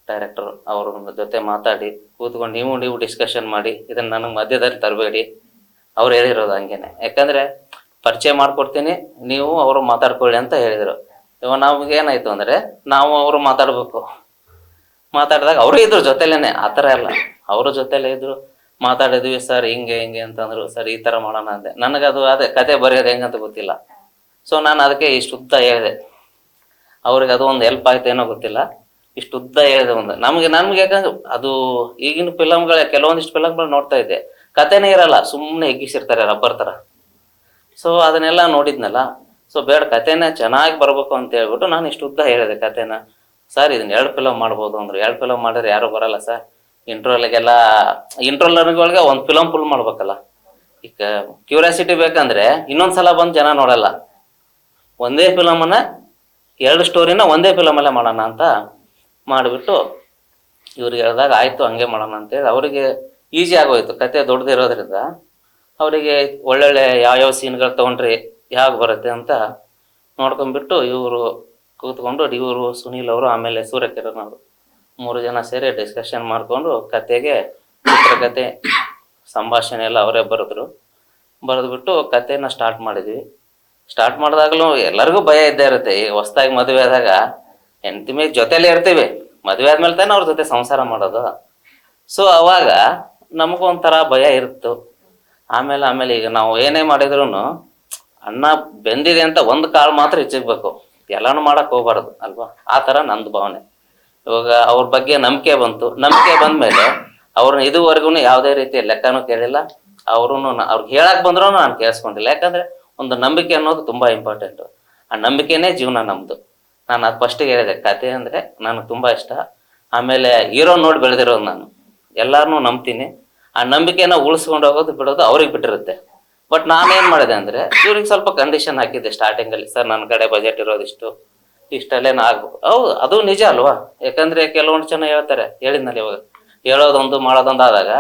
ಡೈರೆಕ್ಟರ್ ಅವ್ರ ಜೊತೆ ಮಾತಾಡಿ ಕೂತ್ಕೊಂಡು ನೀವು ಡಿಸ್ಕಷನ್ ಮಾಡಿ, ಇದನ್ನು ನನಗೆ ಮಧ್ಯದಲ್ಲಿ ತರಬೇಡಿ. ಅವ್ರು ಹೇಳಿರೋದು ಹಂಗೇನೆ. ಯಾಕಂದರೆ ಪರಿಚಯ ಮಾಡಿಕೊಡ್ತೀನಿ, ನೀವು ಅವರು ಮಾತಾಡ್ಕೊಳ್ಳಿ ಅಂತ ಹೇಳಿದರು. ಇವಾಗ ನಮಗೇನಾಯಿತು ಅಂದರೆ ನಾವು ಅವರು ಮಾತಾಡಿದಾಗ ಅವರು ಇದ್ರು ಜೊತೆಲೇನೆ, ಆ ಥರ ಎಲ್ಲ ಅವ್ರ ಜೊತೆಲೇ ಇದ್ರು. ಮಾತಾಡಿದ್ವಿ, ಸರ್ ಹಿಂಗೆ ಅಂತಂದರು. ಸರ್ ಈ ಥರ ಮಾಡೋಣ ಅಂದೆ. ನನಗದು ಅದೇ ಕತೆ ಬರೆಯೋದು ಹೆಂಗಂತ ಗೊತ್ತಿಲ್ಲ. ಸೊ ನಾನು ಅದಕ್ಕೆ ಇಷ್ಟು ಉದ್ದ ಹೇಳಿದೆ. ಅವ್ರಿಗೆ ಅದು ಒಂದು ಹೆಲ್ಪ್ ಆಯ್ತು ಏನೋ ಗೊತ್ತಿಲ್ಲ, ಇಷ್ಟು ಉದ್ದ ಹೇಳಿದೆ ಒಂದು. ನಮಗೆ ಯಾಕಂದ್ರೆ ಅದು ಈಗಿನ ಕೆಲವೊಂದಿಷ್ಟು ಫಿಲಮ್ಗಳು ನೋಡ್ತಾ ಇದ್ದೆ, ಕತೆನೇ ಇರಲ್ಲ, ಸುಮ್ಮನೆ ಎಗ್ಗಿಸಿರ್ತಾರೆ ರಬ್ಬರ್ ಥರ. ಸೊ ಅದನ್ನೆಲ್ಲ ನೋಡಿದ್ನಲ್ಲ. ಸೊ ಬೇಡ, ಕತೆನೇ ಚೆನ್ನಾಗಿ ಬರ್ಬೇಕು ಅಂತ ಹೇಳ್ಬಿಟ್ಟು ನಾನು ಇಷ್ಟು ಉದ್ದ ಹೇಳಿದೆ ಕತೆನ. ಸರ್ ಇದನ್ನ 2 ಫಿಲಮ್ ಮಾಡ್ಬೋದು ಅಂದರು. 2 ಫಿಲಮ್ ಮಾಡಿದ್ರೆ ಯಾರು ಬರಲ್ಲ ಸರ್. ಇಂಟ್ರೋಲರ್ಗಳಿಗೆ 1 ಫಿಲಮ್ ಫುಲ್ ಮಾಡ್ಬೇಕಲ್ಲ. ಈಗ ಕ್ಯೂರಿಯಾಸಿಟಿ ಬೇಕಂದ್ರೆ ಇನ್ನೊಂದ್ಸಲ ಬಂದು ಜನ ನೋಡಲ್ಲ. ಒಂದೇ ಫಿಲಮನ್ನ 2 ಸ್ಟೋರಿನ ಒಂದೇ ಫಿಲಮಲ್ಲೇ ಮಾಡೋಣ ಅಂತ ಮಾಡಿಬಿಟ್ಟು ಇವ್ರಿಗೆ ಹೇಳಿದಾಗ ಆಯಿತು ಹಂಗೆ ಮಾಡೋಣ ಅಂತೇಳಿ ಅವರಿಗೆ ಈಸಿ ಆಗೋಯ್ತು. ಕತೆ ದೊಡ್ಡದಿರೋದ್ರಿಂದ ಅವರಿಗೆ ಒಳ್ಳೊಳ್ಳೆ ಯಾವ್ಯಾವ ಸೀನ್ಗಳು ತೊಗೊಂಡ್ರೆ ಯಾವಾಗ ಬರುತ್ತೆ ಅಂತ ನೋಡ್ಕೊಂಡ್ಬಿಟ್ಟು ಇವರು ಕೂತ್ಕೊಂಡು, ಇವರು ಸುನೀಲ್ ಅವರು ಆಮೇಲೆ ಸೂರ್ಯಕಿರಣ್ ಅವರು 3 ಜನ ಸೇರಿ ಡಿಸ್ಕಷನ್ ಮಾಡಿಕೊಂಡು ಕತೆಗೆ ಚಿತ್ರಕತೆ ಸಂಭಾಷಣೆ ಎಲ್ಲ ಅವರೇ ಬರೆದ್ಬಿಟ್ಟು ಕತೆನ ಸ್ಟಾರ್ಟ್ ಮಾಡಿದ್ವಿ. ಸ್ಟಾರ್ಟ್ ಮಾಡಿದಾಗಲೂ ಎಲ್ಲರಿಗೂ ಭಯ ಇದ್ದೇ ಇರುತ್ತೆ. ಈಗ ಹೊಸ್ದಾಗಿ ಮದುವೆ ಆದಾಗ ಹೆಂಡತಿ ಮೇಲೆ ಜೊತೆಲೇ ಇರ್ತೀವಿ, ಮದುವೆ ಆದ್ಮೇಲೆ ತಾನೆ ಅವ್ರ ಜೊತೆ ಸಂಸಾರ ಮಾಡೋದು. ಸೊ ಅವಾಗ ನಮಗೂ ಒಂಥರ ಭಯ ಇರುತ್ತು. ಆಮೇಲೆ ಈಗ ನಾವು ಏನೇ ಮಾಡಿದ್ರು ಅನ್ನ ಬೆಂದಿದೆ ಅಂತ ಒಂದು ಕಾಳು ಮಾತ್ರ ಹೆಚ್ಚಿಗ್ಬೇಕು, ಎಲ್ಲಾನು ಮಾಡಕ್ ಹೋಗ್ಬಾರ್ದು ಅಲ್ವಾ. ಆ ಥರ ನಂದು ಭಾವನೆ. ಇವಾಗ ಅವ್ರ ಬಗ್ಗೆ ನಂಬಿಕೆ ಬಂದ್ಮೇಲೆ ಅವ್ರನ್ನ ಇದುವರೆಗೂ ಯಾವುದೇ ರೀತಿಯ ಲೆಕ್ಕನೂ ಕೇಳಿಲ್ಲ. ಅವ್ರಿಗೆ ಹೇಳಕ್ ಬಂದ್ರೂ ನಾನು ಕೇಳಿಸ್ಕೊಂಡಿಲ್ಲ. ಯಾಕಂದ್ರೆ ಒಂದು ನಂಬಿಕೆ ಅನ್ನೋದು ತುಂಬಾ ಇಂಪಾರ್ಟೆಂಟು. ಆ ನಂಬಿಕೆನೇ ಜೀವನ ನಮ್ದು. ನಾನು ಅದು ಫಸ್ಟಿಗೆ ಹೇಳಿದೆ, ಕತೆ ಅಂದರೆ ನನಗೆ ತುಂಬ ಇಷ್ಟ. ಆಮೇಲೆ ಹೀರೋ ನೋಡಿ ಬೆಳೆದಿರೋದು ನಾನು, ಎಲ್ಲರನ್ನೂ ನಂಬ್ತೀನಿ. ಆ ನಂಬಿಕೆನ ಉಳಿಸ್ಕೊಂಡು ಹೋಗೋದು ಬಿಡೋದು ಅವ್ರಿಗೆ ಬಿಟ್ಟಿರುತ್ತೆ. ಬಟ್ ನಾನೇನು ಮಾಡಿದೆ ಅಂದರೆ ಇವ್ರಿಗೆ ಸ್ವಲ್ಪ ಕಂಡೀಷನ್ ಹಾಕಿದ್ದೆ ಸ್ಟಾರ್ಟಿಂಗಲ್ಲಿ. ಸರ್ ನನ್ನ ಕಡೆ ಬಜೆಟ್ ಇರೋದಿಷ್ಟು, ಇಷ್ಟಲ್ಲೇನು ಆಗ್ಬೇಕು. ಹೌದು, ಅದು ನಿಜ ಅಲ್ವಾ. ಯಾಕಂದರೆ ಕೆಲವೊಂದು ಜನ ಹೇಳ್ತಾರೆ, ಹೇಳಿದ್ನಲ್ಲಿ ಇವಾಗ ಹೇಳೋದೊಂದು ಮಾಡೋದೊಂದು ಆದಾಗ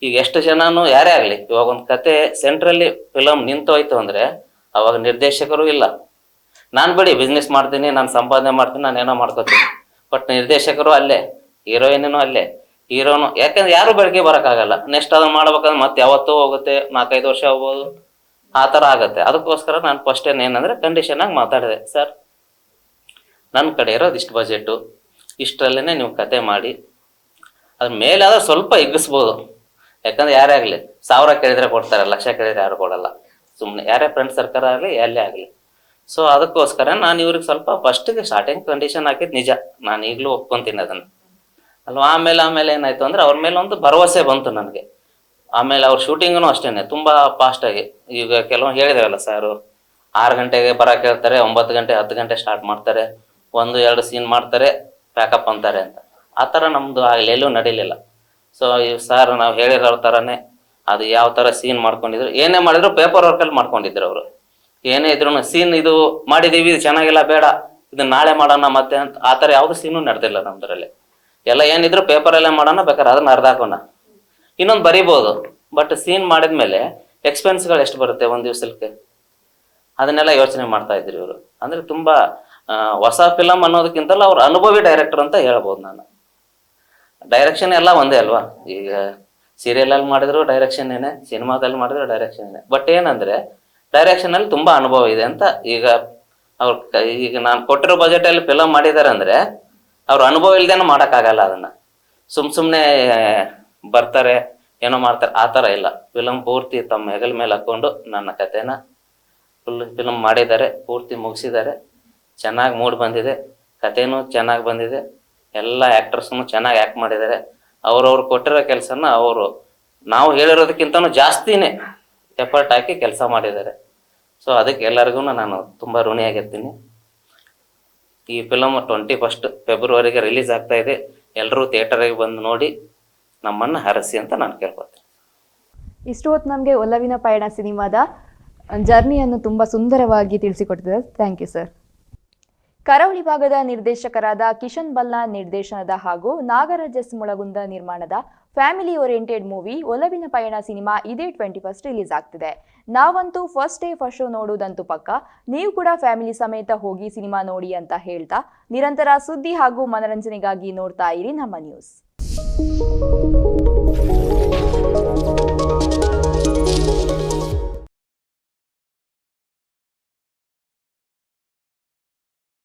ಈಗ ಎಷ್ಟು ಜನನೂ ಯಾರೇ ಆಗಲಿ, ಇವಾಗ ಒಂದು ಕತೆ ಸೆಂಟ್ರಲ್ಲಿ ಫಿಲಮ್ ನಿಂತೋಯ್ತು ಅಂದರೆ ಅವಾಗ ನಿರ್ದೇಶಕರು ಇಲ್ಲ. ನಾನು ಬಿಡಿ ಬಿಸ್ನೆಸ್ ಮಾಡ್ತೀನಿ, ನಾನು ಸಂಪಾದನೆ ಮಾಡ್ತೀನಿ, ನಾನು ಏನೋ ಮಾಡ್ಕೋತೀನಿ. ಬಟ್ ನಿರ್ದೇಶಕರು ಅಲ್ಲೇ, ಹೀರೋಯಿನೂ ಅಲ್ಲೇ, ಹೀರೋನು. ಯಾಕಂದ್ರೆ ಯಾರು ಬೆಳಗ್ಗೆ ಬರೋಕ್ಕಾಗಲ್ಲ. ನೆಕ್ಸ್ಟ್ ಅದನ್ನು ಮಾಡ್ಬೇಕಂದ್ರೆ ಮತ್ತೆ ಯಾವತ್ತೂ ಹೋಗುತ್ತೆ, 4-5 ವರ್ಷ ಹೋಗ್ಬೋದು, ಆ ಥರ ಆಗುತ್ತೆ. ಅದಕ್ಕೋಸ್ಕರ ನಾನು ಫಸ್ಟ್ ಏನಂದರೆ ಕಂಡೀಷನಾಗಿ ಮಾತಾಡಿದೆ, ಸರ್ ನನ್ನ ಕಡೆ ಇರೋದು ಇಷ್ಟು ಬಜೆಟು, ಇಷ್ಟರಲ್ಲೇ ನೀವು ಕತೆ ಮಾಡಿ, ಅದ್ರ ಮೇಲೆ ಆದ್ರೆ ಸ್ವಲ್ಪ ಹಿಗ್ಗಿಸ್ಬೋದು. ಯಾಕಂದ್ರೆ ಯಾರೇ ಆಗಲಿ 1000 ಕೇಳಿದ್ರೆ ಕೊಡ್ತಾರೆ, 1,00,000 ಕೇಳಿದ್ರೆ ಯಾರು ಕೊಡಲ್ಲ. ಸುಮ್ಮನೆ ಯಾರೇ ಫ್ರೆಂಡ್ ಸರ್ಕಲ್ ಆಗಲಿ ಎಲ್ಲೇ ಆಗಲಿ. ಸೊ ಅದಕ್ಕೋಸ್ಕರ ನಾನು ಇವ್ರಿಗೆ ಸ್ವಲ್ಪ ಫಸ್ಟಿಗೆ ಸ್ಟಾರ್ಟಿಂಗ್ ಕಂಡೀಷನ್ ಹಾಕಿದ್ದು ನಿಜ. ನಾನು ಈಗಲೂ ಒಪ್ಕೊತೀನಿ ಅದನ್ನು ಅಲ್ವಾ. ಆಮೇಲೆ ಏನಾಯ್ತು ಅಂದರೆ ಅವ್ರ ಮೇಲೆ ಒಂದು ಭರವಸೆ ಬಂತು ನನಗೆ. ಆಮೇಲೆ ಅವ್ರ ಶೂಟಿಂಗೂ ಅಷ್ಟೇ ತುಂಬ ಫಾಸ್ಟಾಗಿ. ಈಗ ಕೆಲವೊಂದು ಹೇಳಿದ್ರಲ್ಲ ಸರ್, 6 ಗಂಟೆಗೆ ಬರೋಕೆ ಹೇಳ್ತಾರೆ, 9 ಗಂಟೆ 10 ಗಂಟೆ ಸ್ಟಾರ್ಟ್ ಮಾಡ್ತಾರೆ, 1-2 ಸೀನ್ ಮಾಡ್ತಾರೆ, ಪ್ಯಾಕಪ್ ಅಂತಾರೆ ಅಂತ. ಆ ಥರ ನಮ್ಮದು ಆಗಲಿ, ಎಲ್ಲೂ ನಡೀಲಿಲ್ಲ. ಸೊ ಈ ಸರ್ ನಾವು ಹೇಳಿರೋ ಥರನೇ ಅದು ಯಾವ ಥರ ಸೀನ್ ಮಾಡ್ಕೊಂಡಿದ್ರು, ಏನೇ ಮಾಡಿದ್ರು ಪೇಪರ್ ವರ್ಕಲ್ಲಿ ಮಾಡ್ಕೊಂಡಿದ್ರು ಅವರು. ಏನೇ ಇದ್ರು ಸೀನ್ ಇದು ಮಾಡಿದ್ದೀವಿ, ಇದು ಚೆನ್ನಾಗಿಲ್ಲ, ಬೇಡ ಇದನ್ನ ನಾಳೆ ಮಾಡೋಣ ಮತ್ತೆ ಅಂತ ಆ ಥರ ಯಾವುದು ಸೀನು ನಡೆದಿಲ್ಲ ನಮ್ದ್ರಲ್ಲಿ. ಎಲ್ಲ ಏನಿದ್ರು ಪೇಪರಲ್ಲೇ ಮಾಡೋಣ, ಬೇಕಾದ್ರೆ ಅದನ್ನ ಅರ್ಧ ಹಾಕೋಣ, ಇನ್ನೊಂದು ಬರಿಬೋದು. ಬಟ್ ಸೀನ್ ಮಾಡಿದ್ಮೇಲೆ ಎಕ್ಸ್ಪೆನ್ಸ್ಗಳು ಎಷ್ಟು ಬರುತ್ತೆ ಒಂದು ದಿವಸಕ್ಕೆ, ಅದನ್ನೆಲ್ಲ ಯೋಚನೆ ಮಾಡ್ತಾ ಇದ್ರು ಇವರು. ಅಂದರೆ ತುಂಬ ಹೊಸ ಫಿಲಮ್ ಅನ್ನೋದಕ್ಕಿಂತಲ್ಲ ಅವ್ರು ಅನುಭವಿ ಡೈರೆಕ್ಟರ್ ಅಂತ ಹೇಳ್ಬೋದು ನಾನು. ಡೈರೆಕ್ಷನ್ ಎಲ್ಲ ಒಂದೇ ಅಲ್ವಾ. ಈಗ ಸೀರಿಯಲಲ್ಲಿ ಮಾಡಿದ್ರು ಡೈರೆಕ್ಷನ್ ಏನೇ, ಸಿನಿಮಾದಲ್ಲಿ ಮಾಡಿದ್ರು ಡೈರೆಕ್ಷನ್ ಏನೇ. ಬಟ್ ಏನಂದರೆ ಡೈರೆಕ್ಷನಲ್ಲಿ ತುಂಬ ಅನುಭವ ಇದೆ ಅಂತ ಈಗ ನಾನು ಕೊಟ್ಟಿರೋ ಬಜೆಟಲ್ಲಿ ಫಿಲಮ್ ಮಾಡಿದ್ದಾರೆ ಅಂದರೆ ಅವ್ರ ಅನುಭವ ಇಲ್ದೇನೂ ಮಾಡೋಕ್ಕಾಗಲ್ಲ. ಅದನ್ನು ಸುಮ್ಮನೆ ಬರ್ತಾರೆ ಏನೋ ಮಾಡ್ತಾರೆ ಆ ಥರ ಇಲ್ಲ. ಫಿಲಮ್ ಪೂರ್ತಿ ತಮ್ಮ ಹೆಗಲ ಮೇಲೆ ಹಾಕ್ಕೊಂಡು ನನ್ನ ಕಥೆನ ಫಿಲಮ್ ಮಾಡಿದ್ದಾರೆ, ಪೂರ್ತಿ ಮುಗಿಸಿದ್ದಾರೆ. ಚೆನ್ನಾಗಿ ಮೂಡ್ ಬಂದಿದೆ, ಕಥೆನೂ ಚೆನ್ನಾಗಿ ಬಂದಿದೆ, ಎಲ್ಲ ಆ್ಯಕ್ಟರ್ಸ್ನು ಚೆನ್ನಾಗಿ ಆ್ಯಕ್ಟ್ ಮಾಡಿದ್ದಾರೆ. ಅವ್ರವ್ರು ಕೊಟ್ಟಿರೋ ಕೆಲಸನ ನಾವು ಹೇಳಿರೋದಕ್ಕಿಂತನೂ ಜಾಸ್ತಿನೇ ಎಫರ್ಟ್ ಹಾಕಿ ಕೆಲಸ ಮಾಡಿದ್ದಾರೆ. ಸೊ ಅದಕ್ಕೆ ಎಲ್ಲರಿಗೂ ನಾನು ತುಂಬ ಋಣಿಯಾಗಿರ್ತೀನಿ. ಈ ಫಿಲಮ್ 21 ಫೆಬ್ರವರಿಗೆ ರಿಲೀಸ್ ಆಗ್ತಾ ಇದೆ. ಎಲ್ಲರೂ ಥಿಯೇಟರಿಗೆ ಬಂದು ನೋಡಿ ನಮ್ಮನ್ನು ಹರಸಿ ಅಂತ ನಾನು ಕೇಳ್ಕೊತೀನಿ. ಇಷ್ಟು ಹೊತ್ತು ನಮಗೆ ಒಲವಿನ ಪಯಣ ಸಿನಿಮಾದ ಜರ್ನಿಯನ್ನು ತುಂಬ ಸುಂದರವಾಗಿ ತಿಳಿಸಿಕೊಟ್ಟಿದ್ದಾರೆ. Thank you sir. ಕರಾವಳಿ ಭಾಗದ ನಿರ್ದೇಶಕರಾದ ಕಿಶನ್ ಬಲ್ನಾಡ್ ನಿರ್ದೇಶನದ ಹಾಗೂ ನಾಗರಾಜ್ ಎಸ್ ಮುಳಗುಂದ ನಿರ್ಮಾಣದ ಫ್ಯಾಮಿಲಿ ಓರಿಯೆಂಟೆಡ್ ಮೂವಿ ಒಲವಿನ ಪಯಣ ಸಿನಿಮಾ ಇದೇ 21 ರಿಲೀಸ್ ಆಗ್ತಿದೆ. ನಾವಂತೂ ಫಸ್ಟ್ ಡೇ ಫಸ್ಟ್ ಶೋ ನೋಡುವುದಂತೂ ಪಕ್ಕ. ನೀವು ಕೂಡ ಫ್ಯಾಮಿಲಿ ಸಮೇತ ಹೋಗಿ ಸಿನಿಮಾ ನೋಡಿ ಅಂತ ಹೇಳ್ತಾ ನಿರಂತರ ಸುದ್ದಿ ಹಾಗೂ ಮನರಂಜನೆಗಾಗಿ ನೋಡ್ತಾ ಇರಿ ನಮ್ಮ ನ್ಯೂಸ್.